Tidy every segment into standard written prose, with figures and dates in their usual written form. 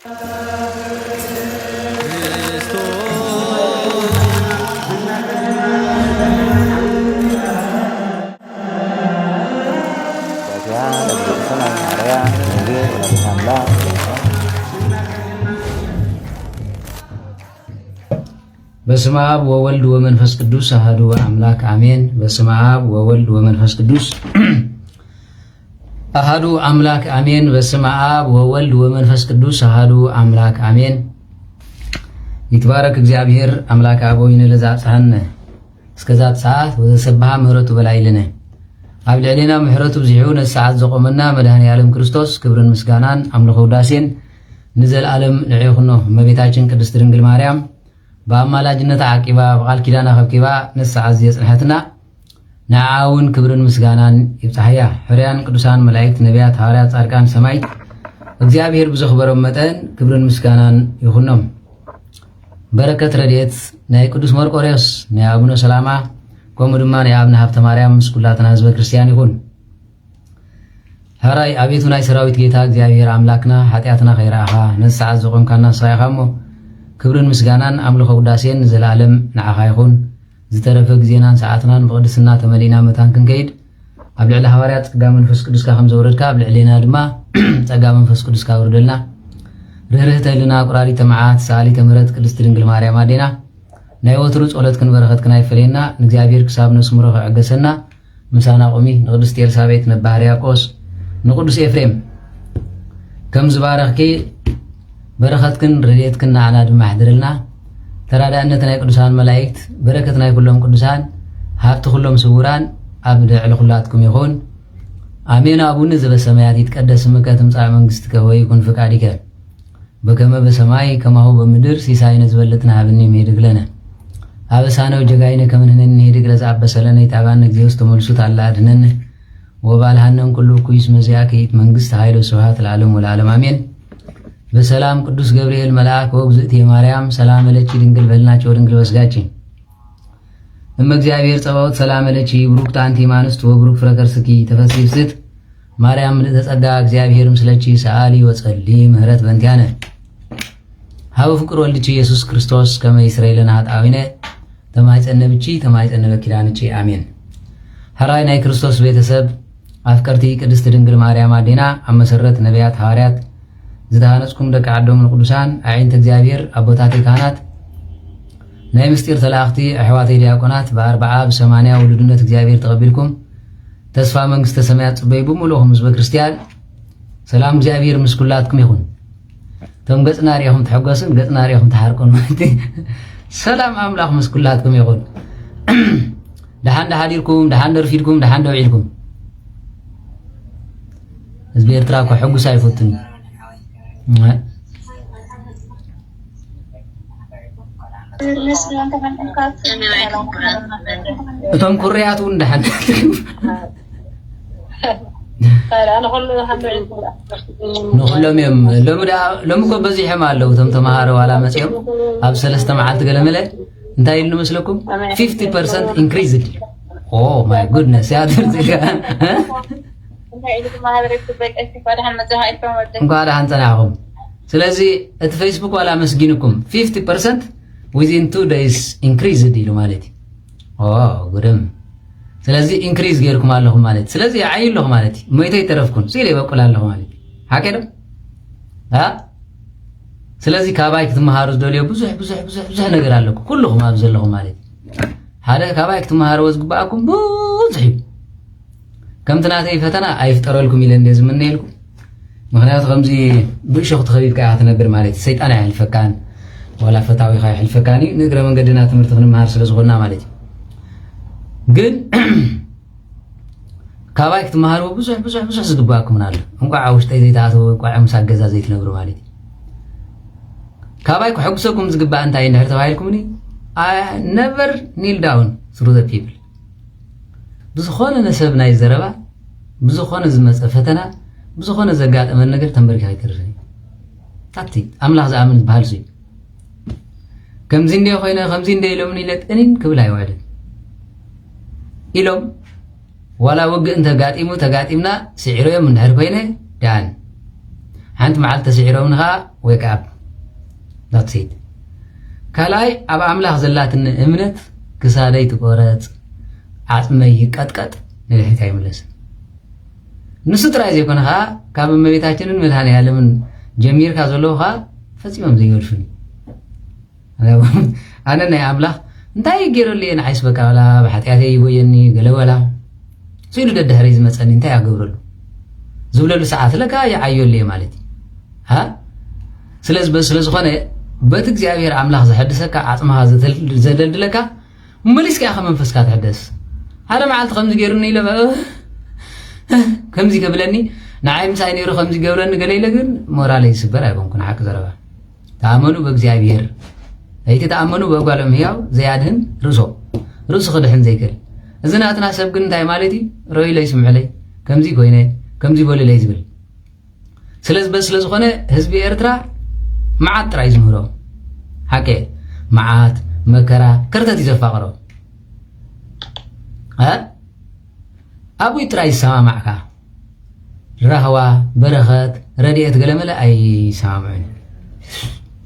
በስመ አብ ወወልድ ወመንፈስ ቅዱስ አሐዱ አምላክ አሜን። በስመ አብ ወወልድ ወመንፈስ ቅዱስ አሐዱ አምላክ አሜን። በስመ አብ ወወልድ ወመንፈስ ቅዱስ አሐዱ አምላክ አሜን። ይትባረክ እግዚአብሔር አምላክ አበዊነ ለዘአጽሐነ እስከዛት ሰዓት ወዘሰብሐ ምሕረቱ በላዕልና ኣብ ልዕሌና ምሕረቱ ብዝሒኡ ነሰዓት ዘቆመና መድኃኔ ዓለም ክርስቶስ ክብርን ምስጋናን ኣምልኾ ውዳሴን ንዘለዓለም ንዕኹኖ እመቤታችን ቅድስት ድንግል ማርያም በአማላጅነት አቂባ በቃል ኪዳና ከብኪባ ነሰዓት የጽንሐትና ንዓውን ክብርን ምስጋናን ይብጻሕያ ሕርያን ቅዱሳን መላእክት ነቢያት ሐዋርያት ጻድቃን ሰማዕት እግዚአብሔር ብዘኽበሮም መጠን ክብርን ምስጋናን ይኹኖም። በረከት ረድኤት ናይ ቅዱስ መርቆሬዎስ ናይ አቡነ ሰላማ ከምኡ ድማ ናይ አብነ ሀብተ ማርያም ምስ ኩላትና ህዝበ ክርስቲያን ይኹን። ሕራይ አቤቱ ናይ ሰራዊት ጌታ እግዚአብሔር አምላክና ኃጢአትና ከይረአኻ ነሰዓት ዘቆምካና ንስኻ እሞ ክብርን ምስጋናን አምልኾ ውዳሴን ዘላለም ንዓኻ ይኹን። ዝተረፈ ግዜናን ሰዓትናን ብቅድስና ተመሊና መታን ክንከይድ ኣብ ልዕሊ ሐዋርያት ጸጋ መንፈስ ቅዱስካ ከም ዘውረድካ ኣብ ልዕሌና ድማ ጸጋ መንፈስ ቅዱስካ ውርደልና። ርህርህተ ህልና ቁራሪተ መዓት ሰአሊተ ምሕረት ቅድስት ድንግል ማርያም አዴና ናይ ወትሩ ጸሎትክን በረኸትክን ኣይፈለየና ንእግዚአብሔር ክሳብ ነስምሮ ክዕገሰና ምሳና ቆሚ ንቅድስት ኤልሳቤጥ ነባ ሕርያቆስ ንቅዱስ ኤፍሬም ከም ዝባረኽኪ በረኸትክን ረድኤትክን ንዓና ድማ ኣሕድርልና። ተራዳእነት ናይ ቅዱሳን መላእክት በረከት ናይ ኩሎም ቅዱሳን ሃብቲ ኩሎም ስውራን ኣብ ልዕሊ ኩላትኩም ይኹን አሜን። አቡነ ዘበሰማያት ይትቀደስ ስምከ ትምጻእ መንግሥትከ ወይኩን ፍቃድከ በከመ በሰማይ ከማሁ በምድር ሲሳይነ ዝበለጥና ሀብኒ ምህድግ ለነ አበሳነ ወጀጋይነ ከመ ንሕነኒ ንህድግ ለዘአበሰለነ ይትሃባነ እግዚኦ ውስተ መልሱት አላ አድኅነነ ወባልሐነን ኩሉ ኩይስ መዚአከ ይእቲ መንግሥት ኃይል ወስብሐት ለዓለሙ ወለዓለም አሜን። በሰላም ቅዱስ ገብርኤል መልአክ ወእግዝእትየ ማርያም ሰላም ለኪ ድንግል በልናቸው ድንግል በስጋች እመ እግዚአብሔር ጸባኦት ሰላም ለኪ ብሩክት አንቲ እምአንስት ወብሩክ ፍሬ ከርሥኪ ተፈሥሒ ፍስሕት ማርያም ምልዕተ ጸጋ እግዚአብሔር ምስለኪ ሰአሊ ወጸሊ ምህረት በእንቲአነ ሀበ ፍቅር ወልድኪ ኢየሱስ ክርስቶስ ከመ ይስረይ ለነ ኃጣውኢነ ተማይጸነ ብኪ ተማይጸነ በኪዳንኪ አሜን። ሕራይ ናይ ክርስቶስ ቤተሰብ አፍቀርቲ ቅድስት ድንግል ማርያም አዴና ኣብ መሰረት ነቢያት ሐዋርያት ዝተሃነጽኩም ደቂ ዓዶም ንቅዱሳን ኣዒንተ እግዚአብሔር ኣቦታተይ ካህናት ናይ ምስጢር ተላእኽቲ ኣሕዋተይ ዲያቆናት ብ40 ብ80 ውሉድነት እግዚአብሔር ተቐቢልኩም ተስፋ መንግሥተ ሰማያት ጽበይ ብምሉኹም ህዝበ ክርስቲያን ሰላም እግዚአብሔር ምስ ኩላትኩም ይኹን። እቶም ገጽና ሪኢኹም ትሕጐስን ገጽና ሪኢኹም ተሓርቁን ማለት ሰላም ኣምላኽ ምስ ኩላትኩም ይኹን። ደሓን ዳሓዲርኩም ደሓን ደርፊድኩም ደሓን ደውዒልኩም ህዝቢ ኤርትራ እኮ ሕጉስ ኣይፈቱን እቶም ኩርያት እውን ደሓን ንኹሎም እዮም ሎሚ እኮ በዚሖም ኣለዉ እቶም ተምሃሮ ዋላ መፅኦም ኣብ 3 መዓልቲ ገለመለ እንታይ ኢሉ መስለኩም 50% ኢንክሪዝድ ኦ ማይ ጉድነስ ያ ድርዚጋ እንኳን ደሓን ፀናዕኹም። ስለዚ እቲ ፌስቡክ ዋላ መስጊንኩም 50% within 2 days increased ኢሉ ማለት ኦ ጉድም። ስለዚ ኢንክሪዝ ገይርኩም ኣለኹም ማለት ስለዚ ዓይለኹ ማለት ሞይተይ ተረፍኩን ሲለ ይበቁል ኣለኹ ማለት ሓቀዶ ስለዚ ካባይ ክትመሃሩ ዝደልዮ ብዙሕ ነገር ኣለኩ ኩልኹም ኣብ ዘለኹም ማለት ሓደ ካባይ ክትመሃሩ ዝግባኣኩም ብዙሕ እዩ። ከምቲ ናተይ ፈተና ኣይፍጠረልኩም ኢለ እንደ ዝምነ ኢልኩም ምክንያቱ ከምዚ ብእሾኽ ትኸቢብካ ኢኻ ትነብር ማለት ሰይጣን ኣይሕልፈካን ወላ ፈታዊኻ ይሕልፈካን እዩ ንእግረ መንገድና ትምህርቲ ክንመሃር ስለ ዝኾንና ማለት እዩ። ግን ካባይ ክትመሃሩ ብዙሕ ዝግባኣኩም ኣሎ እንቋዕ ውሽጠይ ዘይተኣተወ እንቋዕ ምሳቅ ገዛ ዘይትነብሩ ማለት እዩ። ካባይ ክሕጉሰኩም ዝግባእ እንታይ እንድሕር ተባሂልኩምኒ ነቨር ኒል ዳውን ስሩ ዘ ፒፕል ብዝኾነ ነሰብ ናይ ዘረባ ብዝኾነ ዝመፀ ፈተና ብዝኾነ ዘጋጠመን ነገር ተንበርኪኻ ይትርፍኒ ታቲ ኣምላኽ ዝኣምን ዝበሃል እዩ። ከምዚ እንደ ኮይነ ከምዚ እንደ ኢሎምን ኢለጥኒን ክብል ኣይውዕድን ኢሎም ዋላ ውግእ እንተጋጢሙ ተጋጢምና ስዒሮዮም እንድሕር ኮይነ ዳን حنت معلت سعيرونها wake up that's it كلاي أب أملاخ زلات إمنت كسادي تقورت عصمي قطقط نلحيت يملس نسطر عايز يكونها كاب مبيتاچنن ملحان يالمن جمير كازلوها فصيمم زيولفني أنا ناي أملاخ انتي غيرلي انا عايز بقى ولا بحاتياتي يويني غلولا سيلو ددهري زمصني انتي يغبرلو زبللو ساعات لك يا عيولي مالتي ها سلز خونه بت እግዚአብሔር አምላክ ዘሐድሰካ አጽማህ ዘደልድለካ መልስካ ያኸ መንፈስካ ተሐደስ ሓደ መዓልት ከምዚ ገይሩኒ ኢለ ከምዚ ከብለኒ ንዓይ ምሳይ ነይሩ ከምዚ ገብረኒ ገለይለ ግን ሞራለይ ይስበር አይኮንኩን ሓቂ ዘረባ ተኣመኑ በእግዚአብሔር أيتي تأمنوا بقولهم هياو زيادهن رسو خدحن زي كل إذن أتنا سبقن تاي مالتي روي ليس معلي كم زي كوينة كم زي بولي ليس بل سلز خونه حزب إرترا معات ترايز مهرو حكي معات مكرا كرتا تزفاقرو ها أبوي ترايز سما معك رهوة برخت رديت قلملا أي سامعين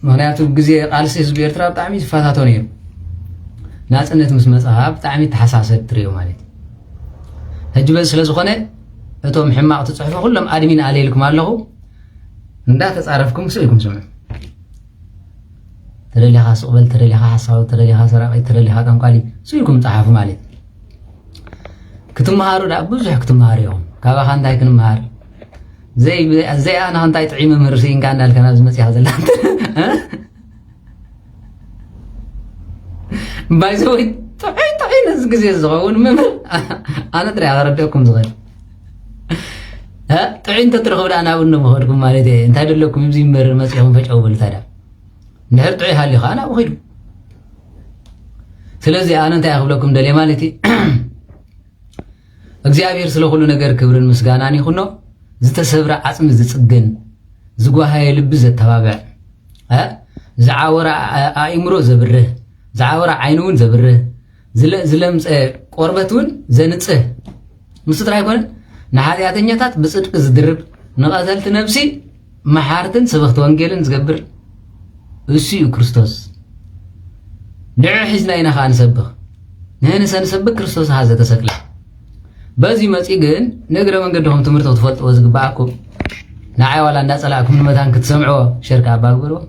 مهنياتو غزي قالسي حزب إرترا بطعمي تفاتاتو نير ناصنت مس مصحاب بطعمي تحساسد تريو مالتي هجبل سلازخونه እቶም ሕማቅ ተጽሕፉ ሁሉም አድሚን አለልኩም አለሁ እንዳተጻረፍኩም ሰይኩም ሰሙ ተረሊኻ ስቅበል ተረሊኻ ሐሳብ ተረሊኻ ሰራቀይ ተረሊኻ ጠንቋሊ ሰይኩም ጻሓፉ ማለት ክትማሃሩ ዳ ብዙሕ ክትማሃሩ እዮም ካባኻ እንታይ ክንማሃር ዘይ ኣና እንታይ ጥዒመ መርሲ እንካ እንዳልከና ዝመጽያ ዘላንተ ባይዘይ ጥዒ ነዝ ግዜ ዝኸውን መምር ኣነ ጥሪ ኣረደኩም ዝኸል ጥዒን ተትረኸብ ዳ ናብን መኸድኩም ማለት እንታይ ደለኩም ይብዚ መር መጽያኹም ፈጨው በልታዳ ንህር ጥዒ ሃሊኻ ኣና ወኺዱ ስለዚ ኣነ እንታይ ኣኽብለኩም ደለ ማለት እግዚአብሔር ስለ ሁሉ ነገር ክብርን ምስጋናን ይኹኖ ዝተሰብረ ዓጽሚ ዝጽገን ዝጓሃየ ልብ ዘተባብዕ ዝዓወራ ኣእምሮ ዘብርህ ዝዓወራ ዓይኑን ዘብርህ ዝለምፀ ቆርበቱን ዘንጽህ ምስጥራ ይኮነ ንሓጢአተኛታት ብጽድቅ ዝድርብ ንቐተልቲ ነፍሲ መሓርትን ሰበኽቲ ወንጌልን ዝገብር እሱ እዩ ክርስቶስ ንዕ ሒዝና ኢና ኸ ንሰብኽ ንህንሰ ንሰብክ ክርስቶስ ሃዘ ተሰቅለ በዚ መጺ ግን ነገረ መንገድኹም ትምህርቶ ትፈልጥዎ ዝግባኣኩም ንዓይ ዋላ እንዳጸላእኩም ንመታን ክትሰምዕዎ ሸርካ ኣባግበርዎ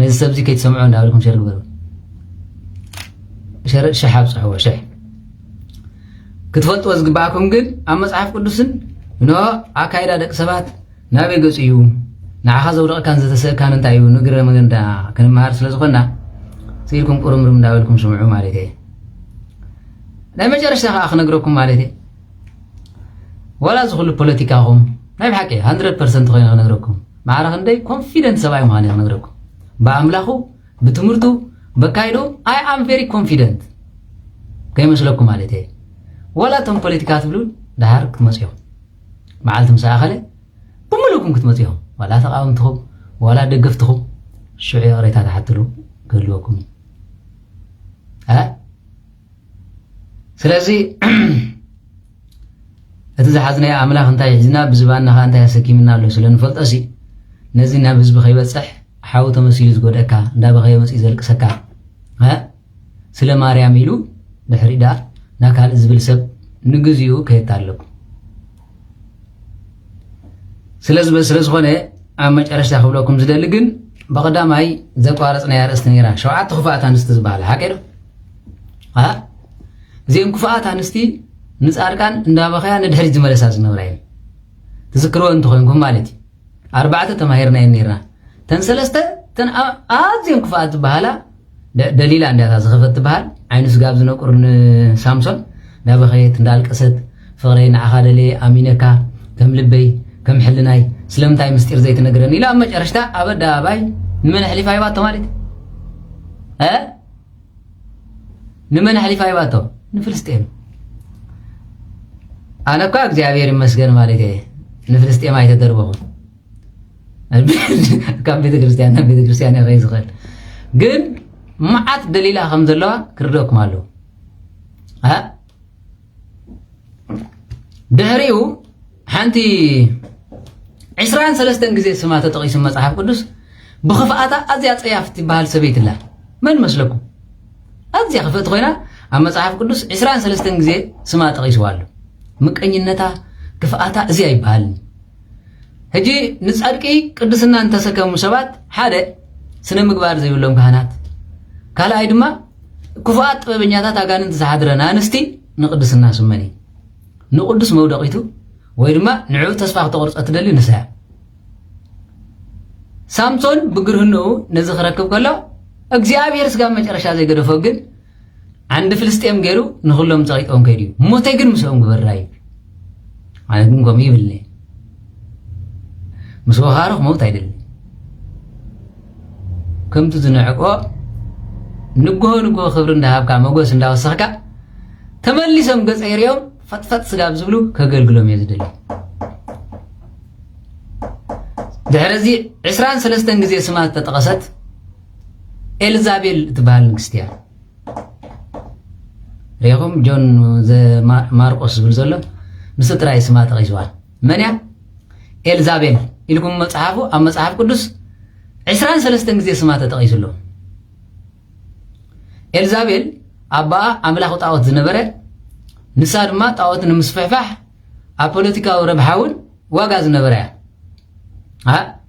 ነዚ ሰብዚ ከይትሰምዖ እንዳብልኩም ሸር ግበርዎ شحاب صحوة شح كتفلتوا زقباكم قد أما صحف قدسن إنه عكايدا دك سبات نابي قصيو نعخذ ورق كان كان انتايو نقرر مغن دا كان مهار سلسخنا سيركم قرم رم داولكم سمعوا مالتي لا ما جرش أخ نقرأكم مالتي ولا زخلوا بوليتيكاهم نايب حكي 100% خلينا نقرأكم معرخ ندي confident سباي مهاني نقرأكم بأملاخو بتمرتو بكايدو I am very confident كيف مسلكم عليه ولا تم بوليتيكات بلون دهارك تمسيهم معلتم ساخله بملكم كتمسيهم ولا تقاومتهم ولا دقفتهم شعي قريتها تحتلو قلوكم سلازي اتزحزنا يا املاك انت يحزنا بزباننا انت يا سكيمنا له سلنفلط اسي نزينا بزب خيبصح حاو تمسيل زغدكا ندا بخي مسي زلقسكا ስለ ማርያም ይሉ ድሕሪዳ ናካል ዝብል ሰብ ንግዚኡ ከይታለኩ ስለዝኾነ ኣብ መጨረሻ ክብለኩም ዝደሊ ግን በቀዳማይ ዘቋረጽና ያርእስቲ ነይራ ሸውዓተ ክፉኣት ኣንስቲ ዝበሃል ሓቂዶ እዚአን ክፉኣት ኣንስቲ ንጻድቃን እንዳበኸያ ንድሕሪት ዝመለሳ ዝነበራ እየን ትዝክርዎ እንትኾንኩም ማለት እዩ ኣርባዕተ ተማሂርና እየን ነይርና ተን ሰለስተ ተን ኣዝየን ክፉኣት ዝበሃላ دليل عندها زخفت بحال عين سجاب زنقرن سامسون نبخيت ندالقست فقرين عخادلي امينكا كم لبي كم حلناي سلمتاي مستير زيت نغرني لا مጨረሽታ አበዳ ባይ ንመን حليف አይባቶ ማለት ንመን حليف አይባቶ ንፍልስጤም አነኳ እግዚአብሔር ይመስገን ማለት ንፍልስጤም አይተደርበው ካብ ቤተ ክርስቲያን ያይዝኸል ግን معات دليل خمس الله كردوكم علو دهريو حنتي عسران سلستن جزء سمات تقيس مصحف قدس بخفاءة أزياء صيافت بهال سبيت الله من مسلكم أزياء خفت خوينا أما مصحف قدس عسران سلستن جزء سمات تقيس والو مكأنينتا كفاءة أزياء بهال هجي نسألكي قدسنا أنت سكم سبات حدا سنة مقبار زي ولهم كهانات كالا أيدما كفاءة ببنياتات أغانن تزحادرنا نستي نقدس الناس مني نقدس مودقيتو ويرما نعو تصفاق تقرص أتدلي نساء سامسون بقرهنو نزخ ركب كلا أجزيابير سقام مجرشا زي قدو فوقن عند فلسطيم غيرو نخلهم تغيط أون كيديو موتاقن مسوهم قبر رايب أنا كم قمي بالله مسوه خارق موت عيدل كم تزنعقو نقوه خبرن دهاب كاموغو سنداو السحكا تملي سمقص ايريوم فتفت سقاب زبلو كقلقلوم يزدل دهرزي عسران سلستن قزي سمات تتقصت إلزابيل تبال نكستيا ريقوم جون زي مارقوس بلزولو مستراي سمات غيزوال منيا إلزابيل إلكم مصحفو أم مصحف قدس عسران سلستن قزي سمات تتقيسلو إلزابيل أبا أملاخو طاوت زنبرة نسار ما طاوت نمسفحفح أبوليتيكا وربحاون واقع زنبرة ها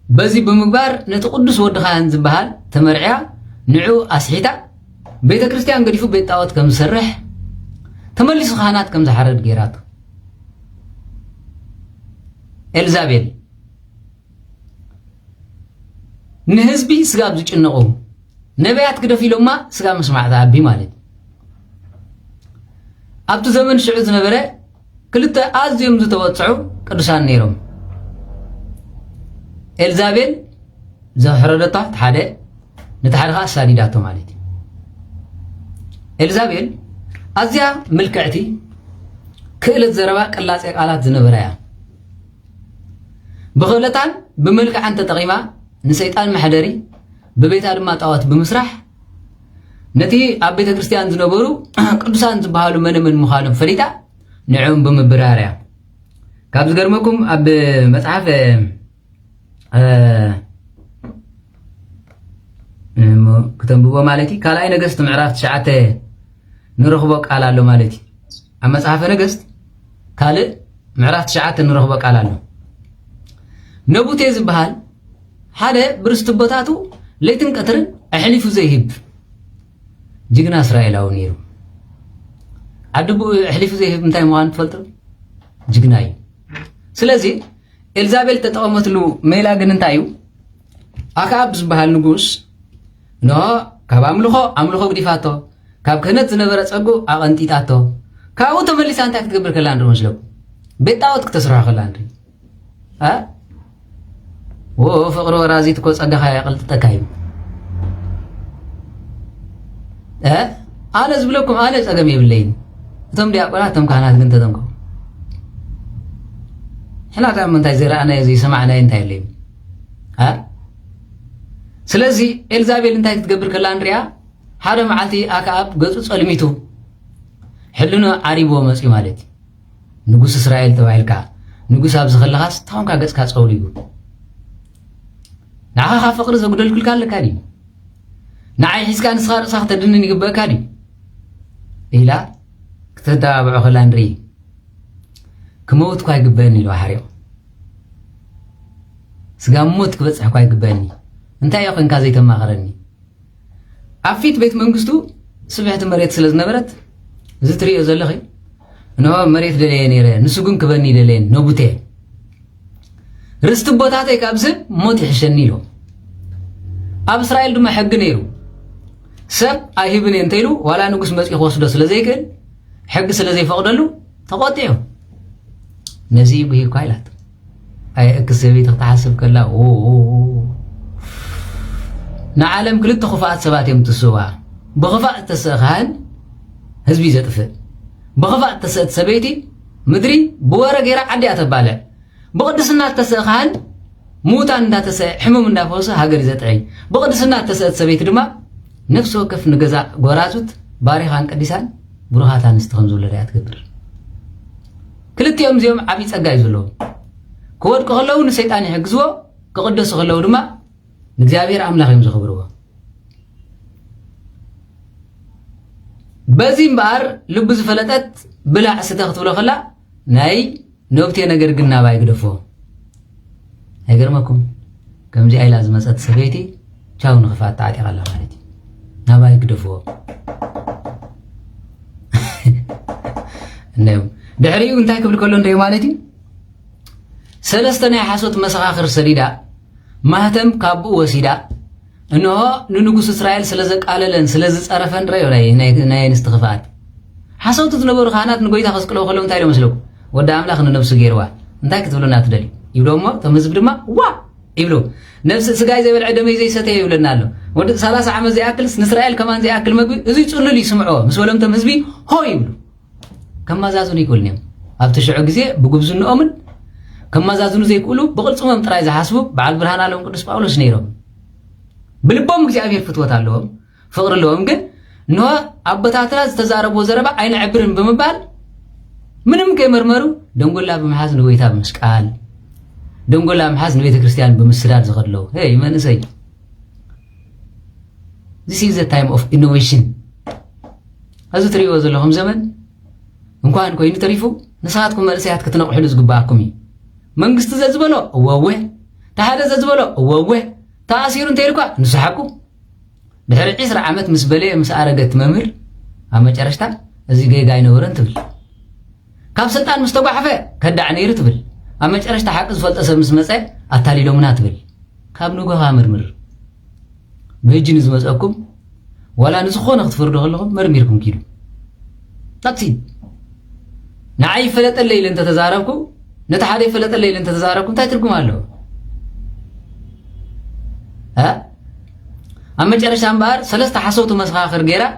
بزي بمقبار نتقدس ودخان زبهال تمرعيا نعو أسحيتا بيت كريستيان قريفو بيت طاوت كم سرح تملي سخانات كم زحرد جيراتو إلزابيل نهزبي سقاب زوج النقوم نبيات كده في لما سقام مسمع ذابي مالد أبتو زمن شعوذ نبرة كلتا آز يوم زتواتسعو كدسان نيروم إلزابيل زهردتا تحادة نتحرقها ساديداتو مالد إلزابيل أزيا ملكعتي كيلت زربا كلات إقالات زنبرة بغلطان بملك عن تتغيما نسيطان محدري ببيتها لما طاوت بمسرح نتي أبيت كريستيان زنبورو قدسان زبهالو من مخالف فريتا نعوم بمبراريا كابز قرمكم أب مصحف كتنبوبو مالتي كالاي نقست معراف تشعاته نرخبوك قالالو مالتي أما مصحف نقست كالي معراف تشعاته نرخبوك قالالو نبوتي زبهال حدا برستبوتاتو ليتن قطرن احلفو زيهب جigna اسرائيلاو نيرو عدبو احلفو زيهب انتاي موان تفلتو جignaي سلازي إلزابيل تتقومتلو ميلا غننتايو اكاب زبهال نغوس نو كاب املخو غديفاتو كاب كهنت زنبره صغو اقنطيطاتو كاو تمليس انت كتغبر كلاندر مسلو بيتاوت كتسرح كلاندر ها وفقر ورازيت كو صدخا يقلت تكايم انا زبلكم انا صدم يبلين تم دياقراتم كانات كنت تنكو احنا تعمل انت زي رانا زي سمعنا انت يلين ها سلازي إلزابيل انت تقبر كلاندريا حدا معلتي اكاب قصو صلميتو حلنا عريبو مسي مالتي نغوس اسرائيل توالكا نغوس ابز خلخاس تاونكا قصكا صوليو نعها فقر زغدل كل قال لك علي نعي حسكان صار صح تدنني يقبك علي إلا كتتابع خلاندري كموت كواي قباني لو حريو سقام موت كبصح كواي قباني انت يا اخوين كازي تماخرني عفيت بيت منغستو سبحت مريت سلاز نبرت زتريو زلخي انو مريت دلين يره نسغون كباني دلين نوبوتي رست بوتاتي كابسب موت يحشني له اب اسرائيل دما حق نيرو سب ايهبن انتيلو ولا نغس مسخ وسدو سلازيكل حق سلازي فقدلو تقطيو نزيب هي كايلات اي اكسبي تحسب كلا او نعلم كل تخفات سبات يمتسوا بخفاء تسخان حزبي زطف بخفاء تسد سبيتي مدري بورا غير عدي اتباله بقدسنا تسخان موتان داتس حمم اندافوس هاجر زطعي بقدسنا تسد سبيت دما نفس وقف نغزا غورازوت باريخان قديسان بروحاتان استخم زول ريات قدر كلت يوم زيوم عبي صغاي زلو كود كخلوا نسيطان يحجزوا كقدس خلوا دما نجابير أملاك يمزخبروا بزين بار لبز فلتت بلا ستخت ولا خلا ناي نوبتي نجر قلنا باي قدفو هيجر ماكم كم جاي لازم أسأت سبيتي شاو نخفات تعطي غلا مالتي نباي قدفو نعم دحريو انتي قبل كلون ريو مالتي سلستنا حاسوت مسخاخر سديدا ماهتم كابو وسيدا انه ننغوس اسرائيل سلازق قاللن سلاز صرفن ريو ناي نستخفات حاسوت تنبر خانات نغويتا خسقلو خلو انتي لمسلو ودا املاخ نفس غيروا انتي كتبلنا تدلي يبلوما تمزب دما وا يبلو نفس سغاي زي بلع دمي زي ستي يبلنالو ود 30 عام زي اكل اسرائيل كمان زي اكل مغبي ازي صلل يسمعوا مسولم تمزبي هو يبلو كما زازون يقولنيم ابتشعو غزي بغبزن امن كما زازون زي يقولوا بقلصهم طراي زحاسبو بعد برهان عليهم قدس باولوس نيرو بلبهم እግዚአብሔር ፍትወት አለውም ፍቅር ለውም ግን ነው አበታትራ ተዛረቦ ዘረባ አይነ ዕብርን በመባል ምንም ከመርመሩ ደንጎላ በመሐዝ ነው ወይታ በመስቃል ደንጎላ በመሐዝ ነው ቤተ ክርስቲያን በመስዳድ ዘኸለው ሄይ መንሰይ this is the time of innovation አዙ ትሪዮ ዘለኹም ዘመን እንኳን ኮይኑ ተሪፉ ንሳትኩም መልሰያት ከተነቅሕሉ ዝግባአኩም መንግስት ዘዝበሎ ወወ ታሃደ ዘዝበሎ ወወ تأثير تيركوا نسحقوا دحر 10 عامات مس بلي مس ارغت ممر امچرشتا ازي جاي نورن تبل كاب سلطان مستغحفه كدع نير تبل امچرشتا حق زفلط سب مس مصه اتاليلو منا تبل كاب نغو خامرمر بيجن زمصكم ولا نسخون اختفردو خلكم مرميركم كيلو تاكسي نعي فلط الليل انت تزاربكم نتحدي فلط الليل انت تزاربكم تايتركم الله أما جرش أمبار سلست حصوت مسخاخر غيره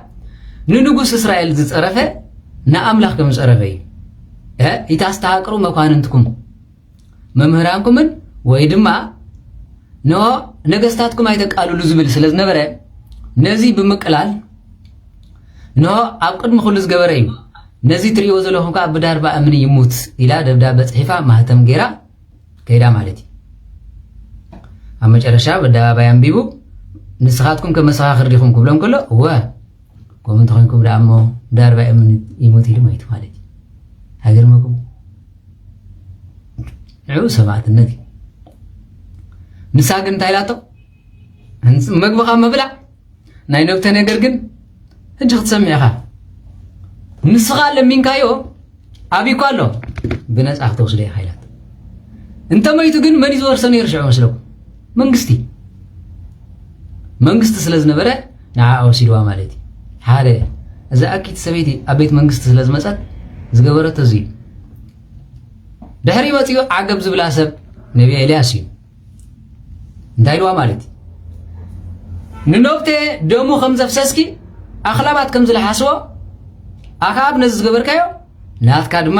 ننقص إسرائيل زصرفه نأملاخ كم زصرفه يتاستحقروا مكاننتكم ممهرانكم من ويدما نو نغستاتكم ايتقالوا لزبل سلاز نبره نزي بمقلال نو أقدم خلص غبري نزي تريو زلوهم كابدار بأمن يموت إلى دبدابة صحيفة مهتم غيره كيدا مالتي أما جرشا بدا بيان بيبو نسخاتكم كمسخاخر ديكم كبلون كله هو كومنت خونكم دامو دار بأمن يموت إلى ما يتمالتي هاجر ماكم عو سبعة النادي نساقن تايلاتو مقبقى مبلع ناي نوبتاني قرقن هنجي تسمعها نسخة لمين كايو أبي كالو بناس أخطوص لي حيلات انت ما يتقن من يزور سنة يرجعوا مسلوكم መንግስት ስለዝነበረ ንዓው ሲልዋ ማለት ሓደ እዛ አኪት ሰበይቲ አቤት መንግስት ስለዝመጻት ዝገበረተ እዚ ድሕሪ ወፂኡ ዓገብ ዝብላ ሰብ ነቢ ኤልያስ እዩ እንዳይልዋ ማለት ንኖብቴ ደሙ ከም ዘፍሰስኪ አኽላባት ከም ዝለሓስዎ አካብ ነዚ ዝገበርካዮ ናትካ ድማ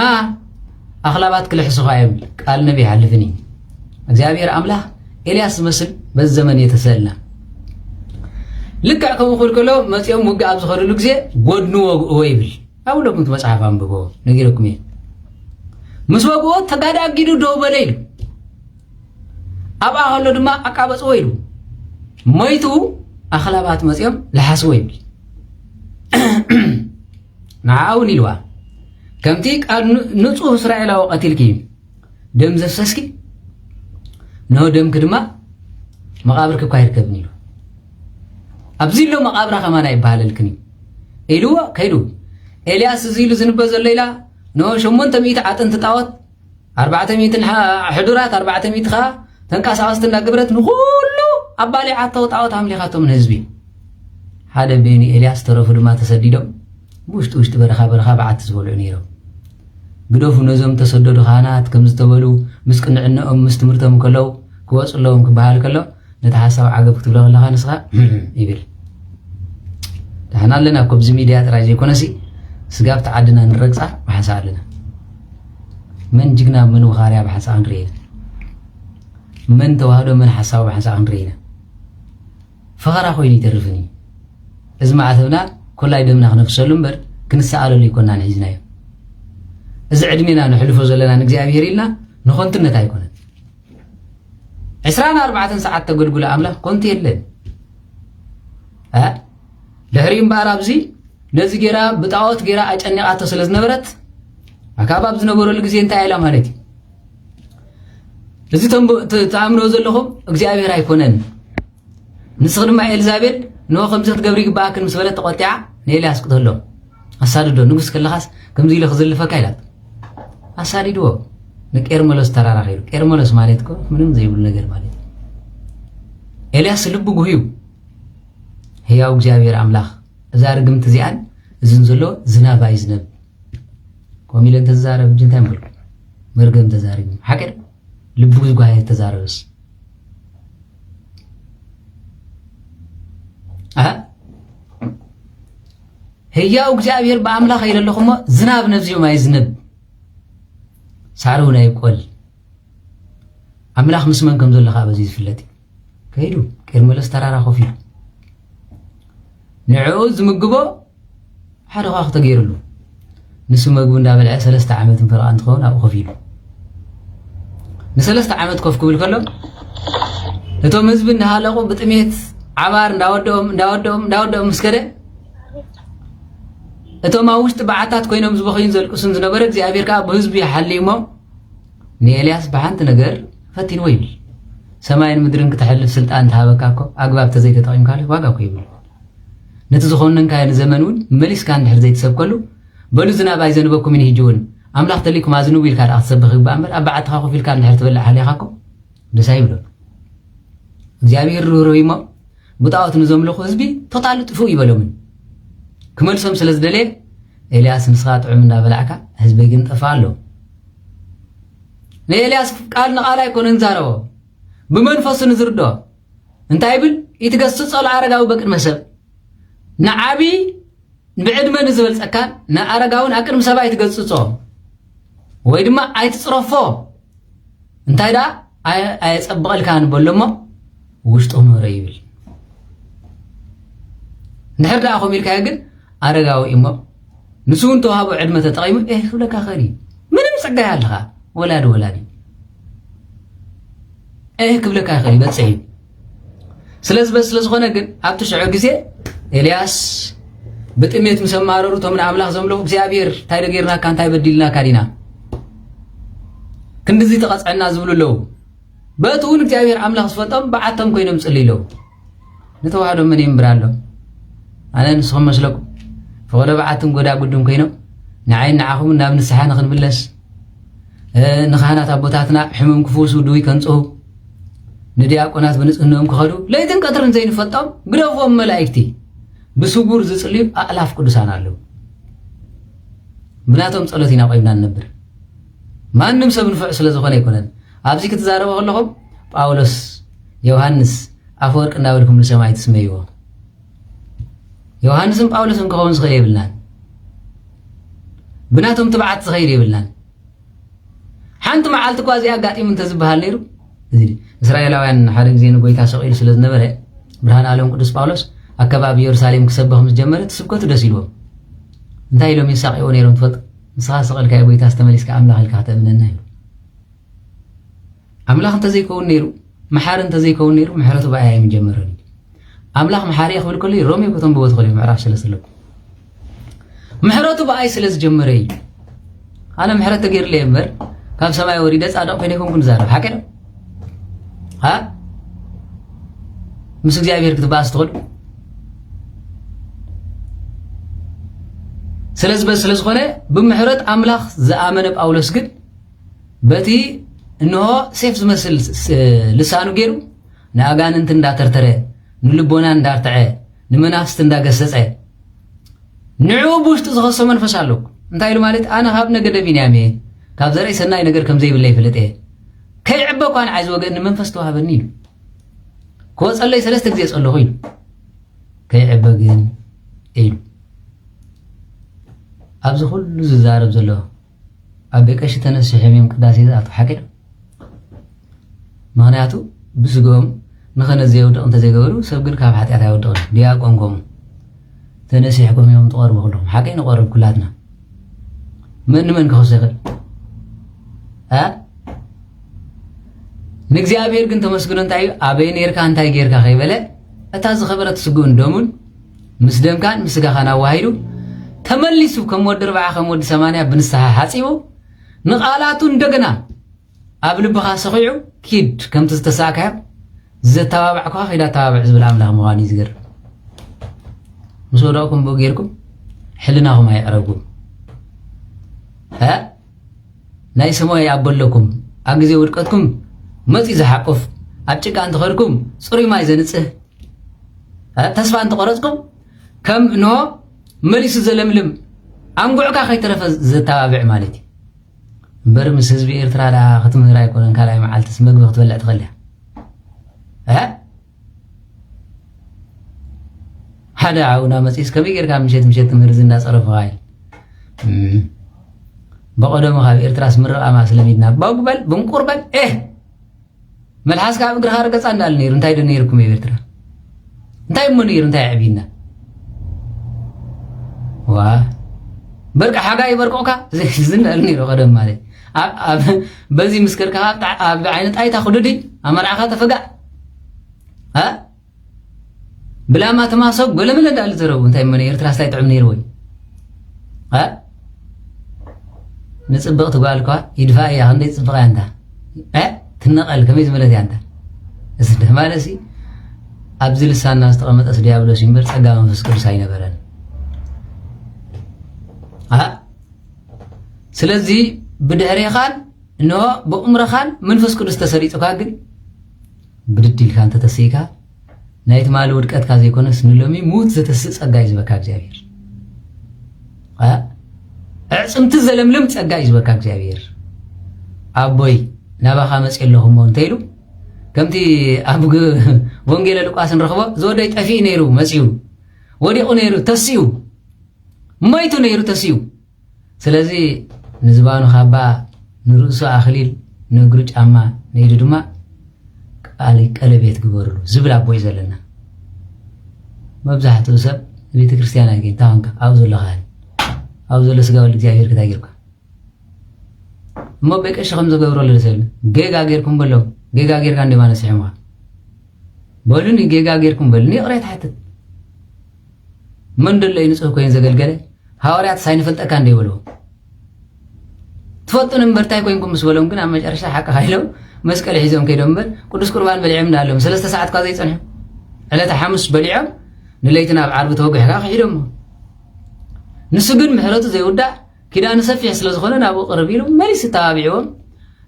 አኽላባት ክልሕስኻ ይብል ቃል ነቢ ሓልፍኒ እግዚአብሔር አምላክ ኤልያስ መስል በዘመን የተሰልና لكع كم يقول كله ما تيوم وقع بصخر اللقزة قدنو ويبل أولا كنت مصحف عم بقول نقولكم إيه مسوا قوة تقعد أجيدو دو بليل أبا هلو دما أكابس ويلو ميتو أخلابات مسيوم لحس ويبل نعاوني الوا كم تيك نصوه إسرائيل وقتل كيم دم زفسسكي نو دم كدما مقابر كبكاير كبنيلو أبزيلو مقابرة كمان يبهال الكني إلوا كيدو إلياس زيلو زنبز الليلة نو شمون تميت عتن تتعوت 400 حضورات 400 خا تنكاس عاستنا قبرت نقولو أبالي عتو تعوت عملي خاتو من حزبي هذا بيني إلياس ترفض ما تسديدو وشت برخا بعد تزولو نيرو قدوف نزم تسددو خانات كم زتبلو مسكن عنا مستمرتهم كلو كواص لهم كبهال كلو نتحسب عقب كتب له الله نسخة يبل دحنا لنا كوبز ميديا تراجي كونسي سقاف تعدنا نرقصة بحسا لنا من جقنا من وخاريا بحسا نرينا من توهدو من حسا بحسا نرينا فغرا خويني ترفني إذا ما عثبنا كل يدمنا نفسه لنبر كنسألو لي كنا نحيزنا إذا عدمنا نحلفو زلنا نقزي أبيهريلنا نخونتنا تايكونا 24 ساعات تقول أملاك كنت يلن دهرين بارابزي نزي جرا بتاعت جرا أجنّي أتصلز نبرت أكاباب زنبورو لجزء أنت عيلا مالتي لذي تعملوا زلهم أجزاء رايكونن نستخدم مع إلزابيل نو 5 قبري باكن مسبلة تقطع نيلي أسقط له أساردو نقص كل خاص كم زي لخزل فكايلات أساردو نك إرملس ترى خير إرملس مالتكو منهم زي يقول نجر مالت إلياس لب جوهيو هي أوجابير أملاخ زارقم تزيان زنزلو زناب عايزنب كوميلن تزارب جنتان بقول مرقم تزارب حكر لبوز جوهي تزاربس هي أوجابير بأملاخ إلى اللخمة زناب نفسي ما يزنب سعرونا يقول أملاخ مسمن كم زول خاب عزيز فلتي كيدو كرملس ترى خوفي نعوز مجبو حدا واخ تغير له نسو مجبو ندابل 3 عامات فرقان تكون أو خوفي نسلست عامات كوف كبل كله نتو مزبن هالقو بطميت عمار داودهم مسكده እቶ ማውሽት በዓታት ኮይኖም ዝበኸይን ዘልቁስን ዝነበረ እግዚአብሔር ካ በህዝብ ይሐልይሞ ንኤልያስ በሓንቲ ነገር ፈቲን ወይ ሰማይን ምድርን ክትሐልፍ ስልጣን ተሃበካኮ አግባብ ተዘይተጠቂምካለ ዋጋ ኮይብል ነቲ ዝኾነን ካይን ዘመኑን መሊስካ እንድሕር ዘይተሰብከሉ በሉ ዝናብ ኣይዘንበኩም ይንሂጅውን አምላኽ ተሊኩም አዝኑ ቢልካ አትሰብኽ ይባምር አባዓትኻ ኮፊልካ እንድሕር ትበልዕ ሓሊኻኮ ደሳይ ብሎ እግዚአብሔር ሩህሩሂሞ ብጣዖት ንዘምልኹ ህዝቢ ቶታል ጥፉ ይበሎምን كملسهم سلز دليل إلياس نسخات عمنا بلعكا حزب يجن طفالو إلياس قال نقال يكون انزارو بمنفس نزردو انت يبل يتقصص على عرقاو بكر مسب نعابي بعد ما نزول سكان نعرقاون أكر مسبا يتقصصو ويدما ايتصرفو انت يدا ايصبق الكان بولمو وشطو مريبل نحر دا أخو ميلكا يقل أرقاو إمو نسون توهابو عدمة تقيمو خبلك آخرين من مسقها لها ولادي كبلك آخرين بتسعيد سلس بس خونه قل عبتو شعو قزي إلياس بتأميت مسمارو تومن عملاق زملو بزيابير تايدا غيرنا كان تاي بديلنا كارينا كندزي تقصعنا زبلو لو باتون بزيابير عملاق صفتهم بعتهم كوينو مسألي لو نتوحدو من يمبرالو أنا نسخم مسلكم فقد بعتم قدا قدوم كينو نعين نعاهم ناب نسحان خنبلس نخانا تابوتاتنا حمم كفوسو دوي كنصو ندياقونات بنصنهم كخدو ليتن قطرن زين فطام غدوم ملائكتي بسبور زصليب الاف قدسان አለው ምናቶም ጸሎቲና ቆይና ነበር ማንንም ሰብ ንፍዕ ስለዝኾነ ይኮነን ኣብዚ ክትዛረበ ከለኹም ጳውሎስ ዮሐንስ አፈወርቅ እንዳበልኩም ንሰማይ ትስመይዎ ዮሐንስም ጳውሎስም ከሆን ዝኸ ይብልናል ብናቶም ተባዓት ዝኸ ይብልናል ሓንቲ መዓልቲ ኳዚ አጋጢም እንተዝበሃል ነይሩ እዚ እስራኤላውያን ሓደ ጊዜ ንጎይታ ሰቂሉ ስለዝነበረ ብርሃን ዓለም ቅዱስ ጳውሎስ አካባቢ ኢየሩሳሌም ክሰብኽ ምስ ጀመረ ስብከቱ ደስ ይልዎም እንታይ ኢሎም ይሳቂዎ ነይሮም ትፈልጥ ንስኻ ሰቀልካ ጎይታ ዝተመሊስካ አምላኽ ኢልካ ተእምነና ኢሉ አምላኽ እንተዘይከውን ነይሩ መሓር እንተዘይከውን ነይሩ ምሕረቱ በአያ ይጀመረኒ أملاخ محاري أخبر كله رومي بتوم بوت خليه معرف شلة سلوك محرته بأي سلس جمري أنا محرت تغير لي أمبر كم سماء وريدس أدم فينكم كن زارب حكنا ها مسك جاي بيرك تباس تقول سلس بس سلس خونه بمحرت أملاخ زآمن بأولس قد بتي إنه سيف زمسل لسانه غيره ناقان أنت نداتر ترى نلبونا ندارتعه نمنافست እንዳገሰጸ ንዑ ውሽጥ ዝኸሶ መንፈስ አለኩ እንታይ ኢሉ ማለት አነ ሀብነ ገደቢን ያሜ ካብ ዘርኢ ሰናይ ነገር ከም ዘይብለ ይፍለጥ ከይዕበ ኳን ዓዝ ወገን መንፈስ ተዋሃበኒ ኢሉ ኮጸለይ ሰለስተ ጊዜ ጸለኹ ኢሉ ከይዕበ ግን ኢሉ ኣብዚ ሁሉ ዝዛረብ ዘሎ ኣብ ቀሽ ተነስሕ ሕሚም ቅዳሴ ዛቱ ሓቂድ ምክንያቱ ብስጎም نخنا زيود أنت زيجورو سبقول كاب حتى يودون دياقونكم تنسيحكم يوم تقربوا كلهم حكينا نقرب كلاتنا من كهوسيغل ንእግዚአብሔር ግን ተመስግኖ እንታይ ኣበይ ነርካ እንታይ ጌርካ ከይበለ እታ ዝኸበረት ስጉን ደሙን ምስ ደምካን ምስ ስጋኻን ኣዋሂዱ ተመሊሱ ከም ወዲ 40 ከም ወዲ 80 ብንስሓ ሓፂቡ ንቓላቱ እንደገና ኣብ ልብኻ ሰኺዑ ኪድ ከምቲ ዝተሳካዮ ዘተባብዕካ ኺዳ ተባብዕ ዝብል ኣምላኽ ምዃኑ እዩ ዝገርም ምስ ወዳእኩም ብኡ ጌርኩም ሕልናኹም ኣይዕረጉም ናይ ሰማይ ኣበለኩም ኣብ ግዜ ውድቀትኩም መፂ ዝሓቁፍ ኣብ ጭቃ እንትኸድኩም ፅሩይ ማይ ዘንፅህ ተስፋ እንትቆረፅኩም ከም እንሆ መሊሱ ዘለምልም ኣንጉዕካ ከይተረፈ ዘተባብዕ ማለት እዩ እምበር ምስ ህዝቢ ኤርትራ ዳ ክትምህር ኣይኮነን ካልኣይ መዓልትስ መግቢ ክትበልዕ ትኽእል እያ ሓደ ዓውና መፂስ ከመይ ጌርካ ምሸት ትምህር ዝናፀረፍካ ኢል በቀደሙ ካብ ኤርትራስ ምርቃማ ስለሚድና ባጉበል ብንቁርበል መልሓስካ ኣብ እግርኻ ረገፃ እንዳለ ነይሩ እንታይ ደ ነይርኩም ኤርትራ እንታይ እሞ ነይሩ እንታይ ዕቢና ዋ በርቃ ሓጋይ በርቆካ ዝናለ ነይሩ ቀደም ማለት በዚ ምስከርካ ኣብ ዓይነት ኣይታ ክዱዲ ኣመርዓኻ ተፈጋእ ብላማ ተማሰብ ጎለመለ እንዳለ ዘረቡ እንታይ እሞ ኤርትራ ስታይ ጥዕም ነይሩ ወይ ንፅብቕ ትጓልኳ ይድፋ እያ ክንደይ ፅብቕ እያ እንታ ትነቐል ከመይ ዝበለት እያ እንታ እዚ ደማለሲ ኣብዚ ልሳና ዝተቐመጠስ ዲያብሎስ እምበር ፀጋ መንፈስ ቅዱስ ኣይነበረን ስለዚ ብድሕሪኻን እንሆ ብእምሮኻን መንፈስ ቅዱስ ተሰሪፁካ ግን ብድድ ኢልካ እንተተስኢካ ናይ ትማሊ ውድቀትካ ዘይኮነስ ንሎሚ ሙት ዘተስእ ፀጋ እዩ ዝበካ እግዚኣብሔር ዕፅምቲ ዘለምልም ፀጋ እዩ ዝበካ እግዚኣብሔር ኣቦይ ናባኻ መፅእ ኣለኹሞ እንተኢሉ ከምቲ ኣብ ወንጌለ ሉቃስ ንረኽቦ ዝወደይ ጠፊኡ ነይሩ መፅኡ ወዲቑ ነይሩ ተስኡ ሞይቱ ነይሩ ተስኡ ስለዚ ንዝባኑ ካባ ንርእሱ ኣኽሊል ንእግሩ ጫማ ነይዱ ድማ ቀለቤት ግበርሉ ዝብል ኣቦይ ዘለና መብዛሕትኡ ሰብ ቤተ ክርስቲያን ኣይገኝ ታንካ ኣብ ዘለኻ ኣብ ዘሎ ስጋ ወልድ እግዚኣብሔር ክታይ ጌርካ እሞ በቀሽ ከም ዝገብረሉ ሰብ ጌጋ ጌርኩም በለው ጌጋ ጌርካ እንደ ማነስሕምካ በሉኒ ጌጋ ጌርኩም በሉኒ ቅሬት ሓትት መን ደሎ ንጹህ ኮይኑ ዘገልገለ ሃዋርያት ሳይንፈልጠካ እንደ ይበልዎ ትፈልጡን እምበር እንታይ ኮይንኩም ምስ በሎም ግን ኣብ መጨረሻ ሓቂ ሃይሎም መስቀል ሒዞም ከይዶም እምበር ቅዱስ ቁርባን በሊዖም እንዳሎም 3 ሰዓት ካ ዘይፀንሑ ዕለተ ሓሙስ በሊዖም ንለይቲ ናብ ዓርቢ ተወጊሕካ ክሒዶም ንሱ ግን ምሕረቱ ዘይውዳእ ኪዳኑ ሰፊሕ ስለ ዝኾነ ናብኡ ቅርብ ኢሉ መሊስ ተባቢዕዎም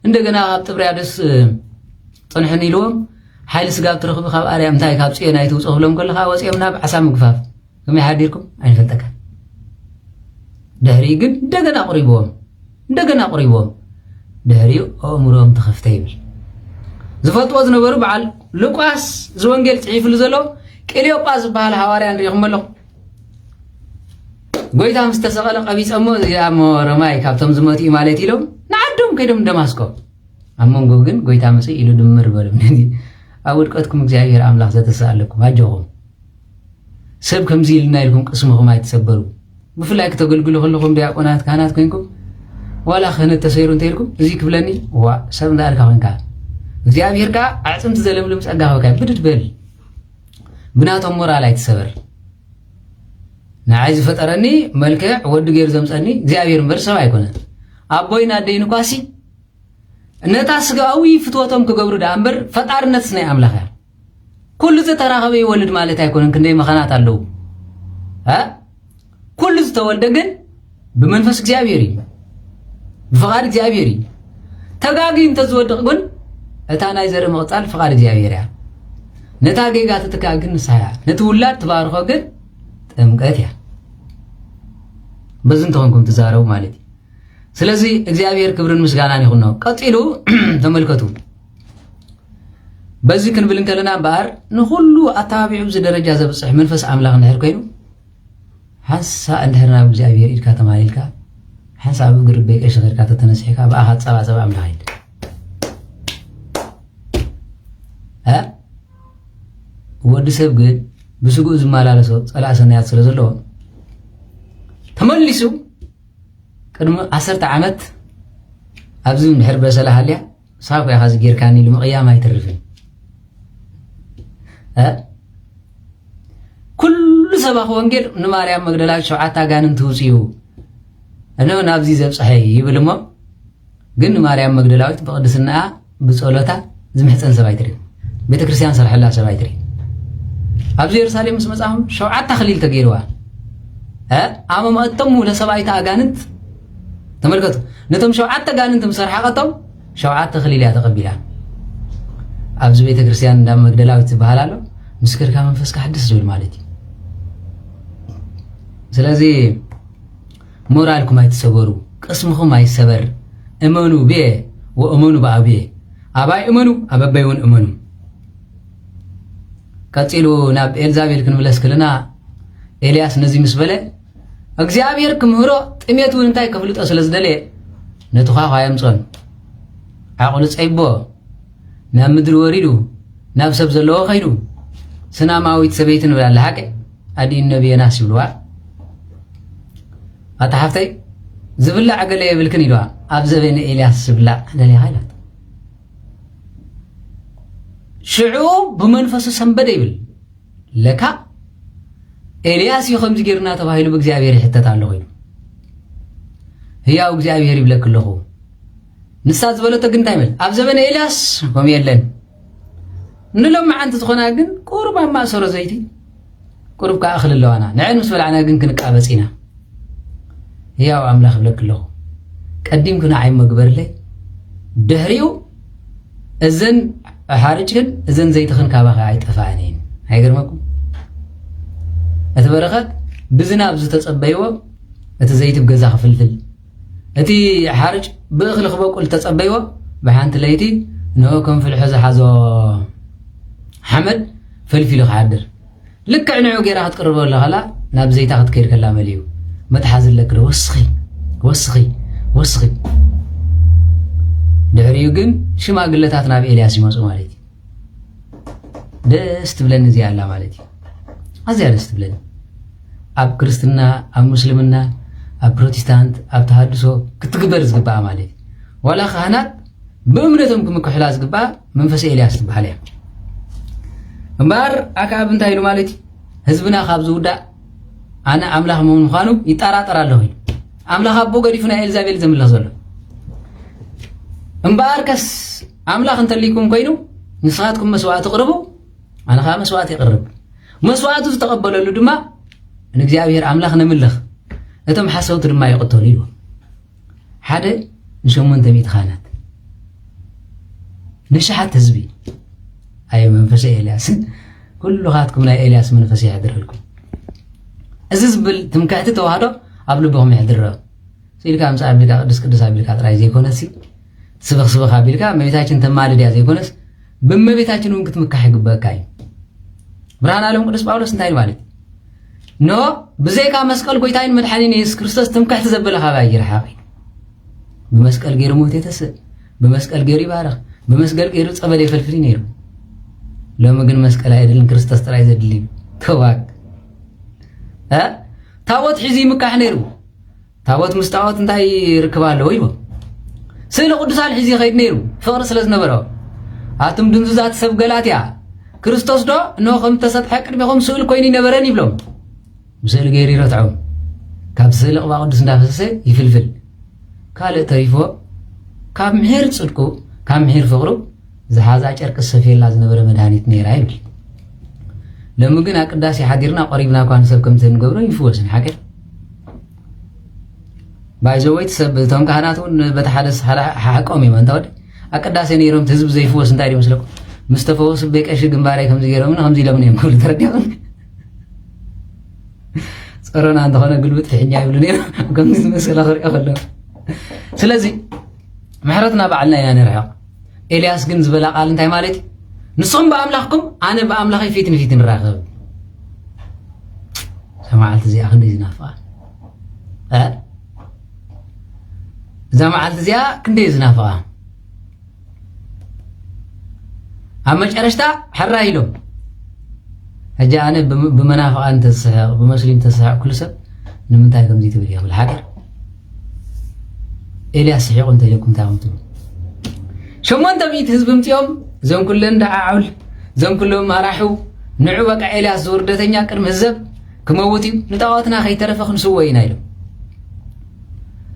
እንደገና ካብ ጥብርያዶስ ፅንሑን ኢልዎም ሓይሊ ስጋ ትረኽቡ ካብ ኣርያም እንታይ ካብ ፅዮን ኣይትውፅእ ክብሎም ከለካ ወፂኦም ናብ ዓሳ ምግፋፍ ከመይ ሓዲርኩም ኣይንፈልጠካ ድሕሪ ግን እንደገና ቁሪቦም ድሕሪኡ ኣእምሮም ተኸፍተ ይብል ዝፈልጥዎ ዝነበሩ በዓል ሉቃስ ዝወንጌል ፅሒፍሉ ዘሎ ቅልዮጳ ዝበሃል ሃዋርያ ንሪኢኹም ኣለኹ ጎይታ ምስ ተሰቐለ ቀቢፀሞ እዚኣሞ ረማይ ካብቶም ዝመትኡ ማለት ኢሎም ንዓዶም ከይዶም ደማስቆ ኣብ መንጎ ግን ጎይታ መፅእ ኢሉ ድምር በሎም ኣብ ውድቀትኩም እግዚኣብሔር ኣምላኽ ዘተስኣለኩም ኣጀኹም ሰብ ከምዚ ኢልና ኢልኩም ቅስምኹም ኣይትሰበሩ ብፍላይ ክተገልግሉ ከለኹም ዲያቆናት ካህናት ኮይንኩም ዋላ ክህነት ተሰይሩ እንተኢልኩም እዚ ክብለኒ ዋ ሰብ እንዳልካ ኮይንካ እግዚኣብሔር ከዓ ኣዕፅምቲ ዘለምልም ፀጋ ኸብካ ብድድ በል ብናቶም ሞራል ኣይትሰበር ንዓይ ዝፈጠረኒ መልክዕ ወዲ ገይሩ ዘምፀኒ እግዚኣብሔር እምበር ሰብ ኣይኮነን ኣቦይና ኣደይን ኳሲ ነታ ስጋዊ ፍትወቶም ክገብሩ ዳ እምበር ፈጣርነትስ ናይ ኣምላኽ እያ ኩሉ ዝተራኸበ ይወልድ ማለት ኣይኮነን ክንደይ መኻናት ኣለዉ ኩሉ ዝተወልደ ግን ብመንፈስ እግዚኣብሔር እዩ ብፍቓድ እግዚኣብሔር እዩ ተጋጊ እንተዝወድቕ ግን እታ ናይ ዘርኢ ምቕፃል ፍቓድ እግዚኣብሔር እያ ነታ ጌጋ ትትካእ ግን ንስሓ እያ ነቲ ውላድ ትባርኾ ግን ጥምቀት እያ በዚ እንተኾንኩም ትዛረቡ ማለት እዩ ስለዚ እግዚኣብሔር ክብርን ምስጋናን ይኹን ነው ቀፂሉ ተመልከቱ በዚ ክንብል እንከለና እምበኣር ንኩሉ ኣተባቢዑ ዚ ደረጃ ዘብፅሕ መንፈስ ኣምላኽ እንድሕር ኮይኑ ሓንሳእ እንድሕር ናብ እግዚኣብሔር ኢድካ ተማሊልካ ሓንሳብ እግሪ በይቀሽ ኸድካ ተተነስሒካ ብኣኻ ፀባፀብ ኣምላኽ ኢድ ወዲ ሰብ ግን ብስጉእ ዝመላለሶ ፀላእ ሰናያት ስለ ዘለዎ ተመሊሱ ቅድሚ 10 ዓመት ኣብዚ እንድሕር በሰላ ሃልያ صاحب يا خازي جيركاني لمقيا ما يترفن كل سباق وانجيل نماريا مقدلاك شوعاتا قانن توسيو أنا نابزي زب صحيح يبلما قن نماريا مقدلاك بقدسنا بسؤولتا زمحسن سبايتري بيت كريستيان صرح الله سبايتري أبزي رسالي مسمسهم شوعاتا خليل تغيروا أما ما أتمو لسبايتا قاننت تملكتو نتم شوعاتا قاننت مسرحاقتو شوعاتا خليل يتقبلان أبزي بيت كريستيان نام مقدلاك تبهالالو مسكر كمان فسك حدث زول مالتي سلازي مورالكم ما يتسبروا قسمكم ما يسبر امنوا به وامنوا بابي اباي امنوا ابابيون امنوا قتلو ناب إلزابيل كنملس كلنا إلياس نزي مسبله እግዚአብሔር ክምህሮ ጥሜቱ እንታይ ከፍልጦ ስለዝደለ ነትኻ ኻየምጽን ዓቕሉ ጸይቦ ናብ ምድሪ ወሪዱ ናብ ሰብ ዘለዎ ኸይዱ سناماويت سبيتن ولا الحق أدي النبي ناس يبلوا أتحفتي زبلا عقل يبلكن يلوا أبزبين إلياس زبلا للي هايلات شعوب بمنفس سنبدا يبل لك إلياس يخمز جيرنا تباهيلو بإግዚአብሔር حتى تعالوا غير هي وإግዚአብሔር يبلك له نسات زبلا تقنت يمل أبزبين إلياس هم يلن نلوم مع أنت تخونا جن قرب ما صار زيتي قرب كأخل اللوانا نعين مسؤول عنا جن كنك أبسينا هي وعمل خبلك له قديم كنا عين مقبر لي دهريو الزن حارج كن الزن زيت خن كابخ عيت أفانين هاي قرمكم أتبرخت بزنا بزت تصبيوه أتزيت بجزاخ فلفل أتي حارج بأخلق بقول تصبيوه بحانت ليتي نوكم في الحزة حزو حمد فلفل خادر لك عنعو غيرها تقربوا ولا غلا ناب زيتا تكير كلا مليو ما تحازل لك وسخي دهريو جن شما قلتات ناب إلياس يمصو مالتي دست بلن زي الله مالتي أزيا دست بلن أب كريستنا أب مسلمنا أب بروتستانت أب تحدثو كتقبر زقبا مالتي ولا خانات بأمنتهم كم كحلاز زقبا منفس إلياس تبحاليها مبار أكاب انتهي مالتي حزبنا خابز ودا أنا أملاح من مخانو يتارا له أملاح أبو قريفنا إلزابيل زمن الله زلو مبار كس أملاح انت ليكم كينو نسخاتكم مسوات تقربوا أنا خا مسوات يقرب مسوات تتقبلوا له دما نجزاوير أملاح نملخ أتم حسوت دما يقتلوا حدا نشوم انت ميت خانات نشحت حزبي أي منفس إلياس كل لغاتكم لا إلياس منفس يحضر لكم أزز بال تمكاتي توهادو قبل بهم يحضر سيلك أمس أبليكا قدس قدس أبليكا تراي زي كونسي سبخ أبليكا مبيتاچن تمالد يا زي كونس بمبيتاچن ونكت مكاحي قباكاي برهان علم قدس باولوس انتاين مالك نو بزيكا مسقل قويتاين مدحانين يس كريستوس تمكاتي زبلا خباير حاقي بمسقل غير موت يتسق بمسقل غير يبارخ بمسقل غير صبل يفلفلين يرو لما قلنا مسكلا يدلن كريستوس تراي زدلي توك تاوت حزي مكاح نيرو تاوت مستعوت انتاي ركبالو يبو سيل قدس على حزي خيد نيرو فقر سلز نبرو هاتم دنزوزات سب غلاتيا كريستوس دو انو خم تسطح قدمكم سؤال كويني نبرن يبلوم مسيل غيري رتعو كاب سيل قبا قدس ندافسه يفلفل كالي تريفو كاب محير صدقو كاب محير فقرو زحازا ጨርቅ ሰፊላ ዝነበረ መድኃኒት ነይራ ይብል لما ግን አቅዳሴ ሐዲርና قريبنا ኳን ሰብ ከም ተንገብሮ ይፍወስን ሐቀ ባይዘወይት ሰብ ተም ካህናቱን በተሐደስ ሐቆም ይመንታው አቅዳሴ ነይሮም ህዝብ ዘይፍወስ እንታይ ይመስለኩ مستفوس በቀሽ ግንባሬ ከም ዝገረም ነው ከምዚ ለምን ይምኩል ተረዳው صرنا አንተ ሆነ ግልብጥ ፍሕኛ ይብሉ ነይሮ ከምዚ መስላ خرق خلو ስለዚህ ምሕረትና ባዕልና ኢና ነርያ إلياس جن زبلا قال انتي مالتي نصوم بأملاككم أنا بأملاكي فيتن نراقب سمعت زي أخذ زنافة سمعت زي كندي زنافة أما أرشتا حرايلو هجا أنا بمنافع أنت الصحيح بمسلم تسحق كل سب نمنتهي كم زي تبريها بالحجر إلياس صحيح قلت لكم تعمتوا شمون تبيت حزب متيوم زم كلن دعاول زم كلهم مراحو نعو بقى إلياس زوردتنيا كرم الزب كموتي نتاواتنا خي ترفخ نسوينا يلو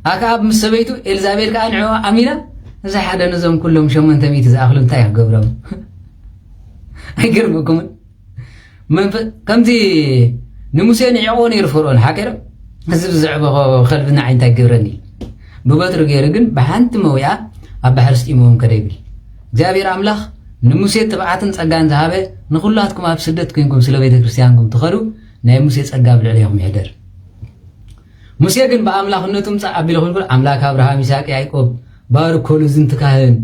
أكاب مسبيتو إلزابيل كان عوا أمينة زي حدا نزم كلهم شمون تبيت زاخلون تايح قبرهم أيقربكم من كمتي نموسين يعوون يرفرون حكرم حزب زعبه خلفنا عين تاقبرني ببطر غيرغن بحانت مويا أب بحرست إمام كريبل እግዚአብሔር አምላኽ ንሙሴ ተባዓትን ጸጋን ዝሃበ ንኹላትኩም ኣብ ስደት ኮይንኩም ስለ ቤተ ክርስቲያንኩም ትኸዱ ናይ ሙሴ ጸጋ ብልዕልኩም ይሕደር ሙሴ ግን በአምላኽነቱም ጻዕቢል ኹልኩል አምላክ አብርሃም ይስሐቅ ያዕቆብ ባርኮሉ ዝንት ካህን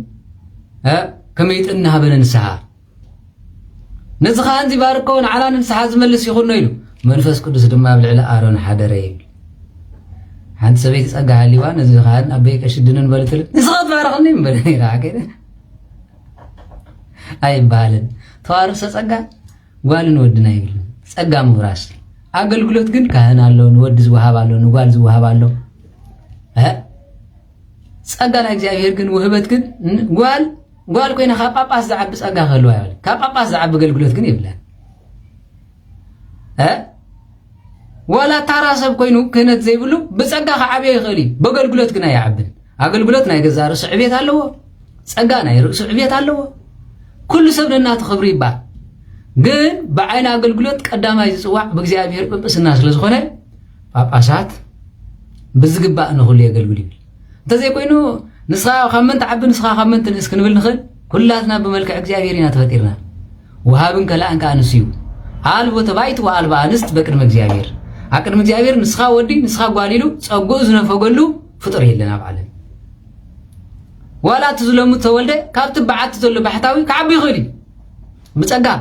ከመይጥና ሃበነ ንስሓ ነዚ ካህን ዝባርኮ ንዓላ ንስሓ ዝመልስ ይኹን ነው ኢሉ መንፈስ ቅዱስ ድማ ብልዕሊ ኣሮን ሓደረ ይብል ሓንቲ ሰበይቲ ጸጋ ሃሊዋ ነዚ ካህን ኣበይ ቀሽድንን በልትል ንስኻት ባረኽኒ እምበለ ይራከደ أي بالن توارث ጸጋ ጓልን ወድና ይብል ጸጋ ምብራስ አገልግሎት ግን ካህን አለው ወድ ዝዋሃብ አለው ጓል ዝዋሃብ አለው ጸጋ ለእግዚአብሔር ግን ወህበት ግን ጓል ኮይና ጳጳስ ዝዓብ ጸጋ ከለው አይብል ጳጳስ ዝዓብ አገልግሎት ግን ይብላል ወላ ታራሰብ ኮይኑ ክህነት ዘይብሉ በጸጋ ከዓብየ ይኸሊ በአገልግሎት ግን አያዕብን አገልግሎት ናይ ገዛ ርዕሱ ዕቤት አለው ጸጋ ናይ ርዕሱ ዕቤት አለው كل سبنا تخبري با ግን በአይን አገልግሎት ቀዳማይ ዝጽዋዕ በእግዚአብሔር ጵጵስና ስለዝኾነ ጳጳሳት ብዝግባእ ነው ሁሉ ያገልግሉ ይብል እንተዘይ ኮይኑ ንስኻ ከመንት ዓብ ንስኻ ከመንት ንስክንብል ንኽል ኩላትና በመልክዕ እግዚአብሔር ኢና ተፈጢርና ወሃብን ከላእን ካንስዩ አልቦ ተባይት ወአልባ አንስት በቅድመ እግዚአብሔር አቅድመ እግዚአብሔር ንስኻ ወዲ ንስኻ ጓሊሉ ጸጎ ዝነፈገሉ ፍጡር የለና ባዓለም ولا تزلمو تولده كابت بعت زلو بحتاوي كعبي خدي بصقا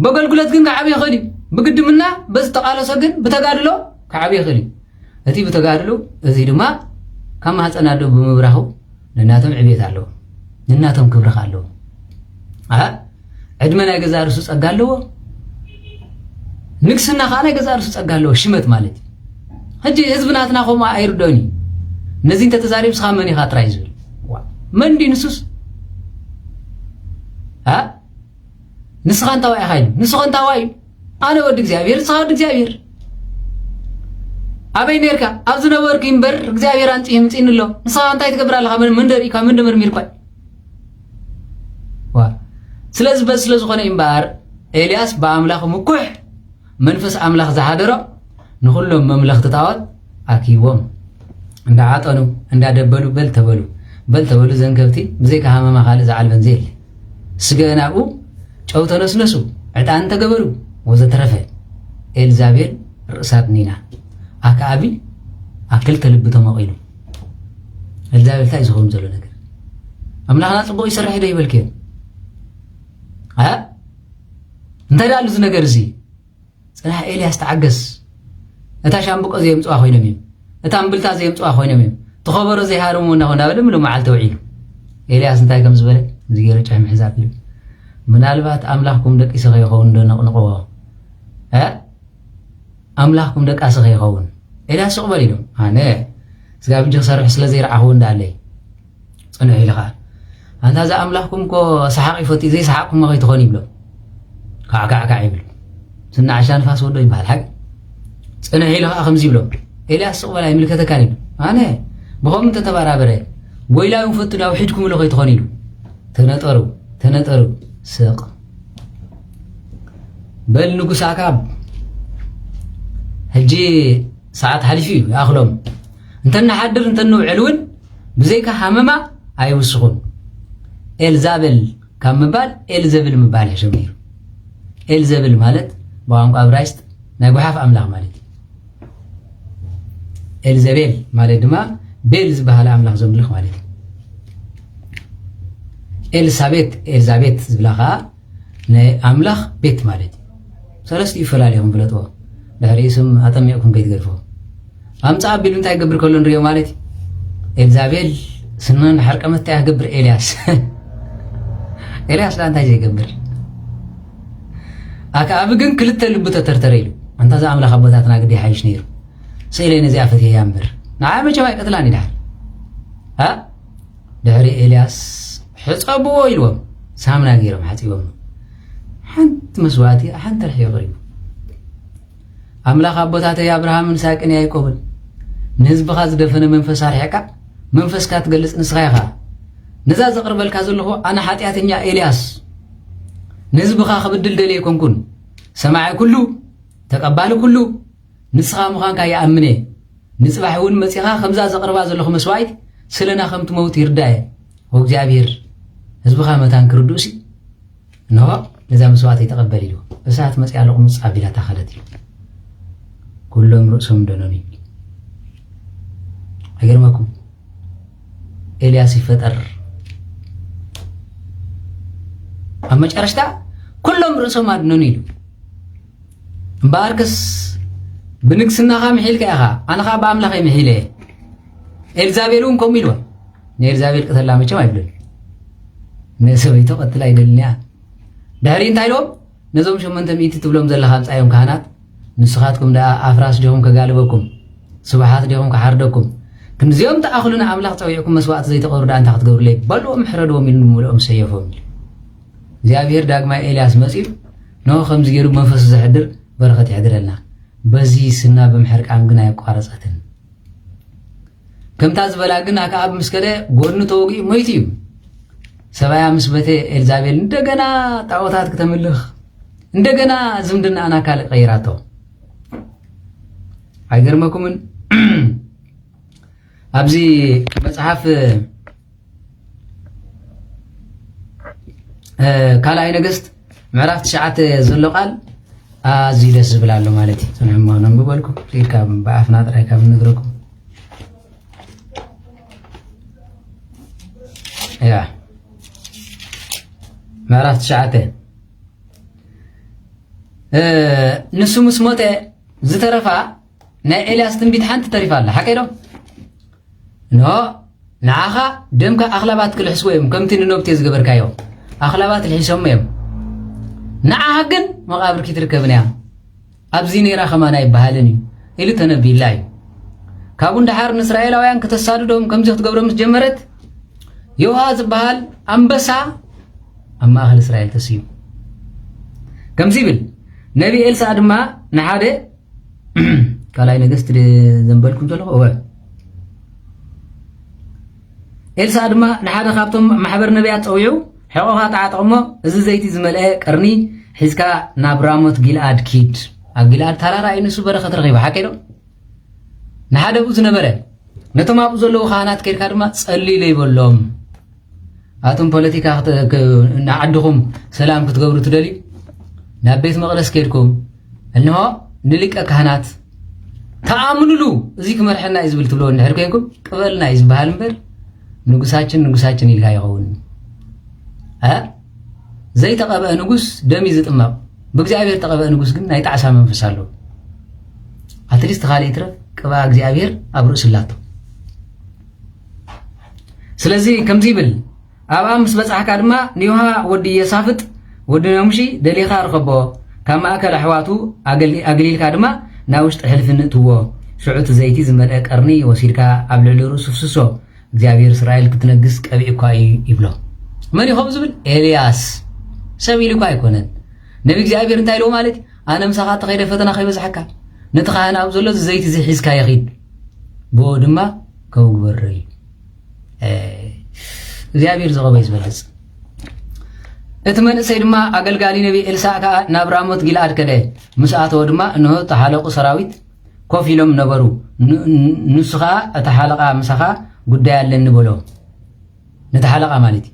بغلغلت ግን كعبي خدي بقدمنا بس تقالص ግን بتغادلو كعبي خدي እቲ بتغادلو እዚ ድማ كما ህፃናዶ በመብራሁ ለናቶም ዕቤት አለው ለናቶም ክብረኽ አለው ዕድመና ገዛርሱ ጸጋ አለው ንግስና ካና ገዛርሱ ጸጋ አለው ሽመት ማለት ህጂ ህዝብናትና ኾማ አይርዶኒ ነዚህን ተተዛሪብ ስኻመኒ ኻጥራ ይዝብል من دي نسوس نسخان تواي خايل نسخان تواي انا ود እግዚአብሔር صاد እግዚአብሔር አበይ ነርካ አብዝ ነበርክ ይምበር እግዚአብሔር አንቺ ይምጽንሎ ንስኻን ታይ ትገብራለህ ምን ደሪካ ምን ደምር ሚልኳይ ዋ ስለዚህ በስለዝ ኾነ ይምባር ኤልያስ በአምላኽ ምኩሕ መንፈስ አምላኽ ዘሓደረ ንኹሎም መምለኽት ታወት አኪቦም እንዳዓጠኑ እንዳደበሉ በል ተበሉ بل تقول زنكبتي بزيك هامما خالد زعل بنزيل سجناؤو شو تنسنسو عتان تجبرو وزترفه إلزابيل رأسات نينا أكابي أكل كلبته ما قيلو إلزابيل تايز خون زلوا نقدر أملا خلاص بقول يسرح يدي بالكين أنت لا لزنا جرزي صراحة إلياس تعجز أتاشام بقى زي متوه خوينا ميم أتام بلتا زي متوه خوينا ميم تخبر زي هارون ونهونا بلا ملو معال توعيل إلياس انتاي كم زبالة زيارة جحم حزاب له من البات أملاكم دك إسخي يخون دون نقوه أملاكم دك أسخي يخون إلياس سقبالي لهم هانا سقاب نجي صرح سلا زي رعهون دالي صنع إلغا أنت هذا أملاكم كو سحاق يفوتي زي سحاقكم ما غيتخوني بلو كعكع يبلو سنة عشان فاسود دو يبال حق صنع إلغا خمزي بلو إلياس سقبالي ملكة كاني هانا بخوم انت تبارابره ويلا ينفتو لو حيدكم لو غيتخونيلو تنطرو ساق بل نقص عقاب هجي ساعات حلفي ياخلهم انت نحدر انت نو علون بزيك حمما ايوسخون ኤልዛቤል ከመባል ኤልዘብል መባል ሸሚሩ ኤልዘብል ማለት በቋንቋ ዕብራይስጥ ናይ ጎሓፍ አምላኽ ማለት ኤልዘቤል ማለት ድማ ቤል ዝበሃል አምላኽ ዘምልኽ ማለት ኤልዛቤት ዝብላኻ ናይ አምላኽ ቤት ማለት ሰለስተ ይፈላለዩም ብለጥዎ ዳሪስም አጠሚዕኩም ከይትገርፎ አምጻ ቢሉ እንታይ ገብር ከሎ ንሪዮ ማለት ኤልዛቤል ስነን ሐርቀመት ያገብር ኤልያስ ላንታ ይገብር አካብ ግን ክልተ ልብ ተተርተረ ኢሉ አንተ ዛ አምላኽ አባታትና ግዲ ሓይሽ ነይሩ ሰይለነ ዚአፈት ያምር ናዓመ ጀማይ ቀጥላን ይዳል ድሕሪ ኤልያስ حصبوا إلهم سامنا غيرهم حسيبهم حنت مسواتي حنت رح يغرب أملاك أبوتات يا إبراهيم ساكن يا يعقوب نزب خاز دفن منفس رحكا منفس كات جلس نسخيها نزاز قرب الكازل هو أنا حاتياتني يا إلياس نزب خا خبدل دلي كون سماع كله تقبل كله نسخة مخان كاي أمني نسبح ون مسيخا خمزة زقربا زلخ مسوايت سلنا خمت موت يرداي هو جابير نزبخا متان كردوسي نو نزا مسوات يتقبل له بساعة مسيح لكم مصعب بلا تاخدتي كلهم رؤسهم دنوني أجرمكم إلياس يفتر أما جرشتا كلهم رؤسهم دنوني باركس بنكسنا خام حيل كأخا أنا خاب عامل خيم حيله إلزابيلون كميلوا إلزابيل قتل لامي شو يبلون نسويته قتل أيدلنيا دارين تايلوم نزوم شو من تميتي تبلوم زل خامس أيام كهنات نسخاتكم دا أفراس جهم كجالبكم سبحات جهم كحردكم كم زيوم تأخلنا عملاق تويكم مسوات زي تقرر أن تحت قول لي بلو محردوا من مولهم سيفهم زابير داق ما إلياس مسيب نو خمس جيرو منفس زحدر بركة يحضرنا بزي سنا بمحرك عمقنا يقارصاتن كم تاز بلاغنا كعب مسكده غونو توغي ميتيم سبايا مسبته إلزابيل እንደገና ጣዖታት ከተመልኽ እንደገና ዝምድና አና ካለ ቀይራቶ አይገርመኩምን አብዚ መጽሐፍ ካልአይ ነገስት ምዕራፍ 9 ዘሎ ቃል أزي دس بلالو مالتي سنعم ما نبغالكم ريكا بأفنا تريكا بنقرأكم يا ما عرفت شعته نسو مسموته زترفع نا إلياس تنبيت حانت ترفع الله حكي له نو نعاها دمك أغلبات كل حسويم كم تنو بتيز قبر كايو أغلبات الحسوميم نعاهجن مقابر كتير كبنيا أبزيني راخمانا يبهالني إلي تنبي الله كابون دحار إسرائيل ويان كتسادو دوم كم زخت قبرهم جمرت يوهاز بهال أمبسا أما أهل إسرائيل تسيو كم زيبل نبي إلسا أدما نحاده كالاي نقست زنبالكم تلو هو إلسا أدما نحاده خابتم محبر نبيات أويو حقوقها تعاطمو إذا زيتي زملائي قرني حزكا نابراموت جيلاد كيد جيلاد ترارا إنسو برخة رغيبة حكيرو نحاده بوز نبره نتوما بوزلو خانات كير كارما تسألي لي بولهم أتم بوليتيكا نعدهم سلام كتقبرو تدلي نابيت مغلس كيركم إنه نلك أكهانات تآمنوا له زيك مرحنا إزبل تبلون نحركينكم قبلنا إزبهال مبر نقساتشن إلها يغون زي تقبأ نقص دمي زت أمام بجزائر تقبأ نقص قلنا يتعسى من فسالو أتريست خالي ترى كبا جزائر أبرؤ سلاتو سلازي كم زيبل أبا مسبس أحكار ما نيوها ودي يسافت ودي نمشي دليخا رخبو كما أكل أحواتو أقليل كادما ناوشت حلفن توو شعوت زيتي زمرق قرني وسيركا أبلع رؤوس فسسو جزائر إسرائيل كتنقص كأبيكوا يبلو من يخبز بال إلياس سبيل كاي كونن نبي جابير انتاي لو مالتي انا مسخات غير فتنا خيبز حكا نتخانا ابزلو زيت زي حسكا يخيد بودما كوغبري جابير زغبيز بلز اتمن سيدما اغلغالي نبي إلسا كا نابراموت جيلاد كده مساعته ودما انه تحالقو سراويت كوفيلوم نبرو نسخا تحالقا مسخا ጉዳይ ያለን ብሎ ነተሐለቃ ማለት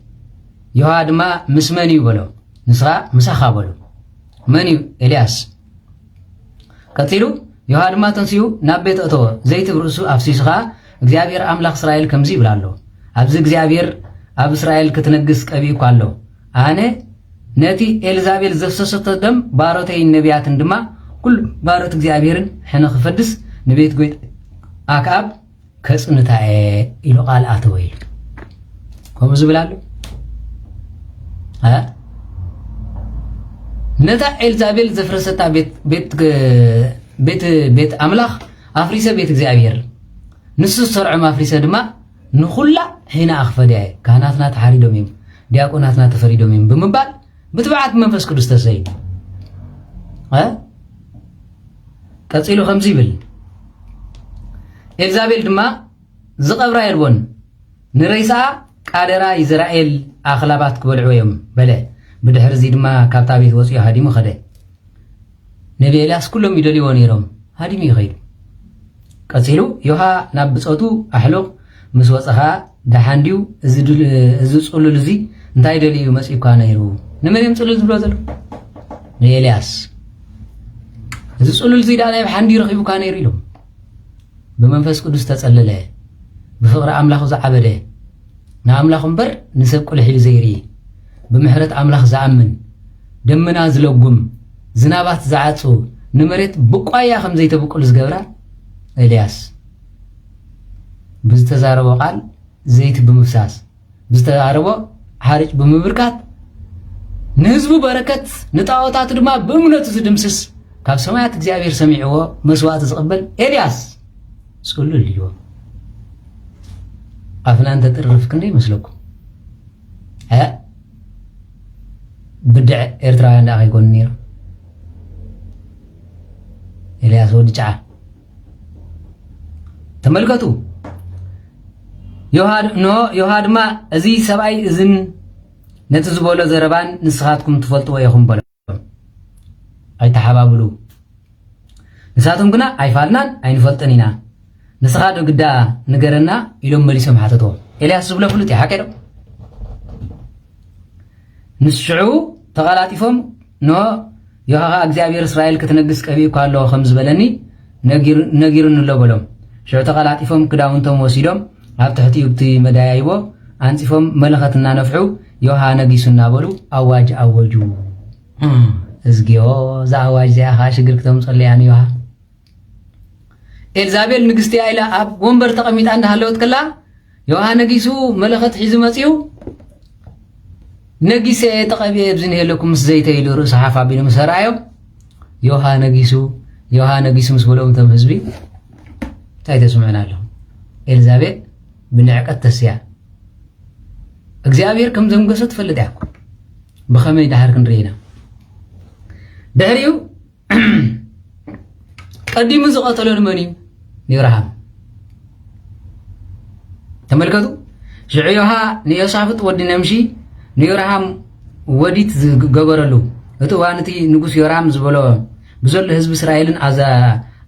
ይሃድ ማ ምስመኒ ብሎ ንስራ ምሳኻ ብሎ መኒ ኤልያስ ቀጥሉ ይሃድ ማ ተንሲዩ ናብ ቤት እቶ ዘይት ብርሱ አፍሲስኻ እግዚአብሔር አምላክ እስራኤል ከምዚ ይብላሎ አብዚ እግዚአብሔር አብ እስራኤል ክትነግስ ቀቢኩ አሎ አነ ነቲ ኤልዛቤል ዘፍሰሰተ ደም ባሮተይ ነቢያትን ድማ ኩል ባሮት እግዚአብሔርን ሕነ ክፈድስ ንቤት ጎይት አክዓብ ከጽንታዬ ኢሉ ቃል አተወይ ከምዚ ብላሎ ነታ ኤልዛቤል ዘፍረሰታ ቤት አምላክ አፍሪሰ ቤት እግዚአብሔር ንሱ ሰርዑ ማፍሪሰ ድማ ንኹላ ሒና አኽፈደየ ካህናትና ተሓሪዶም እዮም ዲያቆናትና ተፈሪዶም ብምባል ብትባዓት መንፈስ ቅዱስ ተሰይድ ቀጽሉ ከምዚ ይብል ኤልዛቤል ድማ ዝቀብራ የልቦን ንረይሳ ቃደራ ይዝራኤል ኣኽላባት ክበልዑ እዮም በለ ብድሕሪ እዚ ድማ ካብታ ቤት ወፂኡ ሃዲሙ ኸደ ነቢ ኤልያስ ኩሎም ይደልይዎ ነይሮም ሃዲሙ ይኸይዱ ቀፂሉ ዮሃ ናብ ብፆቱ ኣሕሉቕ ምስ ወፅኻ ዳሓንዲዩ እዚ ፅሉል እዚ እንታይ ደልዩ መፂኡካ ነይሩ ንመን እዮም ፅሉል ዝብሎ ዘሎ ንኤልያስ እዚ ፅሉል እዚ ዳ ናይ ሓንዲ ረኺቡካ ነይሩ ኢሎም ብመንፈስ ቅዱስ ተጸለለ ብፍቕሪ ኣምላኹ ዝዓበደ ንኣምላኹ እምበር ንሰብ ቁልሕ ኢሉ ዘይርኢ ብምሕረት ኣምላኽ ዝኣምን ደመና ዝለጉም ዝናባት ዝዓፁ ንመሬት ብቋያ ከም ዘይተብቁል ዝገብራ ኤልያስ ብዝተዛረቦ ቃል ዘይቲ ብምፍሳስ ብዝተዛረቦ ሓርጭ ብምብርካት ንህዝቡ በረከት ንጣዖታቱ ድማ ብእምነቱ ዝድምስስ ካብ ሰማያት እግዚአብሔር ሰሚዕዎ መስዋዕት ዝቕበል ኤልያስ ጽሉል እዩ ኣፍና እንተ ጥርፍ ክንደይ ይመስለኩም ብድዕ ኤርትራውያን ዳ ከይኮኑ ነይሩ ኤልያስ ወዲ ጫዓ ተመልከቱ ዮሃ ድማ እዚ ሰብኣይ እዝን ነቲ ዝበሎ ዘረባን ንስኻትኩም ትፈልጥዎ ኢኹም በሎ ኣይተሓባብሉ ንሳቶም ግና ኣይፋልናን ኣይንፈልጥን ኢና ንስኻ ዶ ግዳ ንገረና ኢሎም መሊሶም ሓተትዎ ኤልያስ ዝብሎ ፍሉጥ እዩ ሓቀዶ ንስሽዑ ተቐላጢፎም ዮሃ እግዚኣብሔር እስራኤል ክትነግስ ቀቢኡካ ኣለዎ ከም ዝበለኒ ነጊሩን ኣሎ በሎም ሽዑ ተቐላጢፎም ክዳውንቶም ወሲዶም ኣብ ትሕቲኡ ብቲ መዳያይቦ ኣንፂፎም መለኸት እናነፍሑ ዮሃ ነጊሱ እናበሉ ኣዋጅ ኣወጁ እዝጊዮ እዛ ኣዋጅ እዚኣ ከዓ ሽግር ክተምፀለያ ንዮሃ ኤልዛቤል ንግስቲ ኢላ ኣብ ወንበር ተቐሚጣ እንዳሃለወት ከላ ዮሃ ነጊሱ መለኸት ሒዙ መፂኡ ነጊሰ ተቐቢአ ብዝንሄለኩም ምስ ዘይተኢሉ ርእሱ ሓፍ ኣቢሉ ምስ ረኣዮም ዮሃ ነጊሱ ምስ በሎም እቶም ህዝቢ እንታይ ተስምዑና ኣለኹም ኤልዛቤል ብንዕቀት ተስያ እግዚአብሔር ከም ዘምገሶ ትፈልጥ እያ ብኸመይ ዳሕር ክንርኢ ኢና ድሕሪኡ ቀዲሙ ዝቐተሎ ንመን እዩ ንኣብርሃም ተመልከቱ ሽዑ ዮሃ ንዮሳፍጥ ወዲ ነምሺ ንኣብርሃም ወዲት ዝገበረሉ እቲ እዋን እቲ ንጉስ ዮራም ዝበሎ ብዘሎ ህዝቢ እስራኤልን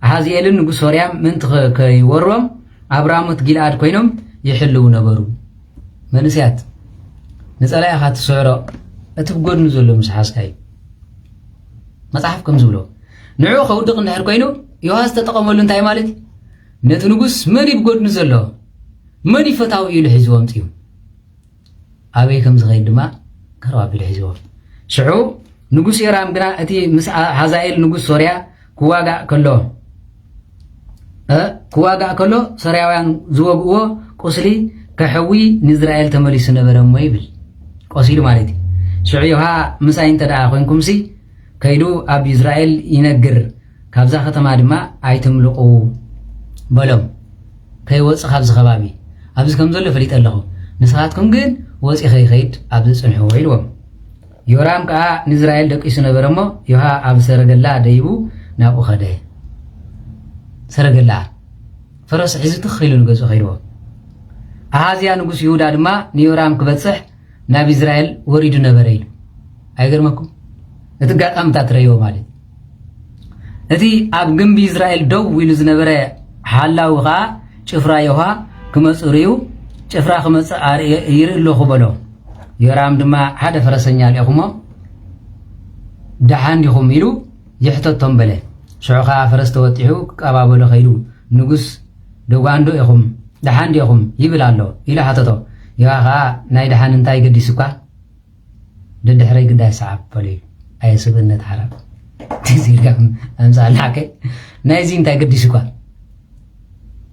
ኣሓዚኤልን ንጉስ ሶርያም ምንቲ ከይወሮም ኣብ ራሞት ጊልዓድ ኮይኖም ይሕልው ነበሩ መንስያት ንጸላኢኻ ትስዕሮ እቲ ብጎድኑ ዘሎ ምስ ሓዝካ እዩ መጽሓፍ ከም ዝብሎ ንዑ ከውድቕ እንድሕር ኮይኑ ዮሃ ዝተጠቐመሉ እንታይ ማለት ነቲ ንጉስ መን ብጎድኑ ዘሎ መን ይፈታዊ ኢሉ ሒዝዎ ምፅዩ ኣበይ ከም ዝኸይድ ድማ ቀረባ ኣቢሉ ሒዝዎ ሽዑ ንጉስ ዮራም ግና እቲ ምስ ሓዛኤል ንጉስ ሶርያ ክዋጋእ ከሎ ሶርያውያን ዝወግእዎ ቁስሊ ከሕዊ ንእስራኤል ተመሊሱ ነበረ እሞ ይብል ቆሲሉ ማለት እዩ ሽዑ ዮሃ ምሳይ እንተ ደኣ ኮንኩምሲ ከይዱ ኣብ ኢዝራኤል ይነግር ካብዛ ከተማ ድማ ኣይትምልቑ በሎም ከይወፅእ ካብዚ ከባቢ ኣብዚ ከም ዘሎ ፈሊጥ ኣለኹ ንስኻትኩም ግን ወፂእ ከይኸይድ ኣብዚ ፅንሕዎ ኢልዎም ዮራም ከዓ ንእስራኤል ደቂሱ ነበረ እሞ ዮሃ ኣብ ሰረገላ ደይቡ ናብኡ ኸደ ሰረገላ ፈረስ ሒዙ ትኽ ኢሉ ንገዝኡ ኸይድዎ ኣሃዝያ ንጉስ ይሁዳ ድማ ንዮራም ክበፅሕ ናብ ኢዝራኤል ወሪዱ ነበረ ኢሉ ኣይገርመኩም እቲ ጋጣምታት ረይዎ ማለት እቲ ኣብ ግንቢ ኢዝራኤል ደው ኢሉ ዝነበረ ሓላዊ ከዓ ጭፍራ ዮሃ ክመፅእ ርዩ ጭፍራ ክመፅእ ይርኢ ኣለኹ በሎ ዮራም ድማ ሓደ ፈረሰኛ ልኢኹሞ ደሓን ዲኹም ኢሉ ይሕተቶም በለ ሽዑ ከዓ ፈረስ ተወጢሑ ክቀባበሎ ኸይዱ ንጉስ ደጓንዶ ኢኹም ደሓን ዲኹም ይብል ኣሎ ኢሉ ሓተቶ ዮሃ ከዓ ናይ ደሓን እንታይ ገዲሱካ ደድሕረይ ግዳይ ሰዓብ በሎ እዩ ኣየ ስብእነት ሓራብ ትዚርካ ኣምፃላከ ናይዚ እንታይ ገዲሱካ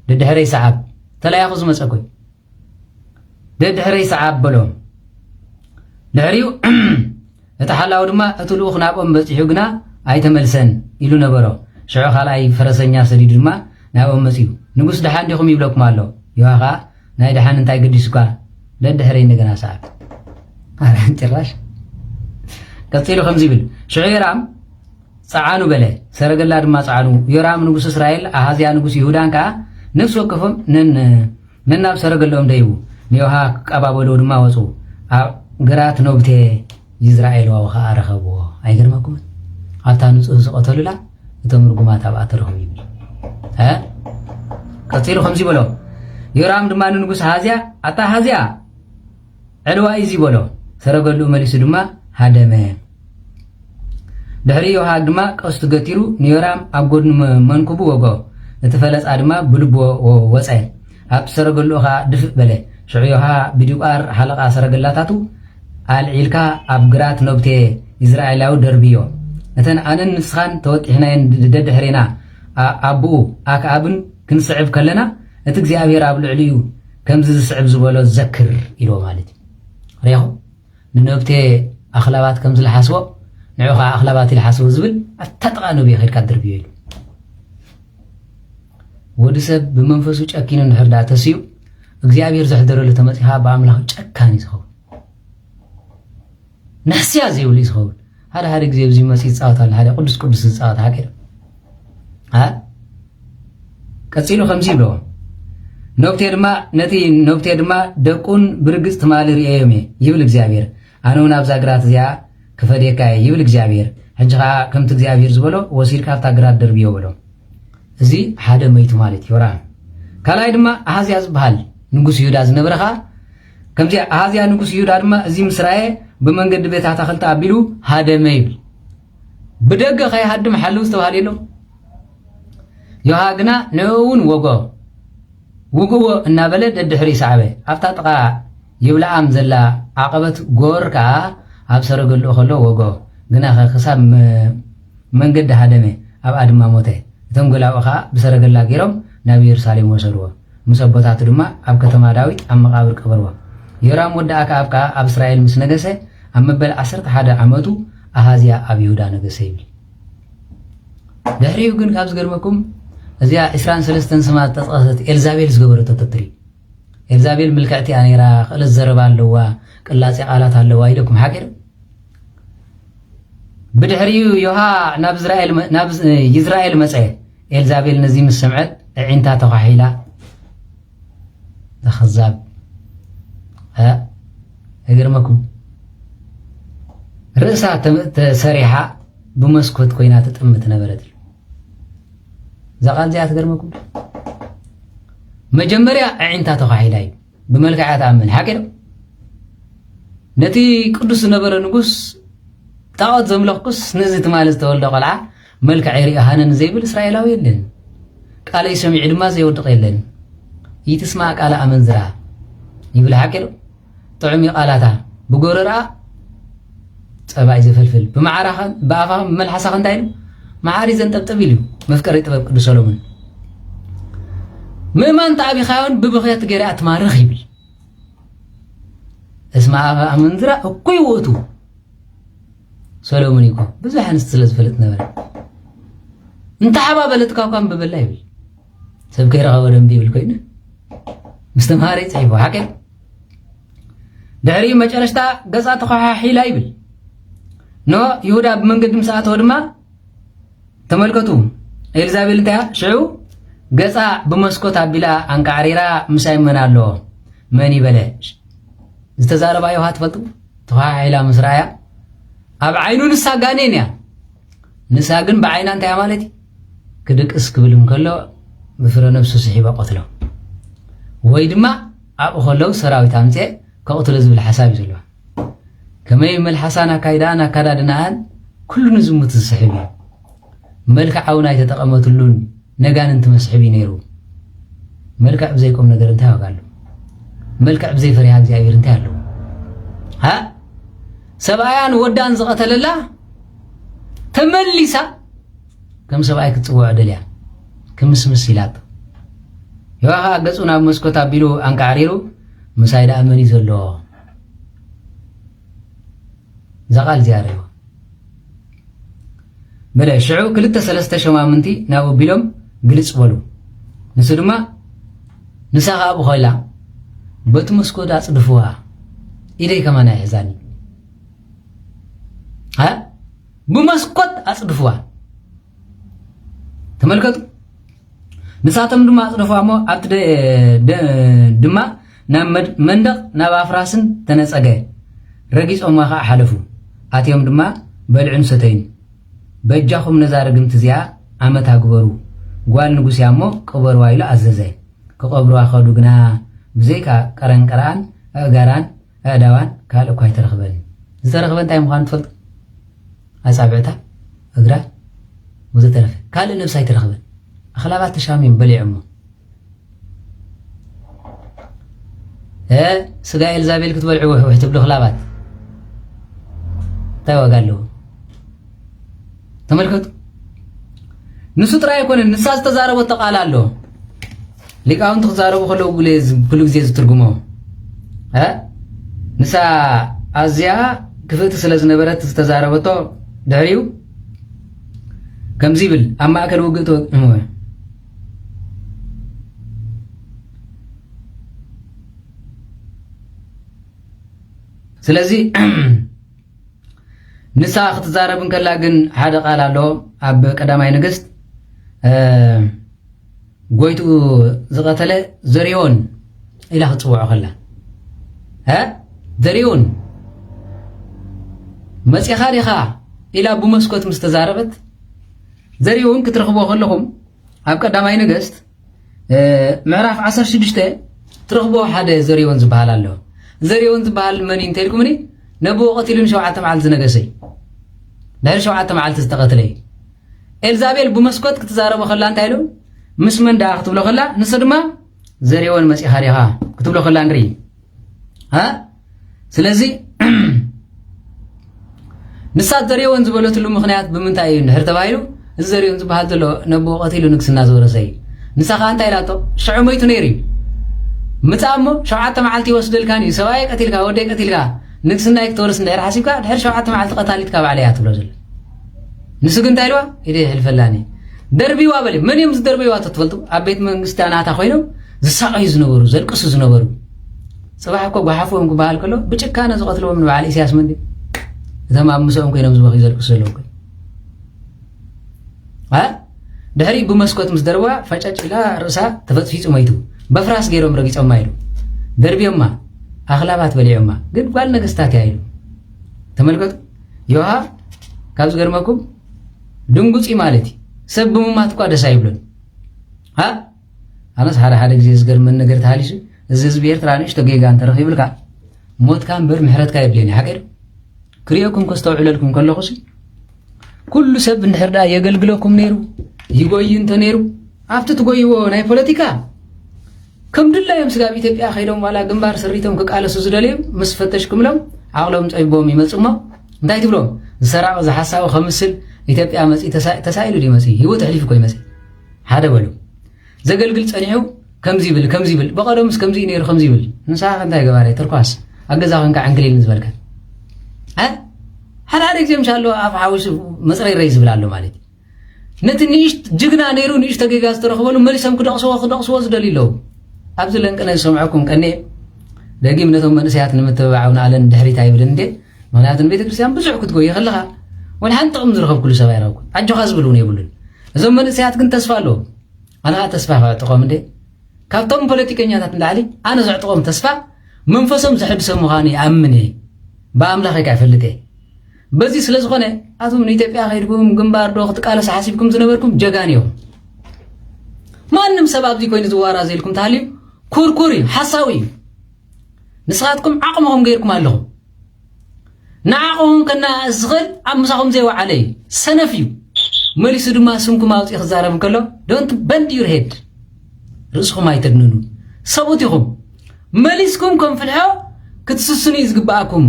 ደድሕረይ ሰዓብ ተለያኹ ዝመፀኮይ ደድሕረይ ሰዓብ በሎ ድሕሪኡ እቲ ሓላዊ ድማ እቲ ልኡኽ ናብኦም በፂሑ ግና ኣይተመልሰን ኢሉ ነበሮ ሽዑ ካልኣይ ፈረሰኛ ሰዲዱ ድማ ናብኦም መፅዩ ንጉስ ደሓን ዲኹም ይብለኩም ኣሎ ዮሃ ከዓ ናይ ደሓን እንታይ ገዲሱካ ደድሕረይ እንደገና ሰዓብ አራን ጭራሽ ቀጥሎ ከምዚ ብል ሽዑራም ጻዓኑ በለ ሰረገላ ድማ ጻዓኑ ዮራም ንጉስ እስራኤል አሃዝያ ንጉስ ይሁዳን ካ ነፍስ ወከፎም ነናብ ሰረገሎም ደይቡ ንዮሃ ቀባበሎ ድማ ወፁ ግራት ነብቴ ይዝራኤል ወኻ አረኸቦ አይገርማኩም አታ ንጹህ ዝቀተሉላ እቶም ርጉማት አብ አተረኸም ይብል ቀጥሎ ከምዚ በሎ ዮራም ድማ ንጉስ አሃዝያ አታ አሃዝያ ዕልዋ ይዚ በሎ ሰረገሉ መሊሱ ድማ ሃደመ ድሕሪ ዮሃ ድማ ቀስቱ ገቲሩ ንዮራም ኣብ ጎድኑ መንኩቡ ወጎ እቲ ፈለፃ ድማ ብልቦ ወፀ ኣብ ሰረገሉ ኻ ድፍእ በለ ሽዑ ዮሃ ብዲቋር ሓለቓ ሰረገላታቱ አልዒልካ ኣብ ግራት ነብቴ ኢዝራኤላዊ ደርብዮ እተን ኣነን ንስኻን ተወጢሕናየን ደድሕሪና ኣቦኡ ኣክዓብን ክንስዕብ ከለና እቲ እግዚኣብሔር ኣብ ልዕሊኡ ከምዚ ዝስዕብ ዝበሎ ዘክር ኢልዎ ማለት እዩ ሪኹ ንነብቴ ኣኽላባት ከም ዝለሓስቦ ንዑኻ ኣኽላባት ይልሓስቦ ዝብል ኣታጥቓ ነብይ ኸድካ ደርብዮ ኢሉ ወዲ ሰብ ብመንፈሱ ጨኪኑ እንድሕር ዳ ተስዩ እግዚኣብሔር ዘሕደረሉ ተመፂኻ ብኣምላኽ ጨካኒ ዝኸውን ናስያ ዘይብሉ ዝኸውን ሓደ ግዜ ብዚ መፂ ይፃወት ኣለ ሓደ ቅዱስ ዝፃወት ሃገር ቀፂሉ ከምዚ ይብሎ ነብቴ ድማ ደቁን ብርግፅ ትማሊ ርአዮም እየ ይብል እግዚኣብሔር ኣነ እውን ኣብዛ ግራት እዚኣ ክፈዴካ ይብል እግዚኣብሔር ሕጂ ከዓ ከምቲ እግዚኣብሔር ዝበሎ ወሲድካ ኣብታ ግራት ደርብዮ በሎ እዚ ሓደ መይቱ ማለት ዮራም ካልኣይ ድማ ኣሃዝያ ዝበሃል ንጉስ ይሁዳ ዝነበረኻ ከምዚ ኣሃዝያ ንጉስ ይሁዳ ድማ እዚ ምስራየ ብመንገዲ ቤት ኣታኽልቲ ኣቢሉ ሃደመ ይብል ብደገ ከይሃድም ሓልው ዝተባሃለ የሎ ዮሃ ግና ንእውን ውግዎ እናበለ ደድሕሪ ሰዓበ ኣብታ ጥቓ ይብልዓም ዘላ ዓቐበት ጎር ከዓ ኣብ ሰረገሉ ከሎ ወጎ ግና ክሳብ መንገዲ ሃደመ ኣብኣ ድማ ሞተ እቶም ገላኡ ከዓ ብሰረገላ ገይሮም ናብ ኢየሩሳሌም ወሰድዎ ምስ ኣቦታቱ ድማ ኣብ ከተማ ዳዊት ኣብ መቃብር ቀበርዎ ዮራም ወዲ ኣክዓብ ከዓ ኣብ እስራኤል ምስ ነገሰ ኣብ መበል 11 ዓመቱ ኣሃዝያ ኣብ ይሁዳ ነገሰ ይብል ድሕሪኡ ግን ካብ ዝገርመኩም እዚኣ 23 ስማት ተጠቐሰት ኤልዛቤል ዝገበረቶ ተትሪ ኤልዛቤል ምልክዕቲ እያ ነይራ ክእለት ዘረባ ኣለዋ ቅላጼ ቃላት ኣለዋ ኢለኩም ሓቂር ብድሕሪኡ ዮሃ ናብ ይዝራኤል መፀ ኤልዛቤል ነዚ ምስ ሰምዐት ዕዒንታ ተኳሒላ ተኸዛብ እግርመኩም ርእሳ ተሰሪሓ ብመስኮት ኮይና ትጥምት ነበረት ዘቃል ዚኣ ትገርመኩም መጀመርያ ዕዒንታ ተኳሒላ እዩ ብመልክዓ ተኣምን ሓቂር ነቲ ቅዱስ ዝነበረ ንጉስ ጣዖት ዘምለኽኩስ ነዚ ትማሊ ዝተወልደ ቆልዓ መልክዕ ይሪኦ ሃነን ዘይብል እስራኤላዊ የለን ቃለይ ሰሚዑ ድማ ዘይወድቕ የለን ይትስማዕ ቃል ኣመንዝራ ይብል ሓቂር ጥዑም ቃላታ ብጎረርኣ ፀባይ ዘፈልፍል ብመዓራኻን ብኣፋኻን ብመልሓሳኻ እንታይ ኢሉ መዓሪ ዘንጠብጥብ ኢሉ መፍቀሪ ጥበብ ቅዱስ ሰሎሞን ምእማን ተዓቢኻዮን ብብኽያት ገይራ ትማርኽ ይብል እስማ ኣመንዝራ እኩይ ውእቱ ሰሎሞን ይኮ ብዙሕ ኣንስቲ ስለ ዝፈልጥ ነበረ እንተሓባበለት ካብካን ብበላ ይብል ሰብ ከይረኸቦ ደንቢ ይብል ኮይኑ ምስተምሃረ ይፅሒፎ ሓቂር ድሕሪ መጨረሽታ ገፃ ተኳሓሒላ ይብል ኖ ይሁዳ ብመንገዲ ምስኣተወ ድማ ተመልከቱ ኤልዛቤል እንታይ ሽዑ ገፃ ብመስኮት ኣቢላ ኣንቃዕሪራ ምሳይ መን ኣለዎ መን ይበለ ዝተዛረባዮ ሃ ትፈልጡ ተኳሓሒላ ምስ ረኣያ ኣብ ዓይኑ ንሳ ጋኔን እያ ንሳ ግን ብዓይና እንታይ ማለት ክድቅስ ክብል እንከሎ ብፍረ ነብሱ ስሒባ ቆትሎ ወይ ድማ ኣብኡ ከለው ሰራዊት ኣምፅአ ከቕትሎ ዝብል ሓሳብ እዩ ዘለዋ ከመይ መልሓሳን ኣካይዳን ኣካዳድናኣን ኩሉ ንዝሙት ዝስሕብ እዩ መልክዓዊ ናይ ተጠቐመትሉን ነጋንንቲ መስሕብ እዩ ነይሩ መልክዕ ብዘይቆም ነገር እንታይ ዋጋ ኣሎ መልክዕ ብዘይ ፈሪሃ እግዚኣብሔር እንታይ ኣለዎ ሰብኣያን ወዳን ዝቐተለላ ተመሊሳ ከም ሰብኣይ ክትፅውዖ ደልያ ክምስምስ ኢላቶ ዮሃ ገፁ ናብ መስኮት ኣቢሉ ኣንቃዕሪሩ ምሳይ ዳ መን እዩ ዘለዎ ዘቓል ዝያረዮ በለ ሽዑ 2-3 ሸማምንቲ ናብ ኣቢሎም ግልጽ በሉ ንሱ ድማ ንሳኻ ኣብኡ ኸይላ በቲ መስኮት ኣፅድፍዋ ኢለይ ከማና ይሕዛኒ بمسكوت أصدفوا تملكتوا نساتم دما أصدفوا مو أبتد دما نام مندق ناب أفراسن تنسأجي رجيس أو ما حلفوا أتيهم دما بلعن ستين بجاهم نزار قمت زيا عمت هجبرو قال نقول سيامو كبروا إلى أززي كقبروا أخذوا جنا بزيكا كران كران أجران أدوان قالوا كوي ترخبن زرخبن تايم خان تفضل أصابعتها أقرأ وزترف قال نفسي ترخبن أخلافات تشامين بلي عمو سقاي الزابيل كتب العوح ويحتب له خلافات تايوا قال له تملكت نسوت رأي يكون النساس تزاربوا تقال له لقاهم تزاربوا خلوا كل جزيز ترجمه نسا أزيا كيف تسلز نبرت تزاربوا دعيو كم زيبل أما أكل وقته سلازي نسا اختزاربن كلا جن حدا قال له أب قدامي نجست قويتو زغتله زريون إلى خطوة خلا زريون مسي خارخا إلى أبو مسكوت مستزاربت زريون كترخبوا خلهم أب قدامي نجست معرف 16 ترخبوا حدا زريون زبال له زريون زبال مني انتلكم مني نبو قتلون شوعة معلت نجسي دهر شوعة معلت استقتلي إلزابيل بمسكوت كتزاربوا خلا انت هلو مسمن دا كتب له خلا نصدما زريون مسي خارخا كتب له خلا نري سلازي نسات زريون زبلت له مخنيات بمنتاي نهر تبايلو زريون زبال له نبو قتلو نكسنا زورسي نسخه انت يلاتو شعميتو نيري متامو شوعة معلتي وسدل كاني سواي قتلكا ودي قتلكا نكسنا يكتورس ندير حاسبكا دحر شوعة معلت قتاليتكا بعليها تبلو زل نسكن تايلوا يدي الفلاني دربي وابلي من يوم دربي واتتفلتو ابيت منغستاناتا خوينو زساقي زنبرو زلقسو زنبرو صباحكو بحفوهم كبال كله بچكانه زقتلو من بعلي سياس مندي تمام مسوم كينم زبخي زلقسو لوكي دحري بمسكوت مسدروا فچچ لا رسا تفطفيص ميتو بفراس غيروم رغيصو مايلو دربيما اخلابات بليوما ግን ጓል ነገስታት ያይሉ ተመልከቱ ይዋ ካብዝ ገርመኩም ድንጉጪ ማለቲ ሰብሙማት ቋ ደስ አይብሉን አነስ ሓደ ጊዜ ዝገርመን ነገር ታሊሽ እዚ ብኤርትራንሽ ተገጋን ተረኺብልካ ሞት ካን በር ምሕረት ካ ይብለኒ ሓቀር ክሪዮኩም ከስተውዕለልኩም ከለኹሲ ኩሉ ሰብ እንድሕርዳ የገልግለኩም ነይሩ ይጎይን ተነይሩ አፍት ትጎይዎ ናይ ፖለቲካ كم دلله يوم سجاب إثيوبيا خيرهم ولا جنبار سريتهم كقالة سوزدلهم مسفتشكم لهم عقلهم تعبهم يمسوما ده يتبلهم زرع زحسا وخمسل إثيوبيا مس تسائل دي مسي هو تحليف كوي مسي هذا بلو زقل قلت أنيو كم زيبل بقالهم مس كم زينير 5 زيبل نساء كنت هاي جبارة تركواس أجزاهم كعنكلين نزبل كان هذا عليك زي مشالو أفعوش مسري رئيس بلالو مالك نتنيش جقنا نيرو نيش تجيجاز ترخبلو مليسهم كدقصوا زدليلو أبزل لك أنا سمعكم كأني دقيم نتهم من سيات نمتبعون على الدحري تايب لندي معناته البيت كريستيان بزعك تقول يخلها والحين تقوم زرخب كل سوير أوكل عجوا خازبلون يقولون زمن سيات كنت تسفالو أنا تسفاه تقوم دي كابتن بوليتيكي نياتات ندعلي أنا زعت قوم تسفا منفسهم زحب سموهاني أمني بأملاخي كافلتي بزي سلازغوني أتوم نيتبع غيركم جنبار دوغت قالس حاسبكم زنبركم جاغانيو ما أنم سبب دي كوين زوارا زيلكم تعليم كوركوري حساوي نسخاتكم عقمهم غيركم اللهم نعقهم كنا أزغل عمسهم زي وعلي سنفيو مالي سدما سمكم أوتي خزارهم كله don't bend your head رزقهم ما يتدنونو صوتيهم ماليسكم كم في الحو كتسسني يزقباكم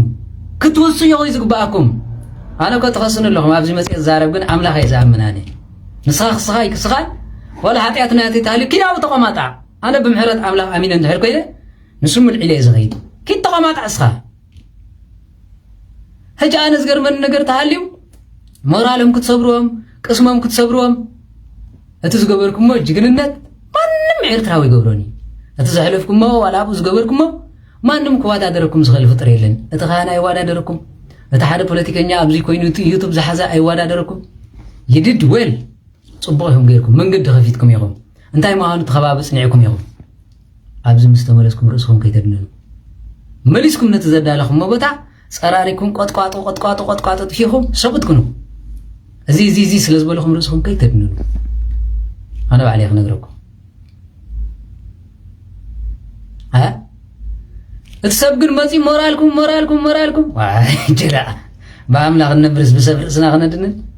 كتوسني يزقباكم أنا كنت خصني لهم أبزي مسيح الزارب كن عملا خيزام مناني نسخ صغاي كسغال ولا حتياتنا تتهالي كي أو تقاماتع أنا بمحرد عملا أمين ندهر كده نسم العلي زغيد كي تقاماتع أسخا هجا أنا زغر من نقر تهاليو مورالهم كتصبروهم قسمهم كتصبروهم أتزقبركم ما جقننت ما نم عيرتراوي قبروني أتزحلفكم ما ولا أبو زقبركم ما نم كوادا دركم زغل فطريلن أتغانا يوادا دركم أتحدى بوليتيكيا أبزي كوين يوتيوب زحزة أي وادا دركم يدد ويل صبغهم غيركم من قد خفيتكم يقوم انتي ما هانو تخبابس نعيكم يقوم أبزي مستمرسكم رأسكم كيتدنن مليسكم نتزدى لكم مبتع سراريكم قطقاطو تفيخم سبتكنو زي سلزبو لكم رأسكم كيتدنن أنا بعليك نقرأكم ها تسبقن مزي مورالكم جرا بأملاغ النبرس بسبر سناغنا دنن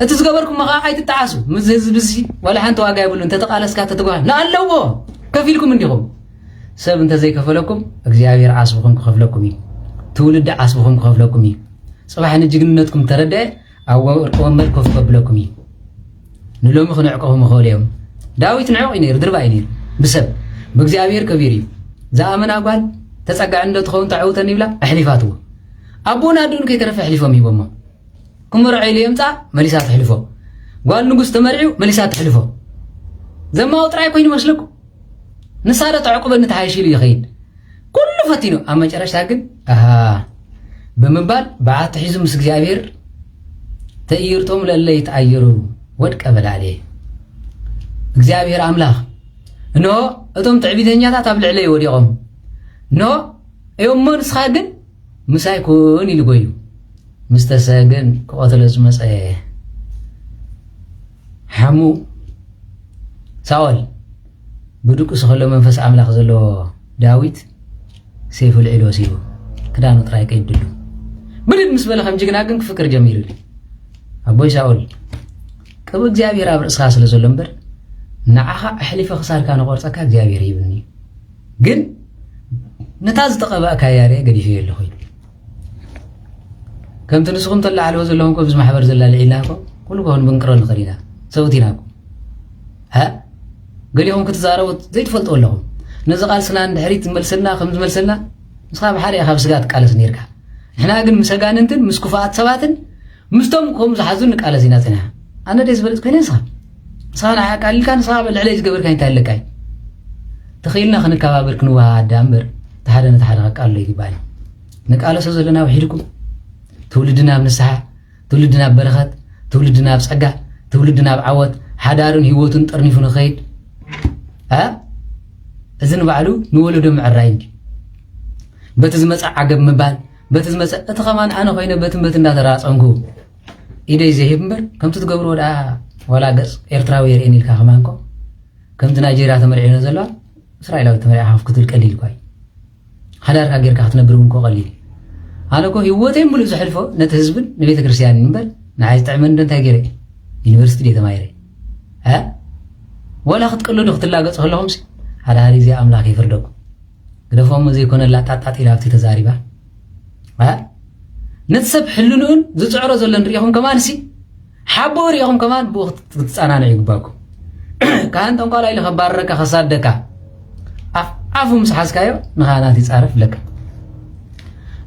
أتزقبركم مقاعي تتعاسو مزهز بزي ولا حانتو واقع يقولون تتقالس كاتا تقوها لا اللوو كفيلكم انديهم سب انت زي كفلكم اكزيابير عاصبكم كفلكم تولد عاصبكم كفلكم صباح نجينتكم تردى او ومر كف قبلكم نلوم خنعقهم مخوليهم داويت نعق ينير دربا ينير بسب بእግዚአብሔር كبير زامن اقوال تسقع عند تخون تعوتن يبلا احلفاتو ابونا دون كيترف احلفهم يبما كمر عيلي يمصا مليسات تحلفو قال نغس تمرعو مليسات تحلفو زما وطراي كوين مسلكو نصارى تعقب ان تحايشيل يخيد كل فتينو اما جراشا كن بمبال بعت حيز مس እግዚአብሔር تأيرتهم لله يتأيروا ودك قبل عليه እግዚአብሔር አምላክ انه اتم تعبيدኛታት ኣብ ልዕለይ ወዲቆም ኖ እዮሞን ስኻግን ምሳይኮን ይልጎዩ مستساقن كقتلز مسأي حمو ساول بدوك سخلو منفس عملاق زلو داويت سيف العلو سيبو كدانو ترايك يدلو بدد مسبلا خم جيغناغن فكر جميل لي ابوي ساول كبو እግዚአብሔር አብር እስኻስ ለዘለምበር نعها احلف خسار كان قرصك እግዚአብሔር ይብኒ ግን نتاز تقبا كاياري قدي فيه اللي خوي كم تنسخم طلع على وزن لهم كوفز محبر زلال عيناكم كله كون بنكرون الخريدة سوتيناكم ها قال يوم كتزاروا زي تفلطوا لهم نزقال سنان دحريت ملسلنا خمس ملسلنا مسخاب حالي أخاف سقات قال سنيركا إحنا أقل مسقان انتن مسكوفات سباتن مستوم كوم زحزونك على زيناتنا أنا ديس بلد كوين يصاب صانا حق قال كان صعب العليج قبل كان يتعلقاي تخيلنا خن كبابر كنوها دامبر تحدنا تحدنا قال لي يبالي نقال سوزلنا وحيدكم تولدنا بنسحة تولدنا ببرخت تولدنا بسقة تولدنا بعوت حدارن هيوتن طرنيفن خيد ها اذن بعلو نولد مع الراينج بتزمص عقب مبال بتزمص اتخمان انا خوينه بتمبت እንዳተራጸንኩ ኢደይ ዘሄብምበር ከምቲ ትገብሩ ወላ ገጽ ኤርትራዊ የርኤኒልካ ከማንኮ ከምቲ ናይጄሪያ ተመርዒነ ዘሎ እስራኤላዊ ተመርዒ ሓፍ ክትል ቀሊል ኳይ ሓዳርካ ጌርካ ክትነብር እንኮ ቀሊል أنا كو هيوتين ملو زحلفو نتهزبن نبيت كريستيان نمبر نعايز تعمل دون تاجري يونيفرسيتي دي تمايري ها ولا خد كله دخت لاقص هلهم سي هذا زي املاك يفردكم قدفهم زي كون لا تعطات الى افتي تزاريبا ها نتسب حلنون زصعرو زلن ريهم كمان سي حبور يهم كمان بوقت تصانان يغباكم كان تنقال الى خبارك خصادك عفهم سحاسكايو نخانات يصرف لك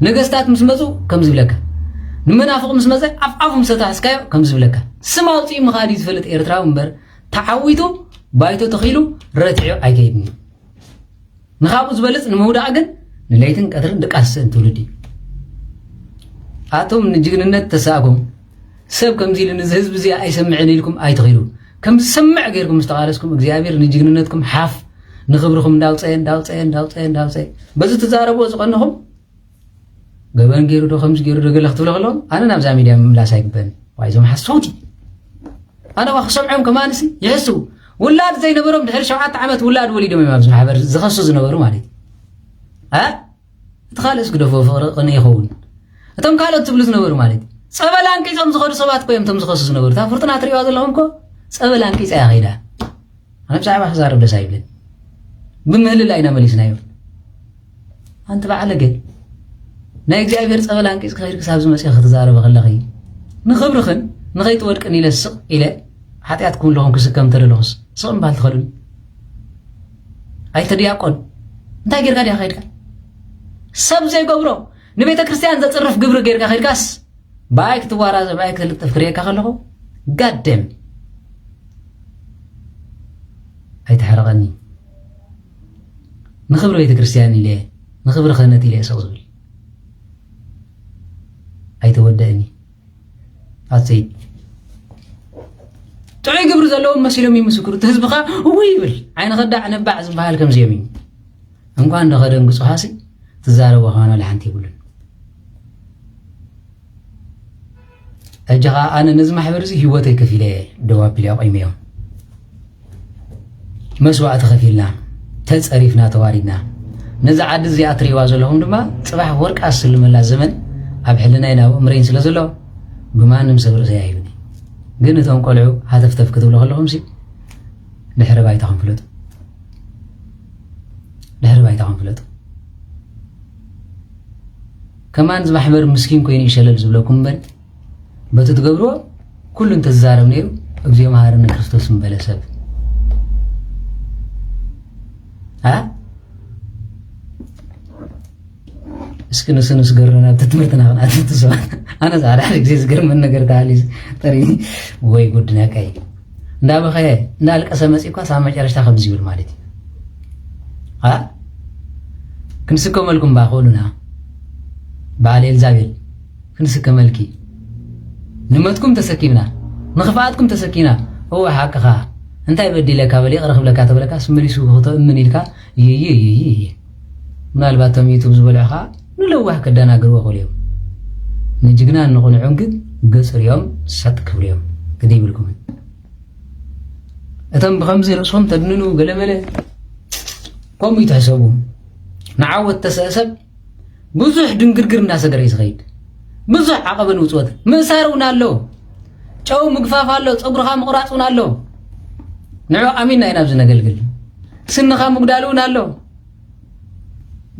نجستات مسمزو كم زبلك نمنافق مسمزة عفعفهم ستحسكايو كم زبلك سماوتي مخادي زفلت إيرتراو مبر تعويتو بايتو تخيلو رتعيو عيكيدني نخابو زبلت نمودا عقن نلايتن كتر دقاسن تولدي آتو من جيغننت تساقم سب كم زيل نزهز بزي اي سمعني لكم اي تخيلو كم سمع غيركم استغالسكم اغزيابير نجيغننتكم حاف نخبركم داوصين بزو تزاربو زقنهم قبل غيرو دو خمس غيرو دو لختو لهم انا نابزا ميديا ملاس يقبن وايزهم حسوتي انا واخ سمعهم كمان سي يحسوا ولاد زي نبرهم دحر 7 عامات ولاد وليدهم يمابز محبر زخصص نبرو مالتي ها تخالص قدفو فرقني يخون اتم قالوا تبلز نبرو مالتي صبلان كيزم زخدو سبات كويم تم زخصص نبرو تا فرطنا تريوا زلهم كو صبلان كيز يا خيدا انا بصعب حزارب دس ايبلن بمهل لاينا مليسنا يو انت بعلقه ናይ እግዚአብሔር ጸበል አንቂስ ከይር ክሳብ ዝመጽእ ክትዛረብ ከለኺ ንኽብርኽን ንኸይትወድቅን ኢለ ስቕ ኢለ ሓጢኣትኩም ለኹም ክስከም ተደለኹስ ስቕም ባል ትኸሉን ኣይተድያቆን እንታይ ጌርካ ዲኻ ኸይድካ ሰብ ዘይገብሮ ንቤተ ክርስቲያን ዘፅርፍ ግብሪ ጌርካ ኸይድካስ ባይ ክትዋራዘ ባይ ክትልጥፍ ክርኤካ ከለኹ ጋደም ኣይተሓረቐኒ ንኽብሪ ቤተ ክርስቲያን ኢለ ንኽብሪ ክህነት ኢለ ስቕ ዝብል ከይተወደእኒ ኣፀይት ጥዑይ ግብሪ ዘለዎም መሲሎም ይምስክሩ ህዝብኻ ውይ ይብል ዓይነ ኸዳዕ ነባዕ ዝበሃል ከምዚኦም እዩ እንኳን ንኸደንግፁ ሃሲ ትዛረቦ ኸና ለሓንቲ ይብሉን እጅኻ ኣነ ነዚ ማሕበር እዚ ህይወተይ ከፊለ ደው ኣቢለ ቆይመዮም መስዋዕቲ ከፊልና ተፀሪፍና ተዋሪድና ነዚ ዓዲ እዚኣ ትሪእዋ ዘለኹም ድማ ፅባሕ ወርቃ ዝስልመላ ዘመን ኣብ ሕልናይ ናብ እምረይን ስለ ዘሎ ብማንም ሰብ ርእሰይ ኣይብኒ ግን እቶም ቆልዑ ሃተፍተፍ ክትብሎ ከለኹም ሲ ድሕሪ ባይታኹም ፍለጡ ድሕሪ ባይታኹም ፍለጡ ከማን ዝማሕበር ምስኪን ኮይኑ ይሸለል ዝብለኩም እምበር በቲ ትገብርዎ ኩሉ እንተዛረብ ነይሩ እግዚኦ መሃረኒ ክርስቶስ እምበለ ሰብ እስኪ ንስንስ ገርና ትትምህርትና ቅናት ትስዋ ኣነ ዛዕዳ ግዜ ዝገርመን ነገር ተሃሊስ ጠሪ ወይ ጉድ ነቀይ እንዳበኸየ እንዳልቀሰ መፂእኳ ሳብ መጨረሽታ ከምዚ ይብል ማለት እዩ ክንስከመልኩም ባኽእሉና በዓል ኤልዛቤል ክንስከመልኪ ንመትኩም ተሰኪምና ንኽፍኣትኩም ተሰኪና እወ ሓቅኻ እንታይ በዲለካ በሊ ቅረኽብለካ ተብለካ ስመሊሱ ክትእምን ኢልካ ይይይይይ ምናልባት ቶም ዩቱብ ዝበልዑኻ ንለዋህ ከዳናግርዎ ክእሉ እዮም ንጅግና ንቑንዑን ግን ገፅርዮም ሰጥ ክብሉ እዮም ግደ ይብልኩምን እቶም ብከምዚ ርእሶም ተድንኑ ገለመለ ከምኡ ይትሕሰቡ ንዓወት ተሰእሰብ ብዙሕ ድንግርግር እንዳሰገረ እዩ ዝኸይድ ብዙሕ ዓቐበን ውፅወት ምእሳር እውን ኣሎ ጨው ምግፋፍ ኣሎ ፀጉርኻ ምቑራፅ እውን ኣሎ ንዑ ኣሚንና ኢና ኣብዚ ነገልግል ስንኻ ምጉዳል እውን ኣሎ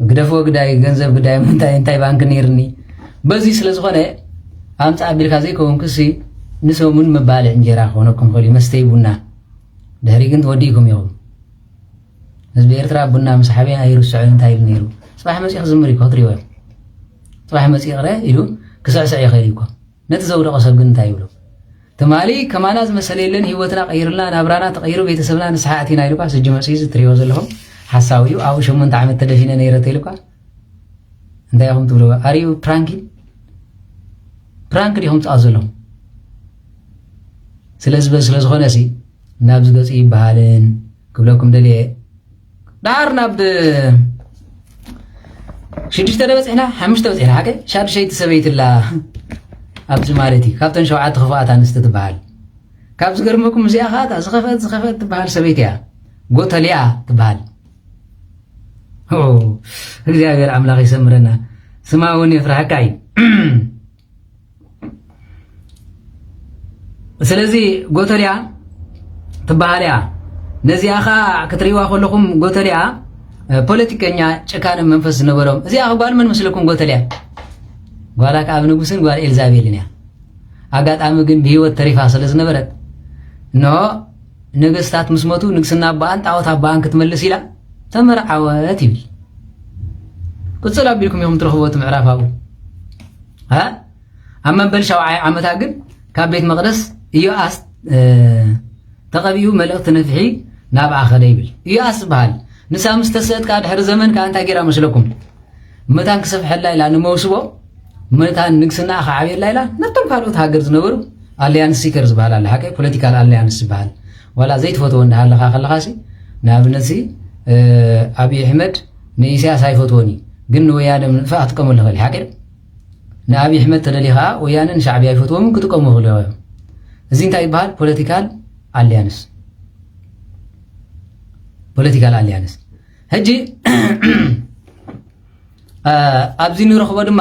ግደፎ ግዳይ ገንዘብ ግዳይ እንታይ ባንክ ነይርኒ በዚ ስለ ዝኾነ ኣምፃ ኣቢልካ ዘይከውን ክሲ ንሰሙን መባልዕ እንጀራ ክኾነኩም ክእል መስተይ ቡና ድሕሪ ግን ተወዲእኩም ኢኹም ህዝቢ ኤርትራ ቡና ምስ ሓበይ ኣይርስዑን እንታይ ኢሉ ነይሩ ፅባሕ መፂእ ክዝምር እዩ ክትሪእዎ ፅባሕ መፂእ ቅረ ኢሉ ክስዕስዕ ይኽእል እኮ ነቲ ዘውደቐ ሰብ ግን እንታይ ይብሉ ትማሊ ከማና ዝመሰለ የለን ሂወትና ቀይርልና ናብራና ተቀይሩ ቤተሰብና ንስሓ ኣቲና ኢሉካ ስጂ መፂኡ ትሪእዎ ዘለኹም ሓሳብ እዩ ኣብኡ 8 ዓመት ተደፊነ ነይረት ኢሉካ እንታይ ኢኹም ትብልዎ ኣርዩ ፕራንክ ዲኹም ትኣት ዘለኹም ስለ ዝኾነ ሲ ናብ ዝገፂ ይበሃልን ክብለኩም ደልየ ዳር ናብ 6 በፂሕና 5 በፂሕና ሓቀ ሻድሸይቲ ሰበይትላ ኣብዚ ማለት እዩ ካብተን 7 ክፉኣት ኣንስቲ ትበሃል ካብ ዝገርመኩም እዚኣ ኸ ዝኸፈት ትበሃል ሰበይቲ እያ ጎተልያ ትበሃል እግዚአብሔር ኣምላኽ ይሰምረና ስማ እውን የፍራሕካ እዩ ስለዚ ጎተልያ ትበሃል እያ ነዚኣ ኸ ክትሪእዋ ከለኹም ጎተልያ ፖለቲከኛ ጭካነ መንፈስ ዝነበሮም እዚኣ ጓል መን መስለኩም ጎተልያ ጓላ ከኣብ ንጉስን ጓል ኤልዛቤልን እያ ኣጋጣሚ ግን ብሂወት ተሪፋ ስለ ዝነበረት ኖ ነገስታት ምስ ሞቱ ንግስና ኣባኣን ጣዖት ኣባኣን ክትመልስ ኢላ ተመርዓወት ይብል ቅፅል ኣቢልኩም ኢኹም ትረኽብዎ እቲ ምዕራፍ ኣብኡ ኣብ መንበል 70 ዓመታ ግን ካብ ቤት መቕደስ ኢዮኣስ ተቐቢኡ መልእኽቲ ነፍሒ ናብኣ ኸደ ይብል ኢዮኣስ ዝበሃል ንሳ ምስ ተሰእትካ ድሕሪ ዘመን ከዓ እንታይ ጌራ መስለኩም መታን ክሰፍሐላ ኢላ ንመውስቦ መታን ንግስና ክዓብየላ ኢላ ነቶም ካልኦት ሃገር ዝነበሩ ኣልያንስ ሲከር ዝበሃል ኣለ ሓቀ ፖለቲካል ኣልያንስ ዝበሃል ዋላ ዘይትፈትዎ እንዳሃለኻ ከለኻሲ ንኣብነት ኣብዪ ኣሕመድ ንኢሳያስ ኣይፈትዎን እዩ ግን ንወያነ ምንፋዕ ክጥቀመሉ ይኽእል ሓቀ ንኣብዪ ኣሕመድ ተደሊኻ ወያነ ንሻዕብያ ኣይፈትዎም ክጥቀሙ ይኽእሉ እዮም እዚ እንታይ ይበሃል ፖለቲካል ኣልያንስ ሕጂ ኣብዚ ንረኽቦ ድማ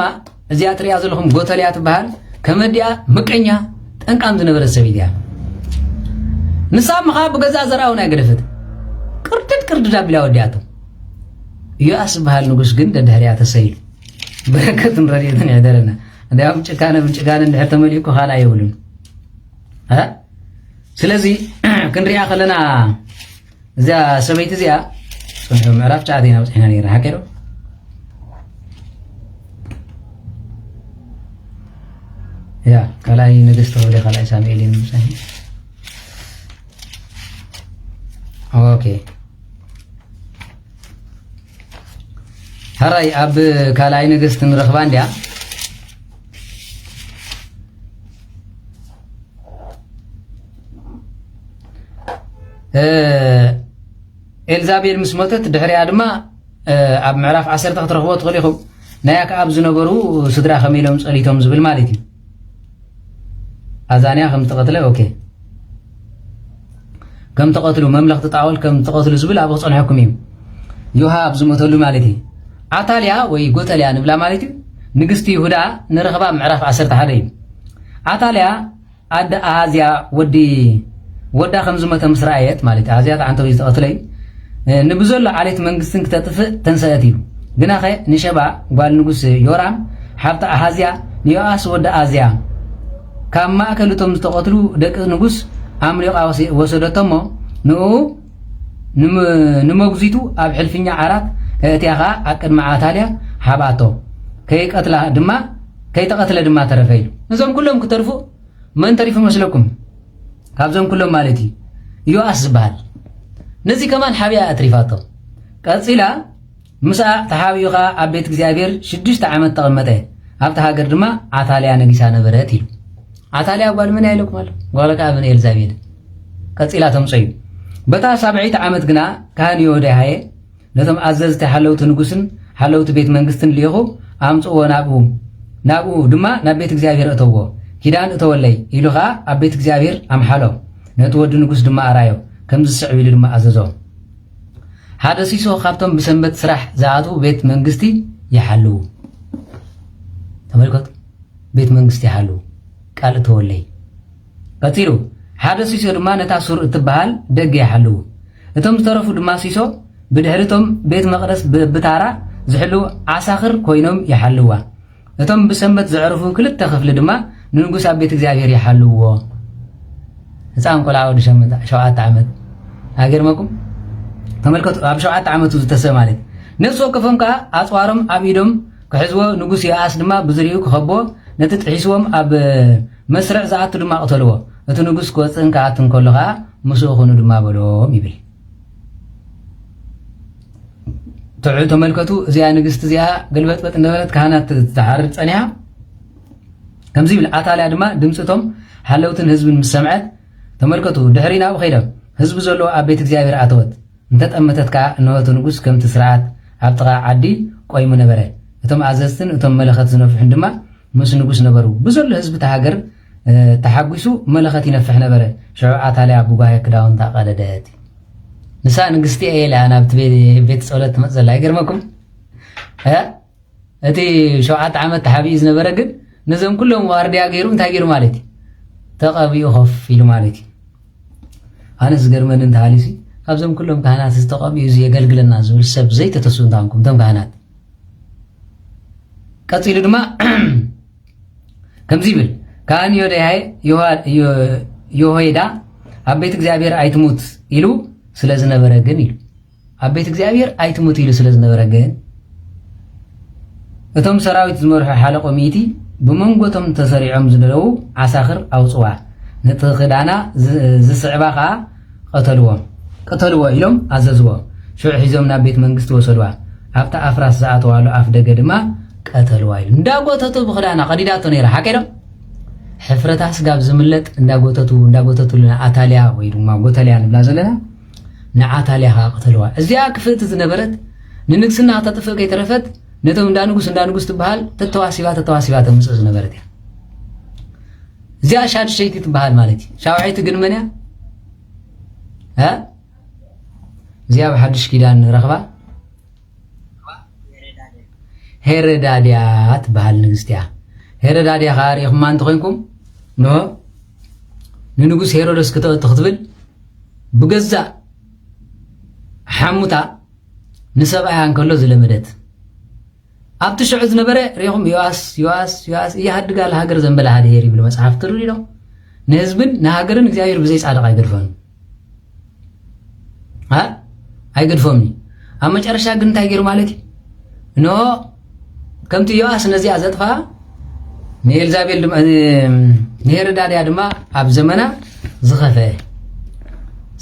እዚኣ ትሪእያ ዘለኹም ጎተልያ ትበሃል ከመዲኣ ምቀኛ ጠንቃም ዝነበረት ሰበይቲ እያ ንሳ ምኻ ብገዛ ዘርኣ እውን ኣይገደፈት ቅርድድ ኣቢላ ወዲኣቶ ኢዮኣስ ዝበሃል ንጉስ ግን ደድሕሪያ ተሰይሉ በረከትን ረድኤትን ይሕደረና እንዲያውም ጭካነ ብጭካነ እንድሕር ተመሊኡ እኮ ካልእ የብሉን ስለዚ ክንሪኣ ከለና እዚኣ ሰበይቲ እዚኣ ፅንሑ ምዕራፍ 9 ኢና በፂሕና ነይርና ሓቀዶ ያ ካልኣይ ነገስቲ ክብለ ካልኣይ ሳሙኤል እዩ ንምብፃሕ ኦኬ هراي أب كلاي نجست نرخبان ديا ኤልዛቤል ምስ ሞተት ድሕሪያ ድማ ኣብ ምዕራፍ 10 ክትረኽቦ ትኽእሉ ኢኹም ናይ ኣክዓብ ዝነበሩ ስድራ ከመይ ኢሎም ጸሊቶም ዝብል ማለት እዩ ኣዛንያ ከም ተቐትለ ኦኬ ከም ተቐትሉ መምለኽቲ ጣዖል ከም ተቐትሉ ዝብል ኣብ ጸንሐኩም እዩ ዮሃ ኣብ ዝሞተሉ ማለት እዩ ዓታልያ ወይ ጎተልያ ንብላ ማለት እዩ ንግስቲ ይሁዳ ንረኽባ ምዕራፍ 11 እዩ ዓታልያ ኣደ ኣሃዝያ ወዳ ከም ዝሞተ ምስ ረኣየት ማለት እዩ ኣሃዝያ ተዓንተ ወይ ዝተቐትለይ ንብዘሎ ዓሌት መንግስትን ክተጥፍእ ተንሰአት እዩ ግና ኸ ንሸባ ጓል ንጉስ ዮራም ሓብቲ ኣሃዝያ ንዮኣስ ወዳ ኣዝያ ካብ ማእከልቶም ዝተቐትሉ ደቂ ንጉስ ኣምሊቓ ወሰደቶሞ ንመጉዚቱ ኣብ ሕልፍኛ ዓራት እትያኻ ኣብ ቅድሚ ዓታልያ ሓባቶ ከይተቐትለ ድማ ተረፈ ኢሉ ነዞም ኩሎም ክተርፉ መን ተሪፉ መስለኩም ካብዞም ኩሎም ማለት እዩ ዮኣስ ዝበሃል ነዚ ከማን ሓብያ ኣትሪፋቶ ቀፂላ ምስኣ ተሓቢኡኻ ኣብ ቤት እግዚኣብሔር 6 ዓመት ተቐመጠ ኣብቲ ሃገር ድማ ዓታልያ ነጊሳ ነበረት ኢሉ ዓታልያ ጓል ምን ያይለኩም ኣሎ ጓለካ እብን ኤልዛቤል ቀፂላ ተምፀዩ በታ 7ተ ዓመት ግና ካህን ዮዳሄ ነቶም ኣዘዝቲ ሓለውቲ ንጉስን ሓለውቲ ቤት መንግስትን ልይኹ ኣምፅዎ ናብኡ ድማ ናብ ቤት እግዚኣብሔር እተዎ ኪዳን እተወለይ ኢሉኻ ኣብ ቤት እግዚኣብሔር ኣምሓሎ ነቲ ወዲ ንጉስ ድማ ኣራዮ ከምዚ ዝስዕብ ኢሉ ድማ ኣዘዞ ሓደ ሲሶ ካብቶም ብሰንበት ስራሕ ዝኣቱ ቤት መንግስቲ ይሓልው ተመልከቱ ቤት መንግስቲ ይሓልው ቃል እተወለይ ቀፂሉ ሓደ ሲሶ ድማ ነታ ሱር እትበሃል ደገ ይሓልው እቶም ዝተረፉ ድማ ሲሶ ብድሕሪቶም ቤት መቅደስ ብታራ ዝሕልው ዓሳኽር ኮይኖም ይሓልዋ እቶም ብሰንበት ዝዕርፉ ክልተ ክፍሊ ድማ ንንጉስ ኣብ ቤት እግዚኣብሔር ይሓልውዎ ህፃን ቆልዓ ወዲ 7 ዓመት ኣገርመኩም ተመልከቱ ኣብ 7 ዓመቱ ዝተሰበ ማለት ነፍሲ ወከፎም ከዓ ኣፅዋሮም ኣብ ኢዶም ክሕዝዎ ንጉስ ዮኣስ ድማ ብዝሪኡ ክኸብዎ ነቲ ጥሒስዎም ኣብ መስርዕ ዝኣቱ ድማ ቅተልዎ እቲ ንጉስ ክወፅእን ክኣትን ከሎ ከዓ ምስኡ ኹኑ ድማ በሎም ይብል ትዑ ተመልከቱ እዚኣ ንግስቲ እዚኣ ገልበጥበጥ እንደበለት ካህናት ተሓርድ ፀኒሓ ከምዚ ይብል ዓታልያ ድማ ድምፅቶም ሓለውትን ህዝብን ምስ ሰምዐት ተመልከቱ ድሕሪ ናብኡ ኸይዶም ህዝቢ ዘለዎ ኣብ ቤት እግዚኣብሔር ኣተወት እንተጠመተት ከዓ እነሆቲ ንጉስ ከምቲ ስርዓት ኣብ ጥቓ ዓዲ ቆይሙ ነበረ እቶም ኣዘዝትን እቶም መለኸት ዝነፍሑን ድማ ምስ ንጉስ ነበሩ ብዘሎ ህዝቢ ተሃገር ተሓጒሱ መለኸት ይነፍሕ ነበረ ሽዑ ዓታልያ ብጓየ ክዳውንታ ቀደደት ንሳ ንግስቲ ኤላ ናብቲ ቤት ጸሎት ትመፅላ ይገርመኩም እቲ 7 ዓመት ተሓቢኡ ዝነበረ ግን ነዞም ኩሎም ዋርድያ ገይሩ እንታይ ገይሩ ማለት እዩ ተቐቢኡ ኸፍ ኢሉ ማለት እዩ ኣነ ዝገርመኒ እንተሃሊሲ ካብዞም ኩሎም ካህናት ዝተቐቢኡ እዚ የገልግለና ዝብል ሰብ ዘይተተሱ እንታንኩም እቶም ካህናት ቀፂሉ ድማ ከምዚ ይብል ካህን ዮሄዳ ኣብ ቤት እግዚኣብሔር ኣይትሙት ኢሉ ስለ ዝነበረ ግን ኢሉ ኣብ ቤት እግዚኣብሔር ኣይትሙት ኢሉ ስለ ዝነበረ ግን እቶም ሰራዊት ዝመርሑ ሓለቆ ሚእቲ ብመንጎቶም ተሰሪዖም ዝደለው ዓሳኽር ኣውፅዋ ነቲ ክዳና ዝስዕባ ከዓ ቀተልዎ ኢሎም ኣዘዝዎ ሽዑ ሒዞም ናብ ቤት መንግስቲ ወሰድዋ ኣብታ ኣፍራስ ዝኣተዋሉ ኣፍ ደገ ድማ ቀተልዋ ኢሉ እንዳጎተቱ ብክዳና ቀዲዳቶ ነይራ ሓቀዶ ሕፍረታ ስጋብ ዝምለጥ እንዳጎተቱልና ዓታልያ ወይ ድማ ጎተልያ ንብላ ዘለና ንዓታልያ ቀተልዋ እዚኣ ክፍእቲ ዝነበረት ንንግስና ተጥፍእ ከይተረፈት ነቶም እንዳ ንጉስ ትበሃል ተተዋሲባ ተምፅእ ዝነበረት እያ እዚኣ ሻድሸይቲ ትበሃል ማለት እዩ ሻውዓይቲ ግን መን እያ እዚኣ ብሓድሽ ኪዳን ረኽባ ሄሮዳድያ ትበሃል ንግስቲ እያ ሄሮዳድያ ከዓ ሪኢኹማ እንተኮይንኩም ንንጉስ ሄሮዶስ ክትብል ብገዛእ ሓሙታ ንሰብኣያ እንከሎ ዝለመደት ኣብቲ ሽዑ ዝነበረ ሪኢኹም ዮኣስ እያሃድጋ ለሃገር ዘንበላ ሃደሄር ይብል መፅሓፍ ትርኢ ዶ ንህዝብን ንሃገርን እግዚኣብሔር ብዘይ ጻድቕ ኣይገድፎምኒ ኣብ መጨረሻ ግን እንታይ ገይሩ ማለት እዩ ከምቲ ዮኣስ ነዚኣ ዘጥፋ ንኤልዛቤል ድማ ንሄሮዳድያ ድማ ኣብ ዘመና ዝኸፈአ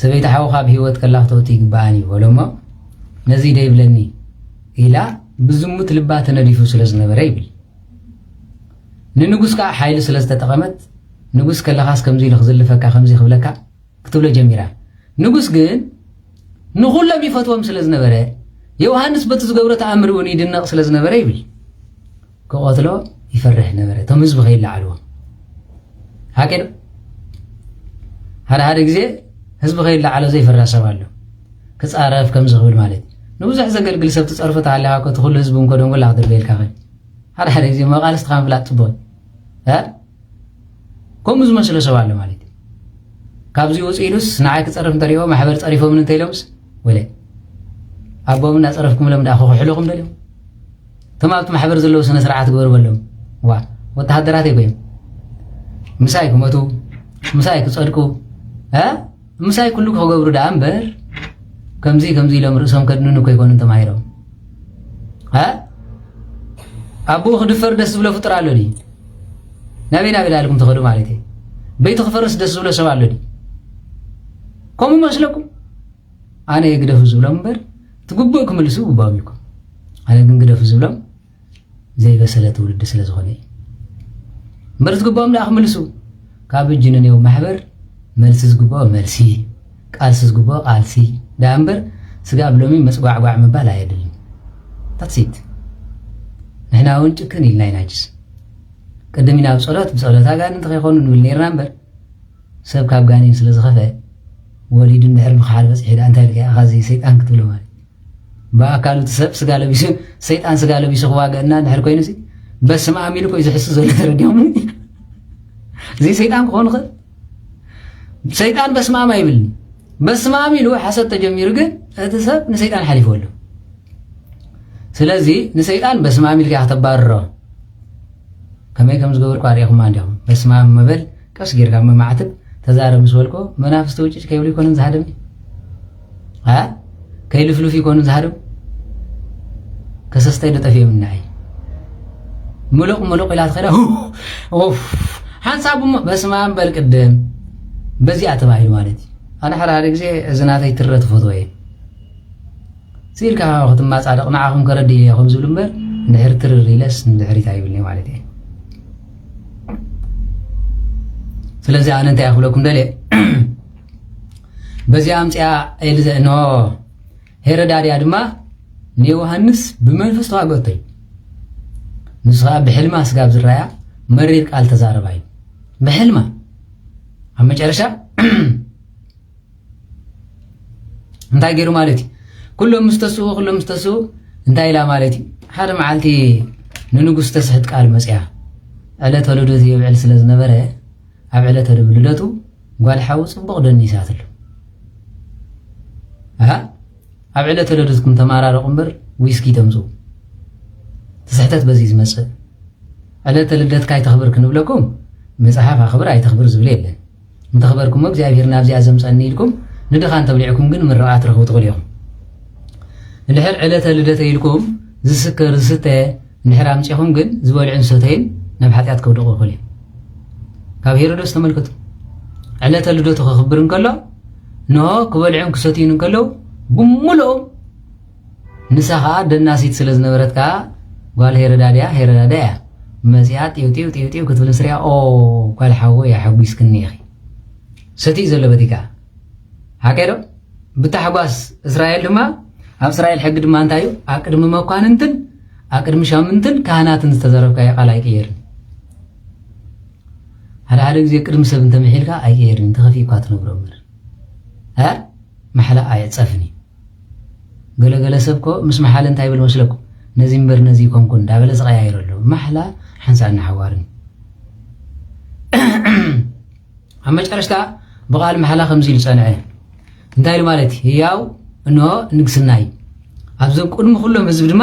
ሰበይቲ ሓውኻ ብሂወት ከላኽተወቲ ይግባኣኒ በሎ እሞ ነዚ ደይብለኒ ኢላ ብዝሙት ልባ ተነዲፉ ስለ ዝነበረ ይብል ንንጉስ ከዓ ሓይሊ ስለ ዝተጠቐመት ንጉስ ከለኻስ ከምዚ ኢሉ ክዝልፈካ ከምዚ ክብለካ ክትብሎ ጀሚራ ንጉስ ግን ንኹሎም ይፈትዎም ስለዝነበረ ዮሐንስ በቲ ዝገብሮ ተኣምር እውን ይድነቕ ስለዝነበረ ይብል ክቆትሎ ይፈርሕ ነበረ ቶም ህዝቢ ከይለዓልዎ ሃቀዶ ሓደ ግዜ ህዝቢ ከይለዓሎ ዘይፈርሕ ሰብ ኣሎ ክፃረፍ ከም ዝኽብል ማለት ንብዙሕ ዘገልግል ሰብ ትፀርፈት ኣለካ ኮ ትኹሉ ህዝቢ እንኮ ደንጎላ ክድርበልካ ኸ ሓደ ግዜ መቃልስቲ ካብ ምፍላጥ ፅቡቅ ከምኡ ዝመስሎ ሰብ ኣሎ ማለት እዩ ካብዚ ወፂኡ ኢሉስ ንዓይ ክፀርፍ እንተሪኦ ማሕበር ፀሪፎም እንተኢሎምስ ወለ ኣቦም እናፀረፍኩምሎም ዳ ክሕልኹም ደልዮም እቶም ኣብቲ ማሕበር ዘለዉ ስነ ስርዓት ግበርበሎም ዋ ወተሃደራት ኣይኮዮም ምሳይ ክመቱ ምሳይ ክፀድቁ ምሳይ ኩሉ ክገብሩ ዳ እምበር ከምዚ ኢሎም ርእሶም ከድንኑ ከይኮኑ ተማሂሮም ኣቦ ክድፈር ደስ ዝብሎ ፍጡር ኣሎ ዲ ናበይ ዳልኩም ትኸዱ ማለት እዩ በይቲ ክፈርስ ደስ ዝብሎ ሰብ ኣሎ ዲ ከምኡ መስለኩም ኣነ ግደፉ ዝብሎም እምበር ትግቡእ ክምልሱ ግባኦም ኢልኩም ኣነ ግን ግደፉ ዝብሎም ዘይበሰለ ትውልዲ ስለ ዝኾነ እዩ እምበር ዝግባኦም ዳ ክምልሱ ካብ እጅ ነንየው ማሕበር መልሲ ዝግባኦ መልሲ ቃልሲ ዝግባኦ ቃልሲ ዳ እምበር ስጋ ብሎሚ መፅጓዕጓዕ ምባል ኣየድልን ታትሲት ንሕና እውን ጭክን ኢልና ኢና ጅስ ቅድም ኢና ብፀሎት ኣጋንንቲ ከይኾኑ ንብል ነርና እምበር ሰብ ካብ ጋኔን ስለ ዝኸፈ ወሊዱ እንድሕር ምክሓል በፂሒ ዳ እንታይ ልከ ካዚ ሰይጣን ክትብሎ ማለት ብኣካሉ ሰብ ስጋ ለቢሱ ሰይጣን ስጋ ለቢሱ ክዋገአና እንድሕር ኮይኑ በስመ አብ ኢሉ ኮይ ዝሕስ ዘሎ ተረዲኦም እዚ ሰይጣን ክኾኑ ኽእል ሰይጣን በስመ አብ ኣይብልኒ በስመ አብ ኢሉ ሓሰት ተጀሚሩ ግን እቲ ሰብ ንሰይጣን ሓሊፉ ኣሎ ስለዚ ንሰይጣን በስመ አብ ኢልካ ከተባርሮ ከመይ ከም ዝገበርኩ ኣርኢኹማ እንዲኹም በስመ አብ መበል ቀስ ጌርካ መማዕትብ ተዛረብ ምስ በልኮ መናፍስቲ ውጭጭ ከይብሉ ይኮንን ዝሃደም ከይልፍልፍ ይኮንን ዝሃደም ከሰስተይ ደጠፍዮም እናይ ሙሉቕ ኢላ ትኸዳ ሓንሳብ በስመ አብ በል ቅድም በዚኣ ተባሂሉ ማለት እዩ ኣነ ሓደ ግዜ እዝናተይ ትረ ትፈትወ እየ ሲልካ ክትማፃደቕ ንዓኹም ከረዲ ከም ዝብል እምበር እንድሕር ትርር ኢለስ እንድሕሪት ኣይብልኒ ማለት እየ ስለዚ ኣነ እንታይ ኣኽብለኩም ደልየ በዚኣ ኣምፅያ ኤልዘእኖ ሄሮዳድያ ድማ ንዮሃንስ ብመንፈስ ተዋግአቶ እዩ ንሱ ከዓ ብሕልማ ስጋብ ዝረኣያ መሪር ቃል ተዛረባ እዩ ብሕልማ ኣብ መጨረሻ እንታይ ገይሩ ማለት እዩ ኩሎም ምስተስኡ እንታይ ኢላ ማለት እዩ ሓደ መዓልቲ ንንጉስ ተስሕት ቃል መፅያ ዕለተ ልደቱ የብዕል ስለ ዝነበረ ኣብ ዕለተ ልደቱ ጓል ሓዊ ፅቡቕ ደኒሳት ኣሎ ኣብ ዕለተ ልደትኩም ተማራረቑ እምበር ዊስኪ ተምፅኡ ትስሕተት በዚ ዝመፅእ ዕለተ ልደትካ ኣይተኽብር ክንብለኩም መፅሓፍ ኣኽብር ኣይተኽብር ዝብል የለን እንተኽበርኩሞ እግዚኣብሔር ናብዚኣ ዘምፀኒ ኢልኩም ንድኻን ተብሊዕኩም ግን ምርቓት ረኽቡ ትኽእሉ ኢኹም እንድሕር ዕለተ ልደተ ኢልኩም ዝስከር ዝስተ እንድሕር ኣምፂኹም ግን ዝበልዑን ዝሰተይን ናብ ሓጢኣት ከውድቑ ይኽእል እዩ ካብ ሄሮዶስ ተመልከቱ ዕለተ ልደቱ ክኽብር እንከሎ ንሆ ክበልዑን ክሰትዩን እንከለው ብምሉኦም ንሳ ከዓ ደናሲት ስለ ዝነበረት ከዓ ጓል ሄሮዳድያ እያ መፅያ ጢው ክትብል ስርያ ጓል ሓወ ያ ሓጒስክኒ ኢኺ ሰትይ ዘሎ በቲካ ሓቀዶ ብታሕጓስ እስራኤል ድማ ኣብ እስራኤል ሕጊ ድማ እንታይ እዩ ኣቅድሚ መኳንንትን ኣቅድሚ ሻምንትን ካህናትን ዝተዘረብካዮ ቃል ኣይቅየርን ሓደ ግዜ ቅድሚ ሰብ እንተምሒልካ ኣይቅየርን ተኸፊእኳ ትነብሮ እምበር ማሕላ ኣየፀፍኒ ገለገለ ሰብ ኮ ምስ መሓለ እንታይ ብል መስለኩም ነዚ እምበር ነዚ ኮንኩን እንዳበለ ዝቐያይሩ ኣሎ ማሕላ ሓንሳ እናሓዋርኒ ኣብ መጨረሽታ ብቓል መሓላ ከምዚ ኢሉ ፀንዐ እንታይ ኢሉ ማለት እዩ ህያው እንሆ ንግስና እዩ ኣብዞም ቅድሚ ኩሎም ህዝቢ ድማ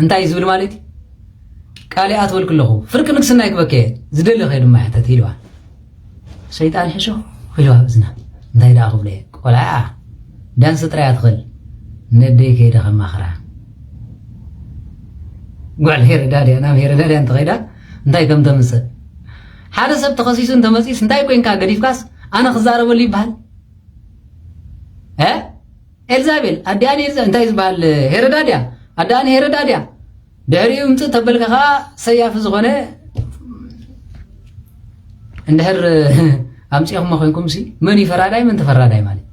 እንታይ ዝብል ማለት እዩ ቃልያ ትበል ከለኹ ፍርቂ ንግስና ይክበከ ዝደሊ ኸ ድማ ሕተት ኢልዋ ሰይጣን ሕሾ ኢልዋ እዝና እንታይ ዳ ክብለ ቆልዓ ዳንስ ጥራያ ትኽእል ነደይ ከይደ ከማኽራ ጓል ሄሮዳድያ ናብ ሄሮዳድያ እንተኸይዳ እንታይ ከም ተምፅእ ሓደ ሰብ ተኸሲሱ እንተመፂስ እንታይ ኮንካ ገዲፍካስ ኣነ ክዛረበሉ ይበሃል ኤልዛቤል ኣዲኣኒ እንታይ ዝበሃል ሄሮዳድያ ኣዳኣኒ ሄሮዳድያ ድሕሪኡ ምፅእ ተበልካ ከዓ ሰያፊ ዝኾነ እንድሕር أمسيهم ما خوينكم سي من يفراداي من تفراداي مالي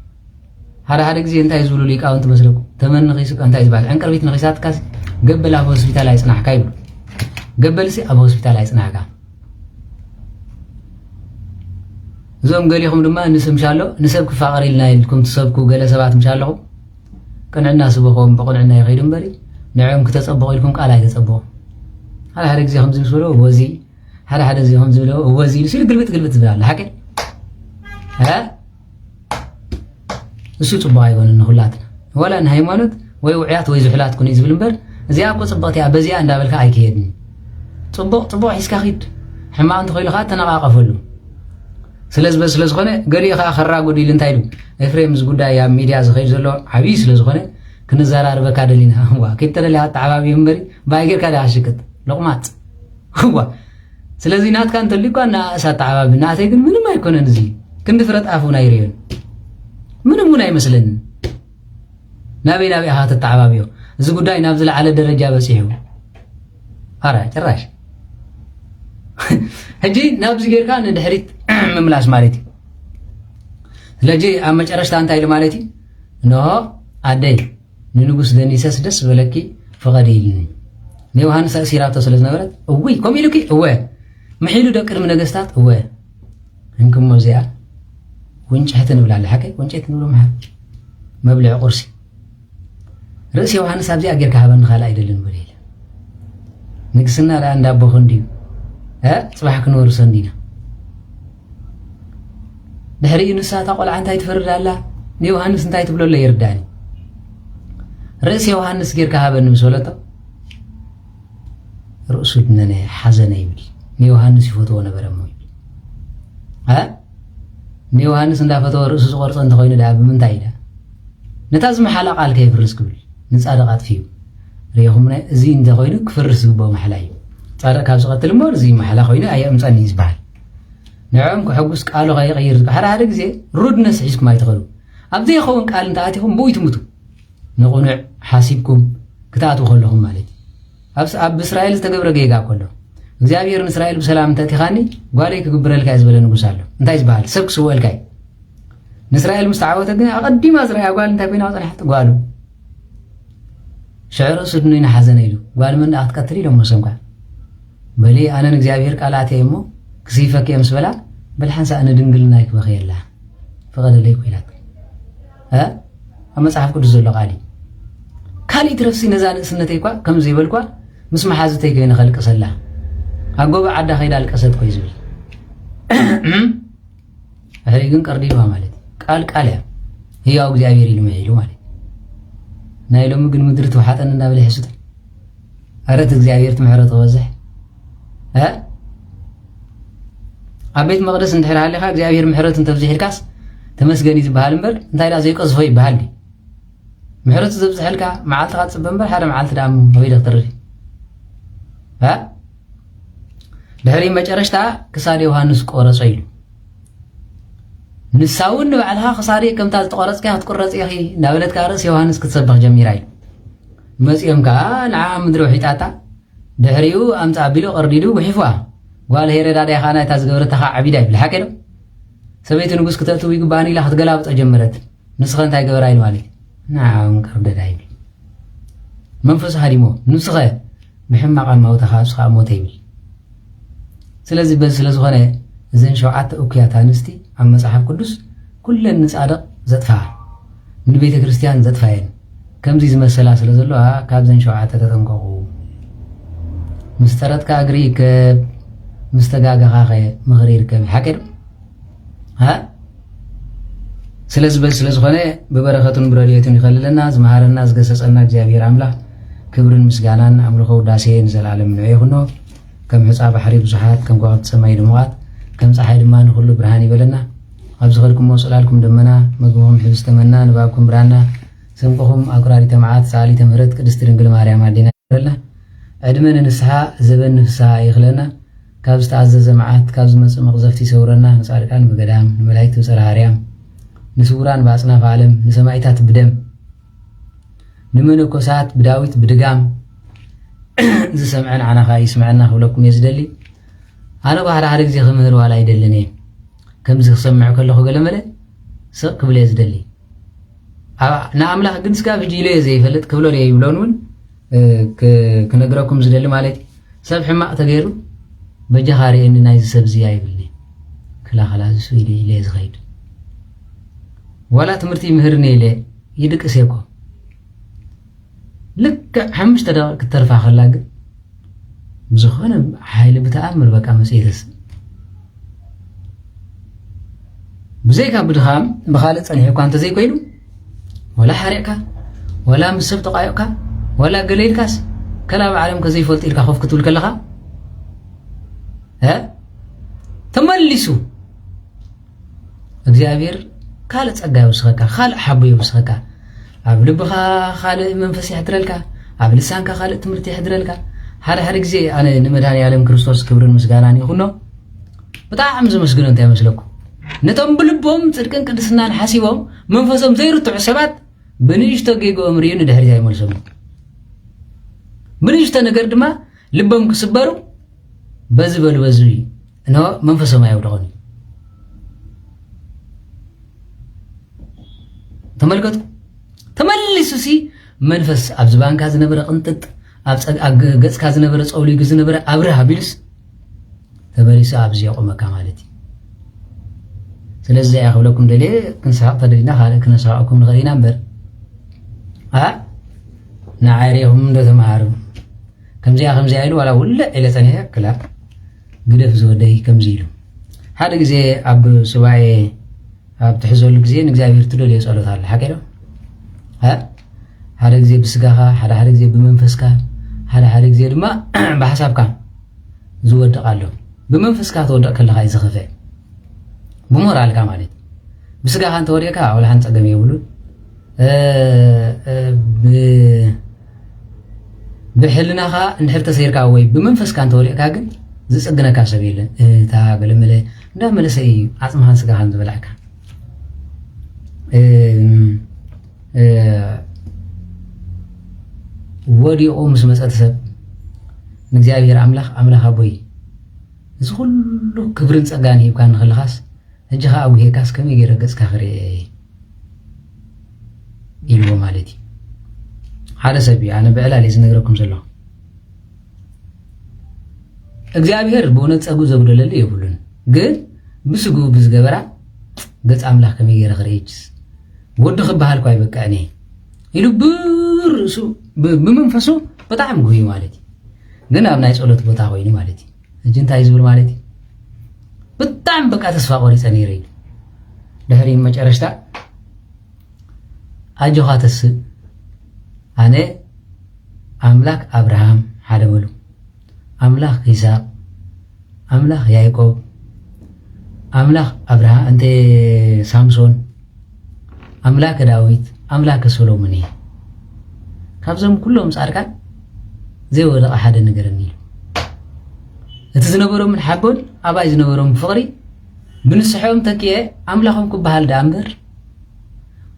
هذا جزء أنت يزولوا ليك أو أنت مسلكوا تمن نقيسك أنت يزبال أنكر بيت نقيسات كاس قبل أبو هوسبيتال يصنع كايب قبل سي أبو هوسبيتال يصنع كا زوم قال لهم لما نسب مشالو نسبك فقري لنا لكم تصبكوا قال سبعة مشالو كان عندنا سبقهم بقول عندنا يغيرون بري نعم كتصبقوا لكم قال هاي تصبقوا هذا جزء هم زمسولو وزي هذا زي هم زملو وزي يصير قلبت زبال حكي ها እሱ ጽባይ ይሆን እንሁላትና ወላ ሃይማኖት ወይ ውዕያት ወይ ዝሕላት ኩን ይዝብል እንበር እዚያ እኮ ጽባቅያ በዚያ እንዳበልካ አይከየድን ጽባቅ ሒስካ ኺድ ሕማቅ እንተ ኮይልካ ተነቃቀፈሉ ስለዝኾነ ገሊኻ خራ ጎዲል እንታይ ዱ ኤፍሬም ዝጉዳይ ያ ሚዲያ ዝኸይድ ዘሎ ዓቢ ስለዝኾነ ክንዘራርበካ ደሊና ዋ ከተደልያ ተዓባቢ እንበሪ ባይገርካ ዳሽክት ለቁማት ዋ ስለዚህ ናትካ እንተልኳና እሳት ተዓባቢ ናተይ ግን ምንም አይኮነን እዚ ክንድፍረጥ አፉና ይሪዮን ምንም ምን አይመስልን ናቤ አሃተ ተዓባቢው እዚ ጉዳይ ናብ ዝለዓለ ደረጃ በጽሑ አራ ጭራሽ ሕጂ ናብ ዝጌርካ ንድሕሪት ምምላስ ማለት ስለጂ ኣብ መጨረሽታ እንታይ ማለት ነው አደይ ንንጉስ ደኒሰስ ደስ በለኪ ፈቀዲልኒ ንዮሐንስ ሲራቶ ስለዝነበረት እውይ ኮሚሉኪ እወ መሒሉ ደቅድም ነገስታት እወ እንኩም መዚያ ወንጨት እንብላለ حكي ወንጨት እንብሎ ማለት መብልዕ ቁርሲ ርዕስ ዮሐንስ አብዚ አገር ካበን ካላ አይደለም በሌላ ንግስና ለአንድ አቦ እንዲሁ ጽባሕ ክንወር ሰንዲና ድሕሪ ንሳ ተቆልዓ እንታይ ትፈርዳላ ንዮሐንስ እንታይ ትብሎ ለይርዳኒ ርዕስ ዮሐንስ ገር ካበን ምስወለጠ ርዕሱ ድነነ ሓዘነ ይብል ንዮሐንስ ይፈትዎ ነበረ ሞይ ንዮሐንስ እንዳፈተው ርዕሱ ዝቆርጽ እንተ ኮይኑ ዳ ብምንታይ ኢዳ ነታ ዝመሓላ ቃል ከይፍርስ ክብል ንጻድቃት ፊዩ ሪኹም እዚ እንተ ኮይኑ ክፍርስ ዝግብኦ መሓላ እዩ ጻድቅ ካብ ዝቐትል እምበር እዚ መሓላ ኮይኑ ኣየምፀኒ ዝብሃል ንዕኦም ክሕጉስ ቃሉ ከይቀይር ሓደ ግዜ ሩድነስ ሒዝኩም ኣይትኽእሉ ኣብዘ ይኸውን ቃል እንተኣቲኹም ብኡ ትምቱ ንቑኑዕ ሓሲብኩም ክትኣትዉ ከለኹም ማለት እዩ ኣብ እስራኤል ዝተገብረ ጌጋ ከሎ እግዚአብሔር እስራኤል በሰላም እንተቲኻኒ ጓለይ ክግብረልካ ዝብለ ንጉስ ኣሎ እንታይ ዝብሃል ሰብ ክስወልካ ንእስራኤል ምስተዓወተ ግን ኣቀዲማ እስራኤል ጓል እንታይ ኮይና ወፅናሕት ጓሉ ሽዕር ስድኑና ሓዘነ ኢሉ ጓል ምን ኣትቀትል ኢሎም መሰምካ በሊ ኣነን እግዚአብሔር ቃላት እሞ ክሲፈክ ምስ በላ በልሓንሳ ኣነ ድንግልና ይክበኸየላ ፈቀደለይ ኮይላት ኣብ መጽሓፍ ቅዱስ ዘሎ ቃሊ ካሊእ ትረፍሲ ነዛ ንእስነተይ እኳ ከምዚ ይበልኳ ምስ መሓዝተይ ኮይነ ኸልቅሰላ ኣጎባ ዓዳ ኸይዳ አልቀሰት ኮይ ዝብል هري ግን ቀርዲልዋ ማለት ቃል ያ ህያው እግዚአብሔር ይልመይሉ ማለት ናይሎም ግን ምድር ተዋሓጠን እንዳበለ ይሕሱት አረት እግዚአብሔር ትምሕረት ወዘህ አቤት መቅደስ እንድሕራለኻ እግዚአብሔር ምሕረት እንተብዝሕልካስ ተመስገኒ ዝብሃል እምበር እንታይ ዳ ዘይቀዝፎ ይብሃል ዲ ምሕረት ዘብዝሕልካ መዓልቲ ቃጽበ እምበር ሓደ መዓልቲ ዳሙ ወይደ ተርፊ ድሕሪ መጨረሽታ ክሳድ ዮሐንስ ቆረጸ ኢሉ ንሳውን ባዕልኻ ክሳድ ከምታ ዝተቆረጽካ ክትቆረጽ ኢኺ እንዳበለትካ ርእስ ዮሐንስ ክትሰብኽ ጀሚራ ኢሉ መጽኦም ከዓ ንዓ ምድሪ ውሒጣታ ድሕሪኡ ኣምፃ ኣቢሉ ቀርዲዱ ውሒፍዋ ጓል ሄረዳዳ ኢኻ ናይታ ዝገበረትኻ ዓቢዳ ይብል ሓቂ ዶ ሰበይቲ ንጉስ ክትእትው ይግባእኒ ኢላ ክትገላብጦ ጀመረት ንስኸ እንታይ ገበራ ኢሉ ማለት ንዓውን ቀርደዳ ይብል መንፈሱ ሃዲሞ ንስኸ ብሕማቕ ማውተኻ ንስኻ ሞተ ይብል ስለዚህ በዚ ስለዝኾነ እዘን ሸውዓተ እኩያት ኣንስቲ ኣብ መጽሓፍ ቅዱስ ኩለን ንጻድቕ ዘጥፍኣ ንቤተ ክርስቲያን ዘጥፍየን ከምዚ ዝመሰላ ስለ ዘለዋ ካብዘን ሸውዓተ ተጠንቀቑ ምስተረትካ እግሪ ይርከብ ምስተጋጋኻ ምኽሪ ይርከብ ሓቂ ዶ ስለዚ በዚ ስለዝኾነ ብበረኸቱን ብረድኤቱን ይኸልለና ዝመሃረና ዝገሰጸና እግዚአብሔር ኣምላኽ ክብርን ምስጋናን ኣምልኾ ውዳሴን ዘለዓለም ንዑ ይኹኖ ከም ሕፃ ባሕሪ ብዙሓት ከም ከዋክብቲ ሰማይ ድሙቓት ከም ፀሓይ ድማ ንኹሉ ብርሃን ይበለና ኣብ ዝኸድኩሞ ጽላልኩም ደመና ምግብኩም ሕብዝ ተመና ንባብኩም ብራና ስምቅኹም ኣቁራሪተ መዓት ሰኣሊተ ምህረት ቅድስቲ ድንግል ማርያም ኣዴና ይበለና ዕድመ ንንስሓ ዘበን ፍስሓ ይኽለና ካብ ዝተኣዘዘ መዓት ካብ ዝመፅእ መቕዘፍቲ ይሰውረና ንጻድቃን ብገዳም ንመላእክቲ ብፀረ ኣርያም ንስውራን ብኣጽናፈ ዓለም ንሰማይታት ብደም ንመነኮሳት ብዳዊት ብድጋም ዝሰምዐን ዓናኻ ይስምዐና ክብለኩም እየ ዝደሊ ኣነ ጓሕዳ ሓደ ግዜ ክምህር ዋላ ኣይደልን እየ كم زي سمع كله قال ملا سق بلا يزدلي نعم لا قد سكاب جيلي زي فلت كبلو لي يبلونون كنقراكم زدلي مالتي سبح ما تغيروا بجهاري إن نايز سبزي يبلني كلا خلاص سويلي ليز غيد ولا تمرتي مهرني لي يدك سيكو لك حمش تدا كترفع خلاق بزخونه حايل بتأمل بقى مسيرس بزيك بدخام بخالص أني هكو أنت زي كويلو ولا حريقك ولا مسبت قايقك ولا قليل كاس كلام عالم كزي فلت إلك خوف كتول كلها ها تملسوا እግዚአብሔር ካለ ጸጋ ይወስኸካ ካለ ሓቡ ይወስኸካ ኣብ ልብኻ ካለ መንፈስ ይሕድረልካ ኣብ ልሳንካ ካለ ትምህርቲ ይሕድረልካ ሓደ ግዜ ኣነ ንመድኃኒዓለም ክርስቶስ ክብርን ምስጋናን ይኹኖ በጣም ዝመስግኖ እንታይ ይመስለኩም ነቶም ብልቦም ጽድቅን ቅድስናን ሓሲቦም መንፈሶም ዘይርትዑ ሰባት ብንእሽቶ ጌጎም ርዩ ንድሕሪት ኣይመልሶም ብንእሽቶ ነገር ድማ ልቦም ክስበሩ በዚ በሉ በዚ ነው መንፈሶም ኣይወድቑን ተመልከቱ ተመልሱ ሲ መንፈስ ኣብ ዝባንካ ዝነበረ ቅንጥጥ ኣብ ገጽካ ዝነበረ ጸውሊግ ዝነበረ ኣብርሃ ቢልስ ተመልሱ ኣብዚ ያቆመካ ማለት እዩ ስለዚህ ያኸብለኩም ደሌ ክንሳቅ ተደሊና ካለ ክነሳቅኩም ንኸሪና እምበር ንዓይሪኹም እንደተማሃሩ ከምዚ ኢሉ ዋላ ውልዕ ኢለ ፀኒሐ ክላ ግደፍ ዝወደይ ከምዚ ኢሉ ሓደ ግዜ ኣብ ሱባኤ ኣብ ትሕዘሉ ግዜ ንእግዚአብሔር ትደልዮ ጸሎት ኣለ ሓቂዶ ሓደ ግዜ ብስጋኻ ሓደ ግዜ ብመንፈስካ ሓደ ግዜ ድማ ብሓሳብካ ዝወድቕ ኣሎ ብመንፈስካ ተወድቕ ከለኻ ይዝኸፈ ብሞራልካ ማለት ብስጋኻ እንተወዲቕካ ኣውላሓን ፀገም የብሉን ብሕልናኻ እንድሕር ተሰይርካ ወይ ብመንፈስካ እንተወዲቕካ ግን ዝጽግነካ ሰብ የለን እታ ገለመለ እንዳመለሰ እዩ ዓፅምኻን ስጋኻን ዝበላዕካ ወዲቑ ምስ መፀት ሰብ ንእግዚአብሔር ኣምላኽ ኣቦይ እዚ ኩሉ ክብርን ጸጋን ሂብካ ንኽልኻስ ሕጂ ኸ ኣጉሄካስ ከመይ ገይረ ገጽካ ክርአ ኢልዎ ማለት እዩ ሓደ ሰብ እዩ ኣነ ብዕላል እዩ ዝነግረኩም ዘለኹ እግዚአብሔር ብእውነት ፀጉ ዘጉደለሉ የብሉን ግን ብስጉ ብዝገበራ ገጽ ኣምላኽ ከመይ ገይረ ክርአይችስ ወዲ ክበሃል እኳ ይበቃእኒ ኢሉ ብርእሱ ብመንፈሱ በጣም ጉይ ማለት እዩ ግን ኣብ ናይ ጸሎት ቦታ ኮይኑ ማለት እዩ ሕጂ እንታይ ዝብል ማለት እዩ በጣም በቃ ተስፋ ቆሪፀ ነይረ ኢሉ ድሕሪ መጨረሽታ ኣጆኻ ተስእ ኣነ ኣምላኽ ኣብርሃም ሓደ በሉ ኣምላኽ ይስሐቅ ኣምላኽ ያዕቆብ ኣምላኽ ኣብርሃም እንተ ሳምሶን ኣምላኽ ዳዊት ኣምላኽ ሰሎሞን እዩ ካብዞም ኩሎም ጻድቃን ዘይወደቐ ሓደ ነገርኒ ኢሉ እቲ ዝነበሮም ሓቦን ኣባይ ዝነበሮም ፍቕሪ ብንስሖም ተኪየ ኣምላኾም ክበሃል ዳ እምበር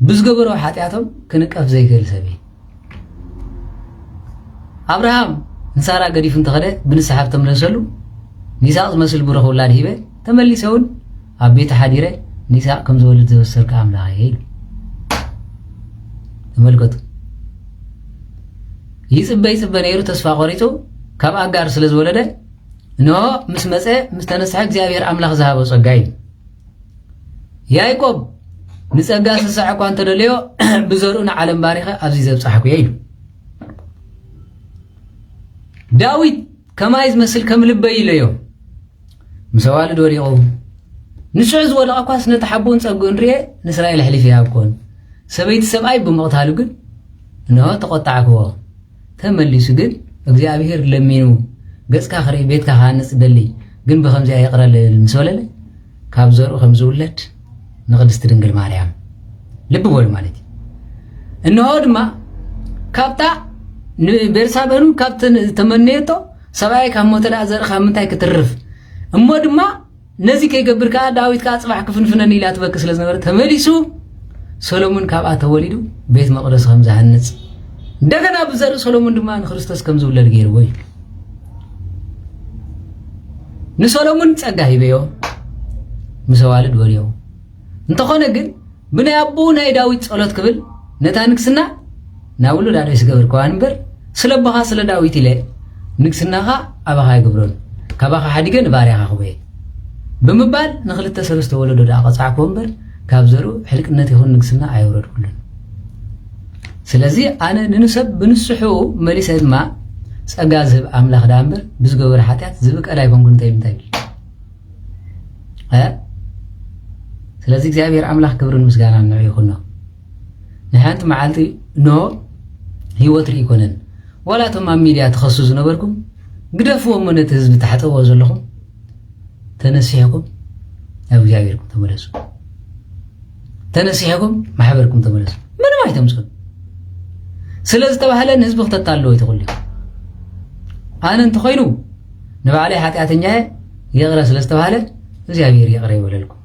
ብዝገበሮ ሓጢኣቶም ክንቀፍ ዘይክእል ሰብ እዩ ኣብርሃም ንሳራ ገዲፉ እንተኸደ ብንስሓብ ተመለሰሉ ንይስሐቅ ዝመስል ብሩኽ ውላድ ሂበ ተመሊሰ እውን ኣብ ቤተ ሓዲረ ንይስሐቅ ከም ዝወልድ ዘወሰልካ ኣምላኽ እየ ኢሉ ተመልከቱ ይጽበ ነይሩ ተስፋ ቆሪጹ ካብ ኣጋር ስለ ዝወለደ እንሆ ምስ መፀ ምስ ተነስሐ እግዚአብሔር ኣምላኽ ዝሃቦ ጸጋ እዩ ያዕቆብ ንጸጋ ስሳዕ እኳ እንተደልዮ ብዘርኡ ንዓለም ባሪኸ ኣብዚ ዘብፅሓኩ እየ ኢሉ ዳዊት ከማይ ዝመስል ከም ልበይ ኢለዮ ምስ ኣዋልድ ወዲቑ ንስዑ ዝወደቐ እኳ ስነቲ ሓቦን ጸጉኡን ርየ ንእስራኤል ሕሊፍ ይሃብኮን ሰበይቲ ሰብኣይ ብምቕታሉ ግን እንሆ ተቆጣዕክዎ ተመሊሱ ግን እግዚአብሔር ለሚኑ ገጽካ ክርኢ ቤትካ ካንጽ ደሊ ግን ብኸምዚኣ ይቕረል ምስ በለለ ካብ ዘርኡ ከም ዝውለድ ንቅድስቲ ድንግል ማርያም ልቢ በሉ ማለት እዩ እንሆ ድማ ካብታ ንቤርሳቤኑ ካብቲ ተመነየቶ ሰብኣይ ካብ ሞተ ዳኣ ዘርኢ ካብ ምንታይ ክትርፍ እሞ ድማ ነዚ ከይገብር ከዓ ዳዊት ከዓ ጽባሕ ክፍንፍነኒ ኢላ ትበክ ስለ ዝነበረ ተመሊሱ ሰሎሞን ካብኣ ተወሊዱ ቤት መቅደስ ከም ዝሃንጽ እንደገና ብዘርኢ ሰሎሞን ድማ ንክርስቶስ ከም ዝውለድ ገይርዎ እዩ ንሰሎሞን ጸጋ ሂበዮ مسوالد وليو انت خونه ግን بناي ابو ناي داويت ጸሎት ክብል ነታ ንግስና ናውሉ ዳዶ ይስገበር ኳንበር ስለባኻ ስለ ዳዊት ኢለ ንግስናኻ አባኻ ይግብሮን ካባኻ ሓዲገን ባሪያኻ ኹበይ ብምባል ንኽልተ ሰለስተ ወለዶ ዳቀጻዕኮ እምበር ካብ ዘሩ ሕልቅነት ይኹን ንግስና አይወረድኩልን ስለዚህ አነ ንንሰብ ብንስሑ መሊሰ ድማ ጸጋ ዝህብ አምላኽ ዳምበር ብዝገበር ኃጢአት ዝብቀል አይኮንኩን እንታይ ስለዚህ እግዚአብሔር አምላኽ ክብርን ምስጋና ነው ይኹን ነው ንሓንቲ መዓልቲ ኖ ህይወት ይኮነን ወላ ተማ ሚዲያ ተኸሱስ ነበርኩም ግደፍዎ መነት ህዝብ ተሓጠዎ ዘለኹም ተነሲሕኩም ኣብ እግዚአብሔርኩም ተመለሱ ተነሲሕኩም ማሕበርኩም ተመለሱ ምንም አይተምጽን ስለዚህ ተባህለን ህዝብ ከተጣለው ይተቆልዩ አነ እንት ኮይኑ ንባዕለይ ኃጢአተኛ ይቕረ ስለዚህ ተባህለ እግዚአብሔር ይቕረ ይበለልኩም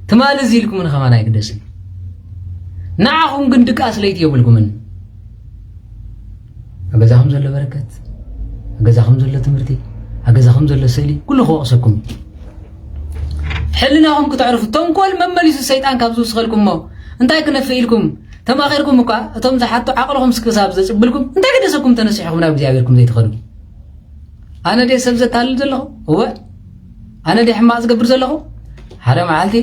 ተማል ዝልኩም ንኸማና ይግደስን ናዓኹም ግን ድቃስ ለይት ይብልኩምን አገዛኹም ዘሎ በረከት አገዛኹም ዘሎ ትምህርቲ አገዛኹም ዘሎ ሰሊ ኩሉ ኸወቅሰኩም ሕልናኹም ክትዕርፉ ተንኮል መመሊሱ ሰይጣን ካብዙ ስኸልኩምሞ እንታይ ክነፍኢልኩም ተማኺርኩም እኳ እቶም ዝሓቱ ዓቕልኹም ስክሳብ ዘጽብልኩም እንታይ ክደሰኩም ተነሲሕኩም ናብ እግዚአብሔርኩም ዘይትኸዱ ኣነ ደ ሰብ ዘታልል ዘለኹ እወ ኣነ ደ ሕማቕ ዝገብር ዘለኹ ሓደ መዓልቲ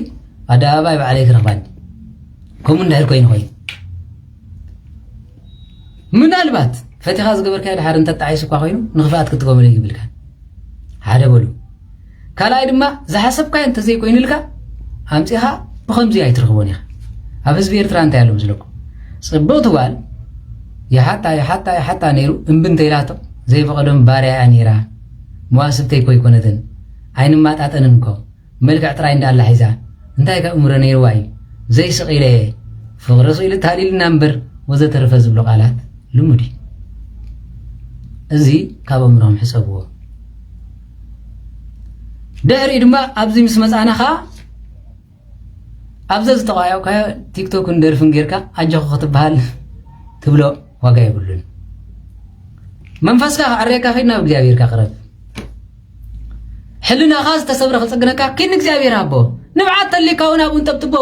ኣደባባይ ባዕለይ ክረኽባኒ ከምኡ እንዳሕር ኮይኑ ኾይ ምናልባት ፈቲኻ ዝገበርካ ድሓር እንተጣዓይሱ እኳ ኮይኑ ንኽፍኣት ክትገመለ ይብልካ ሓደ በሉ ካልኣይ ድማ ዝሓሰብካዮ እንተዘይኮይኑልካ ኣምፂኻ ብኸምዚ ኣይትረኽቦን ኢኻ ኣብ ህዝቢ ኤርትራ እንታይ ኣሎ ምስለኩም ጽቡቕቲ ጓል የሓታ ነይሩ እምብንተይላቶ ዘይፈቐዶም ባርያ ነይራ መዋስብተይ ኮይኮነትን ኣይንማጣጠንን እኮ መልክዕ ጥራይ እንዳላ ሒዛ እንታይ ካብ እምሮ ነይርዋ እዩ ዘይስቕ ኢለ ፍቕረሱ ኢሉ ታሊልና እምበር ወዘተረፈ ዝብሎ ቃላት ልሙድ እዚ ካብ እምሮም ሕፀብዎ ድሕሪ ድማ ኣብዚ ምስ መጻናኻ ኣብዘ ዝተቋዮካዮ ቲክቶክ እንደርፍን ጌርካ ኣጀኹ ክትበሃል ትብሎ ዋጋ ይብሉን መንፈስካ ዓርየካ ኸይድና እግዚአብሔርካ ቅረብ ሕልናኻ ዝተሰብረ ክጽግነካ ኪን እግዚአብሔር ኣቦ ንብዓት ተሊካውን ኣብኡን ጠብጥቦ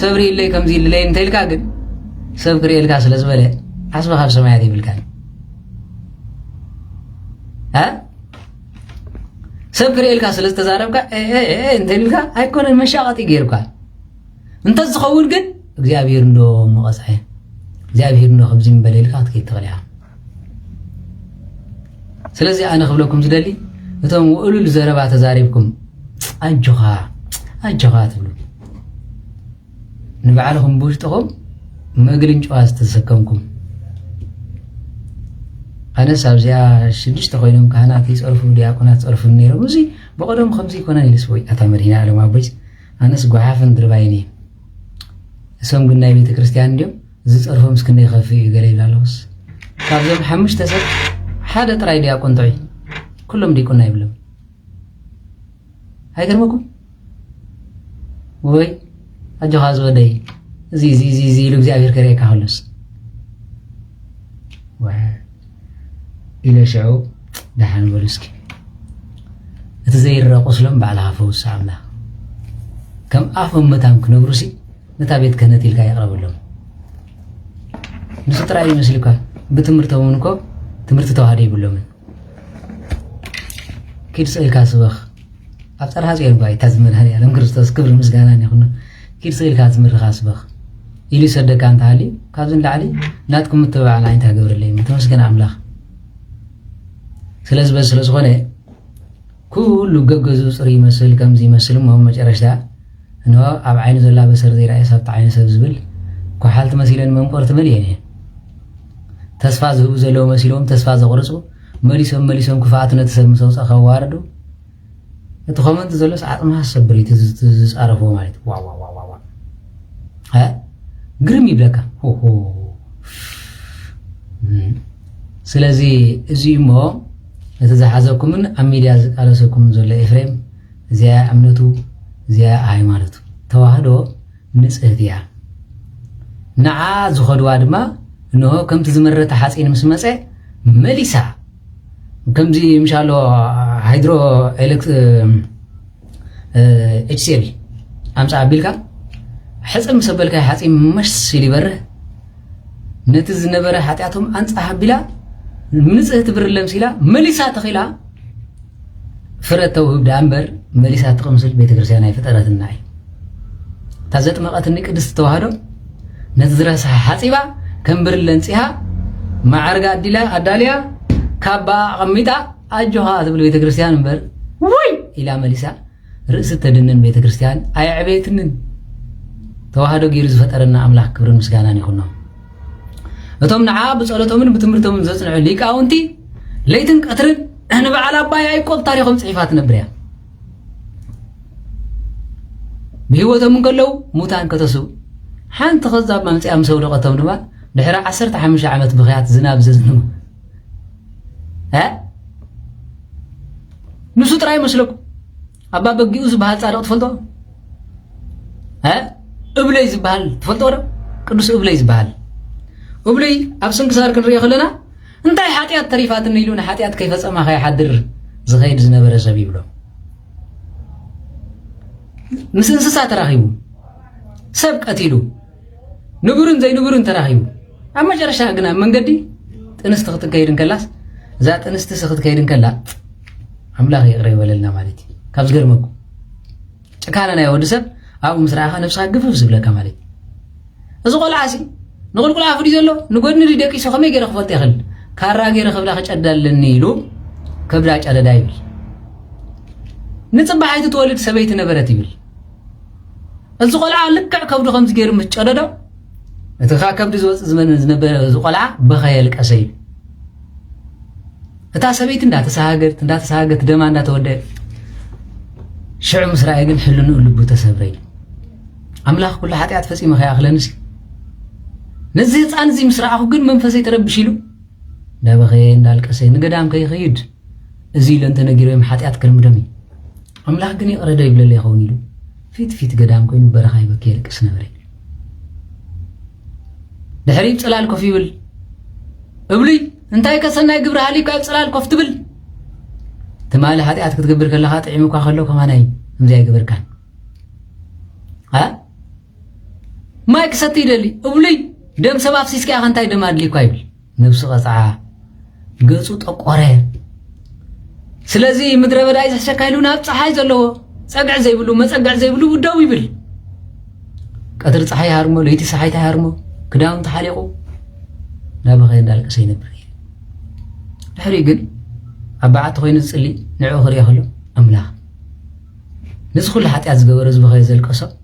ሰብሪ ኢለይ ከምዚ ኢለይ እንተይልካ ግን ሰብ ክርእልካ ስለ ዝበለ ዓስበ ካብ ሰማያት ይብልካን ሰብ ክርእልካ ስለ ዝተዛረብካ እንተይልካ ኣይኮነን መሻቐጢ ጌርካ እንተ ዝኸውን ግን እግዚአብሔር እንዶ መቐጽሐ እግዚአብሔር እንዶ ከምዚ ምበለልካ ክትከይድ ትኽእል ኢኻ ስለዚህ ኣነ ክብለኩም ዝደሊ እቶም ውእሉል ዘረባ ተዛሪብኩም ኣጆኻ ትብሉ ንባዕልኹም ብውሽጥኹም መግልን ጨዋ ዝተሰከምኩም ኣነስ ኣብዚኣ 6 ኮይኖም ካህናት ይጸርፉ ዲያቆናት ጸርፉ ነይሮም እዚ በቐዶም ከምዚ ይኮነን ኢልስ ወይ ኣታ መዲና ዓለም ኣቦች ኣነስ ጓሓፍን ድርባይኒ እሶም ግን ናይ ቤተ ክርስቲያን እንዲዮም ዝጸርፎም እስክንደይ ይኸፍዩ ገለ ይብላለኹስ ካብዞም 5 ሰብ ሓደ ጥራይ ዲያቆን ጥዑይ ኩሎም ዲቁና ይብሎም ኣይገርመኩም ወይ ኣጆኻ ዝወደይ እዚ ኢሉ እግዚአብሔር ከርእየካ ከሎስ ኢለ ሽዑ ዳሓን በሉ እስኪ እቲ ዘይረአ ቆስሎም ባዕልኻ ፈውስ ኣምላኽ ከም ኣፎም መታም ክነብሩሲ ነታ ቤት ክህነት ኢልካ ይቕረበሎም ንሱ ጥራይ ይመስልካ ብትምህርቶም እንኮ ትምህርቲ ተዋህደ ይብሎምን ኪድ ስእልካ ስበኽ ኣብ ፀርሃ ጽዮን ባይ ታዝመድሃን ያለም ክርስቶስ ክብሪ ምስጋና ይኹን ኪድ ስእልካ ትምርኻ ስበኽ ኢሉ ሰደካ እንታሃሊ ካብዝን ላዕሊ ናትኩም እትበዓልና ዓይንታ ገብርለይ ተመስገን ኣምላኽ ስለ ዝኾነ ኩሉ ገገዙ ጽሪ ይመስል ከምዚ ይመስል እሞ መጨረሻ እንሆ ኣብ ዓይኑ ዘላ በሰር ዘይረኣየ ሰብቲ ዓይነ ሰብ ዝብል ኳሓልቲ መሲለን መንቆርቲ መልየን እየን ተስፋ ዝህቡ ዘለዎ መሲሎም ተስፋ ዘቑርፁ መሊሶም ክፍኣት ነቲ ሰብ ምስ ኣውፅአ ከዋርዱ እቲ ኮመንት ዘሎስ ዓቕምና ሰብር እዩ ዝፃረፍዎ ማለት ግርም ይብለካ ስለዚ እዚ እሞ እቲ ዝሓዘኩምን ኣብ ሚድያ ዝቃለሰኩምን ዘሎ ኤፍሬም እዚኣ እምነቱ እዚኣ ሃይማኖቱ ተዋህዶ ንጽህት እያ ንዓ ዝኸድዋ ድማ እንሆ ከምቲ ዝመረተ ሓፂን ምስ መፀ መሊሳ ከምዚ ምሻሎ ሃይድሮ HCL أمسع بيلكا حسن مسبلك حاسي مش سيلي بره نتز نبره حتياتهم أنت أحبلا منزه تبر اللمسيلا مليسا تخيلا فرتو دامبر مليسا تقمصل بيت كريستيان فترات الناي تازت مقات انك قدس توهادو نتزرس حاسيبا كمبر لنصيها معرغا اداليا كابا قميتا اجوها تبل بيت كريستيان نبر وي الى مليسا رئيس تدنن بيت كريستيان اي عبيتنن توهادو غير زفترنا املاك كبر مسغانان يخونو اتوم نعا بصلاتهم بتمرتهم زصنعوا ليقاونتي ليتن قطرن انا بعلى باي ايقوب تاريخهم صحيفات نبريا بهوتهم كلو موتان كتسو حانت خزاب ممصي ام سودقتهم دما دحرا 15 عامت بخيات زناب ززنم ها نسو تراي مسلك ابا بغيوس بحال صادق تفلطو ها ابليز بحال تفلطو قدوس ابليز بحال وبلي أبسنك صار كنري خلنا انتي حاتيات تريفات النيلون حاتيات كيف أسمع خي حدر زغيد زنبر زبيب له مثل ساعة تراخيبو سبق أتيلو نبرن زي نبرن تراخيبو أما جرشا قنا من قدي تنستخد كيرن كلاس ذات تنستخد كيرن كلا عملاغي قريبا لنا مالتي كابز قرمكو كان أنا يود سب أو مسراخا نفسها قفف زبلك مالتي أزغل عاسي نقول كل عفري زلوا نقول نريد كيس خمي غير خفلت يخل كارا غير خفلا خش أدل النيلو كبراج على دايبل نتصبح حيث تولد سبيت نبرتي بل الزقلعة لك كبر خمس غير متشردة اتخا كبر زمن نبر زقلعة بخيالك أسيل اتا سبيت ندات ساغرت دما ندات ود شعب مسرائيل حلو لبو تسبري أملاك كل حاتيات فسي مخيا خلنسي نزي هصان زي مسرعه ግን መንፈሰይ ተረብሽሉ ዳበኸይ እንዳልቀሰይ ንገዳም ከይኸይድ እዚ ለንተ ነጊሮም ኃጢአት ከልምደም አምላክ ግን ይቀረደ ይብለለ ይኸውን ይሉ ፊት ገዳም ኮይኑ በረኻይ በከል ቅስ ነብረ ድሕሪ ጽላል ኮፍ ይብል እብሊ እንታይ ከሰናይ ግብረ ሃሊካ ጽላል ኮፍ ትብል ተማለ ኃጢአት ክትገብር ከለኻ ጥዒምካ ከሎ ከማናይ እንዘይ ግብርካ ማይክ ሰቲ ይደሊ እብሊ دم سباب سيسكي أخنتاي دم أدلي كويبل نفس قطعة قصو تقوري سلازي مدربة دايس حشاكايلونا بصحاي زلو ساقع زي بلو ما ساقع زي بلو وداوي بل قدر صحاي هارمو ليتي صحاي تهارمو كداون تحاليقو لا بغي ندالك سي نبري الحري قل أبعات خوين نسألي نعو خريا خلو أملا نسخل لحاتي أزقور زبغي زي القصة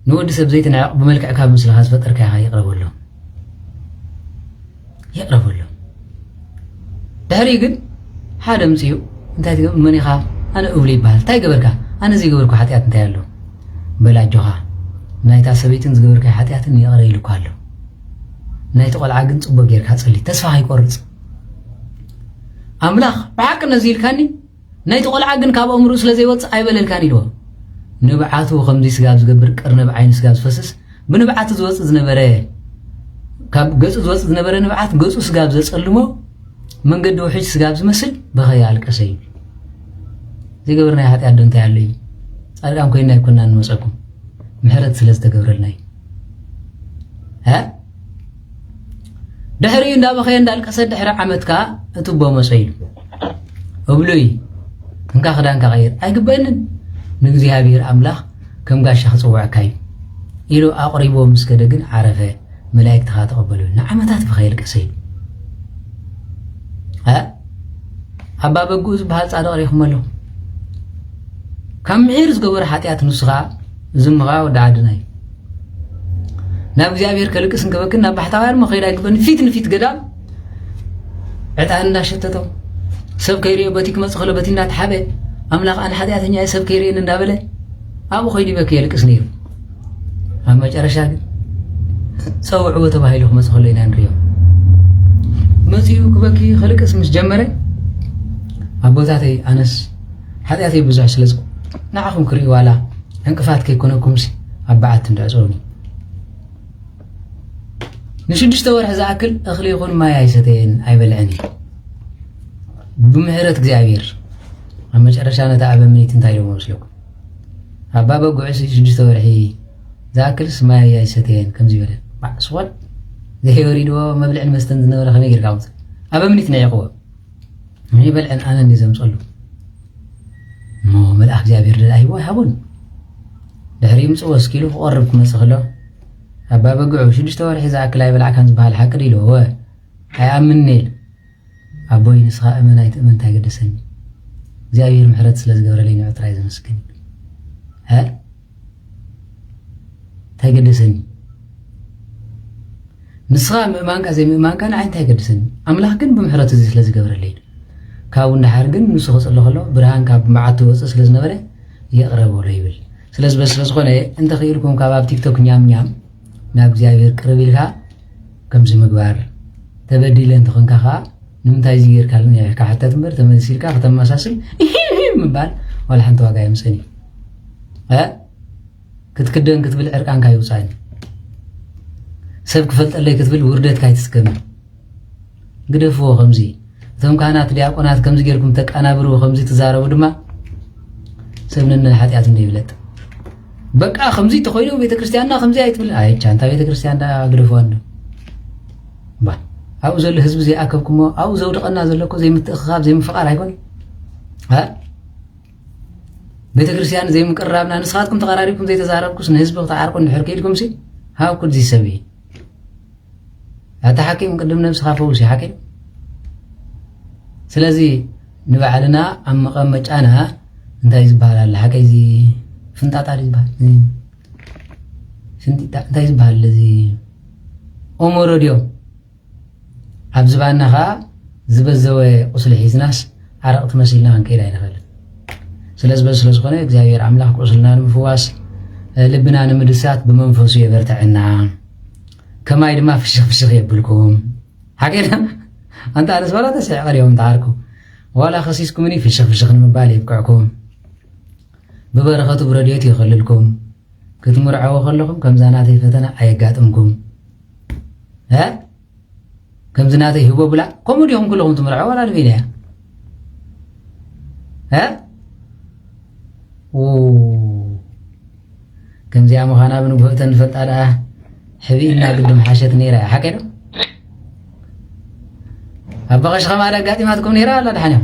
نود سب زيت نعق بملك عكاب مثل هاز فتر كاها يقربوا لهم دهري قد حدا مسيو انت تقول مني خا انا اولي بحال تاي قبركا انا زي قبركو حاتيات انت يالو بلا جوها نايتا سبيتن زقبركا حاتيات اني اغري لكو هالو نايتا قول عاقن صبا غيركا تصلي تسفا هاي قرص املاخ بحاك نزيل كاني نايتا قول عاقن كاب امرو سلازي وص ايبلل كاني لو نبعاتو خمزي سقاب زقبر قرنب عين سقاب فسس بنبعات زوص زنبره كاب قص زوص زنبره نبعات قص سقاب زصلمو من قد وحج سقاب زمسل بخيالك أسيب زي قبرنا يا حتى عدن تعلي أرقام كينا يكوننا نمسكم محرد سلسة قبرنا ها دحري ندا بخيان دالك أسد دحر عمتك أتوبة مسيل وبلوي كنكا خدان كغير أي قبينن نقزي هابير أملاخ كم قاش شخص وعكاي يلو أقربوا مسكدقن عرفه ملايك تخاط قبلوا نعمتات بخيالك أسيب ها أبا بقوز بحال صادق ريخم له كم عيرز قبر حاتيات نسخة زمغا ودعدناي ناب زيابير كلكس نكبكنا بحتاوير مخيرا يقبن فيت قدام عتانا شتتو سب كيري باتيك مسخلو باتينا تحابي أملاق أنا حاتياتني سب كيري نندابله أبو خيدي بكي يلكس نير أما جرشاق سوى عوة بهايلوه مسخلو لنا نريو مزيو كبكي خلق اسمش جمري أبوتاتي أنس حدياتي بزح سلزقو نعاكم كري والا انقفات كي كونكم سي أبعات تندعزوني نشدش تور حزاكل أخلي يقول ما يعيستين أي بلعني بمهرة እግዚአብሔር أما جرشانة تعب مني تنتايلو موسلوك أبا بقعس شديت ورحي ذاكر سماء يا ستين كم زيادة صوت ذي يريدوا مبلع المستند ولا خميس يركض أبا من يثني قوة من يبلع أنا النظام صلوا مو ملأ جابر أيوة هبون دحريم صوص كيلو قربكم مسخله أبا بقعو شديت ورحي ذاكر لا يبلع كان زبال حكر له هو هيأمن نيل أبوي نسخة أمن أيت أمن تاجد سني جابر محرت سلز جورا لين عطرايز مسكين ها تاجد سني نسخة مأمان كزي مأمان كان عين تاجد سني أملاح كن بمحرت زي سلز جورا لين كاون نحرجن نسخة الله الله برهان كاب معته سلز نبره يقرب ولا يبل سلز بس خونه أنت خيركم كباب تيك توك نيام ناب جابر كربيلها كم زي مقبار تبديل أنت خن كخا نمتاز يجير كلامي كحتى تمبر تمسير كا ختم مساسل مبال ولا حنتو جاي مسني ها كتكدن كتبل عرقان كاي وصاين سب كفلت اللي كتبل وردت كاي تسكن قدفو خمزي ثم كانت دياقونات كم زيركم تك انا برو خمزي تزاربو دما سبنن الحاتيات من يبلت بقى خمزي تخويلو بيت كريستياننا خمزي ايتبل اي چانتا بيت كريستيان دا قدفوان با أو زول الحزب زي أكبكم أو زود قلنا زلكو زي متأخاب زي مفقار هيكون ها بيت كريستيان زي مقربنا نسخاتكم تقراريكم زي تزاربكم سن حزب تعارقوا نحركي لكم سي هاو كل زي سبي هذا حكيم قدم نفس خافوا سي حكيم سلازي نبعلنا أم مقامج أنا انت يزبال الله حكي زي فنطاطا يزبال انت يزبال الذي أمور ديو أبزبانها زبزوي قصل حيزناس عرقت مسيلنا عن كيدا ينخل سلز خونه እግዚአብሔር አምላክ ቁስልና መፍዋስ ልብና ንምድሳት በመንፈሱ ይበርታዕና ከማይ ድማ ፍሽኽ ይብልኩም حقيقة أنت على سؤال تسع اليوم تعاركم ولا خسيسكم مني ፍሽኽ ንምባል ይብቃዕኩም ببركة براديات يخللكم كتمرعوا خلكم كم زناتي فتنا أيقاتمكم ها كم زناتي هو بلا قوموا اليوم كلهم تمرعوا ولا الفينيا ها كم زي مخانا بنبهتن فتاة حبيبنا قدم حاشة نيرة حكينا أبغاش خمارة قاتي ما تكون نيرة ولا دحنا